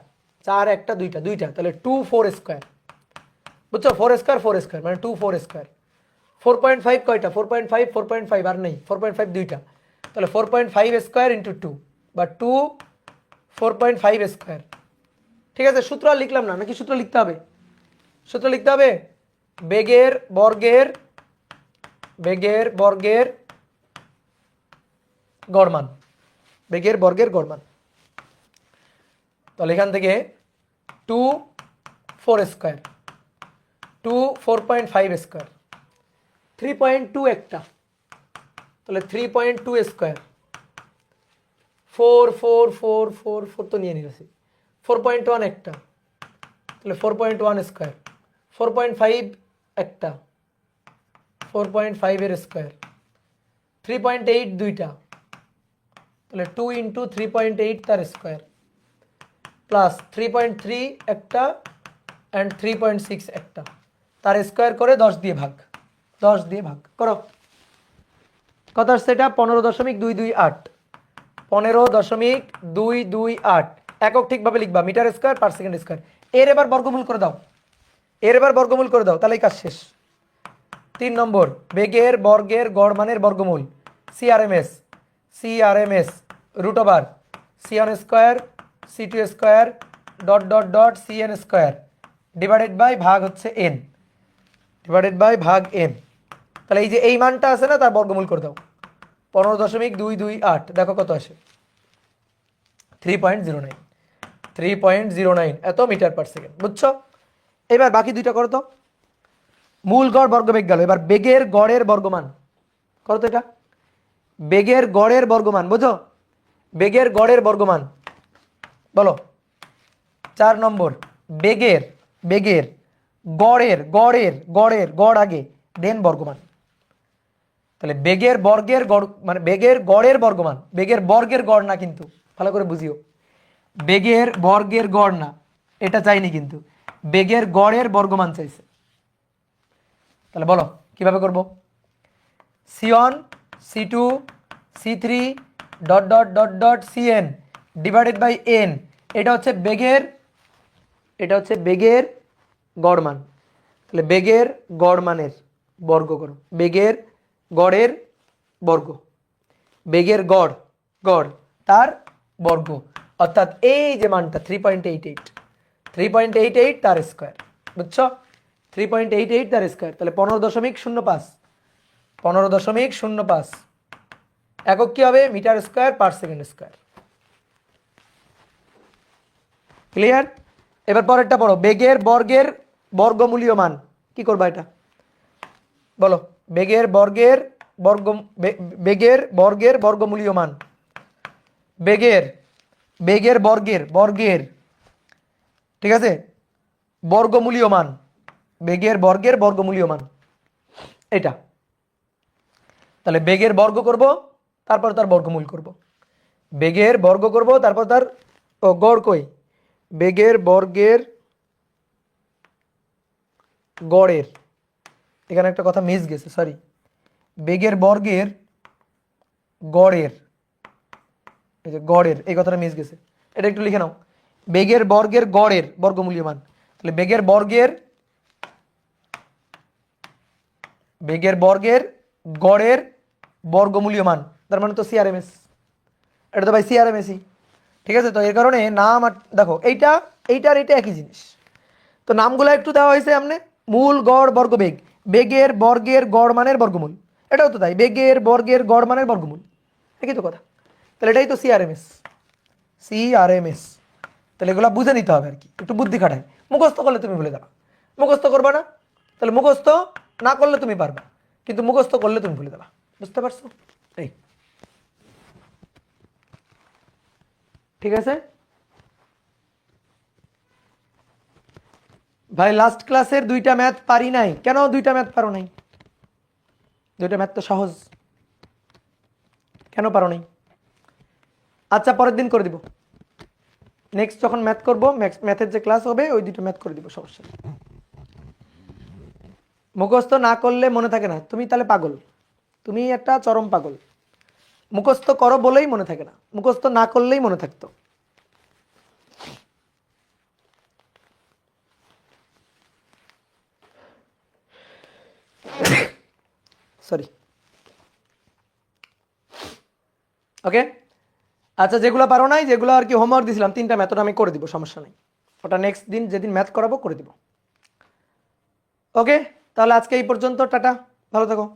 4 একটা, দুইটা, তাহলে 2 4 স্কোয়ার, বুঝছো? 4 স্কোয়ার মানে 2 4 স্কোয়ার। 4.5 কয়টা? 4.5 আর নেই, 4.5 দুইটা, তাহলে 4.5 স্কোয়ার ইন্টু 2 বা 2 4.5 স্কোয়ার, ঠিক আছে? সূত্র আর লিখলাম না, নাকি সূত্র লিখতে হবে? সূত্র লিখতে হবে, বেগের বর্গের গড় মান, বেগের বর্গের গড় মান। তাহলে এখান থেকে 2 4 স্কোয়ার, 2 4.5 স্কোয়ার, 3.2 একটা, তাহলে 3.2 স্কোয়ার, 4 4 4 4 4 তো নিয়ে নিয়েছি, 4.1 একটা, তাহলে 4.1 স্কোয়ার, 4.5 একটা, 4.5 এর স্কোয়ার, 3.8 দুইটা, তাহলে 2 ইন্টু 3.8 তার স্কোয়ার, প্লাস 3.3 একটা অ্যান্ড 3.6 একটা, তার স্কোয়ার করে 10 দিয়ে ভাগ করো। কত আসছে এটা? 15.228, 15.228 একক ঠিকভাবে লিখবা, metre square per second square. এর এবার বর্গমূল করে দাও, তাহলেই কাজ শেষ। 3 নম্বর, বেগের বর্গের গড় মানের বর্গমূল, CRMS root over C1 square C2 square dot dot dot CN square divided by ভাগ হচ্ছে N, তাহলে এই যে এই মানটা আছে না, তার বর্গমূল করে দাও। 15.228, দেখো কত আসে? 3.09 এত মিটার পার সেকেন্ড, বুঝছো? এবার বাকি দুইটা করো তো। মূল গড় বর্গবেগ গেল, এবার বেগের গড়ের বর্গমান করো তো। এটা বেগের গড়ের বর্গমান, বুঝো? বেগের গড়ের বর্গমান বলো। 4 নম্বর, বেগের গড় আগে, দেন বর্গমান। তাহলে বেগের বর্গের গড় মানে বেগের গড়ের বর্গমান, বেগের বর্গের গড় না, কিন্তু ভালো করে বুঝিও, বেগের বর্গের গড় না, এটা চাইনি, কিন্তু বেগের গড়ের বর্গমান চাইছে। তাহলে বলো কিভাবে করব? C1 C2 C3 dot dot dot dot CN divided by N, এটা হচ্ছে বেগের গড় মান। তাহলে বেগের গড় মানের বর্গ করো, বেগের গড়ের বর্গ, বেগের গড় তার বর্গ, অর্থাৎ এই যে মানটা 3.88 তার স্কোয়ার, বুঝছো? 3.88 তার স্কোয়ার, তাহলে 15.05 একক কি হবে? Metre square per second square. Clear? এবার পরেরটা পড়ো, বেগের বর্গের বর্গমূলীয় মান। কি করবা এটা বলো? বেগের বর্গের বর্গ বেগের বর্গের বর্গমূলীয় মান, বেগের বেগের বর্গের বর্গের ঠিক আছে বর্গমূলীয় মান, বেগের বর্গের বর্গমূলীয় মান এটা। তাহলে বেগের বর্গ করব, তারপর তার বর্গমূল করব। বেগের বর্গ করব, তারপর তার গড় কই, বেগের বর্গের গড়ের, এখানে একটা কথা মিস গেছে, সরি, বেগের বর্গের গড়ের, এই যে গড়ের এই কথাটা মিস গেছে, এটা একটু লিখে নাও। বেগের বর্গের গড়ের বর্গমূলীয় মান, তাহলে বেগের বর্গের গড়ের বর্গমূলীয় মান, তার মানে তো সিআরএমএস, এটা তো ভাই সিআরএমএসই, ঠিক আছে। তো এর কারণে নাম আর দেখো এইটা এইটার এটা একই জিনিস, তো নামগুলো একটু দেওয়া হয়েছে এমনি, মূল গড় বর্গ বেগ, বেগের বর্গের গড় মানের বর্গমূল, এটাও তো তাই, বেগের বর্গের গড় মানের বর্গমূল, একই তো কথা। তাহলে এটাই তো সিআরএমএস, সিআরএমএস। তাহলে এগুলো বুঝে নিতে হবে আর কি, একটু বুদ্ধি খাটায়। মুখস্থ করলে তুমি ভুলে যাবা, মুখস্থ করবা না, তাহলে মুখস্থ না করলে তুমি পারবা, কিন্তু মুখস্থ করলে তুমি ভুলে যাবা, বুঝতে পারছো? এই ঠিক আছে ভাই। লাস্ট ক্লাসের 2টা ম্যাথ পারি নাই, কেন 2টা ম্যাথ পারো নাই? 2টা ম্যাথ তো সহজ, কেন পারো নাই? আচ্ছা পরের দিন করে দিব, নেক্সট যখন ম্যাথ করবো, ম্যাথের যে ক্লাস হবে ওই 2টা ম্যাথ করে দিব, সমস্যা নেই। মুখস্থ না করলে মনে থাকে না, তুমি তাহলে পাগল, তুমি একটা চরম পাগল। মুখস্থ করো বলেই মনে থাকে না, মুখস্থ না করলেই মনে থাকতো। সরি, ওকে। আচ্ছা যেগুলো পারো নাই, যেগুলো আর কি হোমওয়ার্ক দিয়েছিলাম 3টা ম্যাথ, ওটা আমি করে দিব, সমস্যা নেই, ওটা নেক্সট দিন যেদিন ম্যাথ করাবো করে দিব। ওকে, তাহলে আজকে এই পর্যন্ত, টাটা, ভালো থাকো।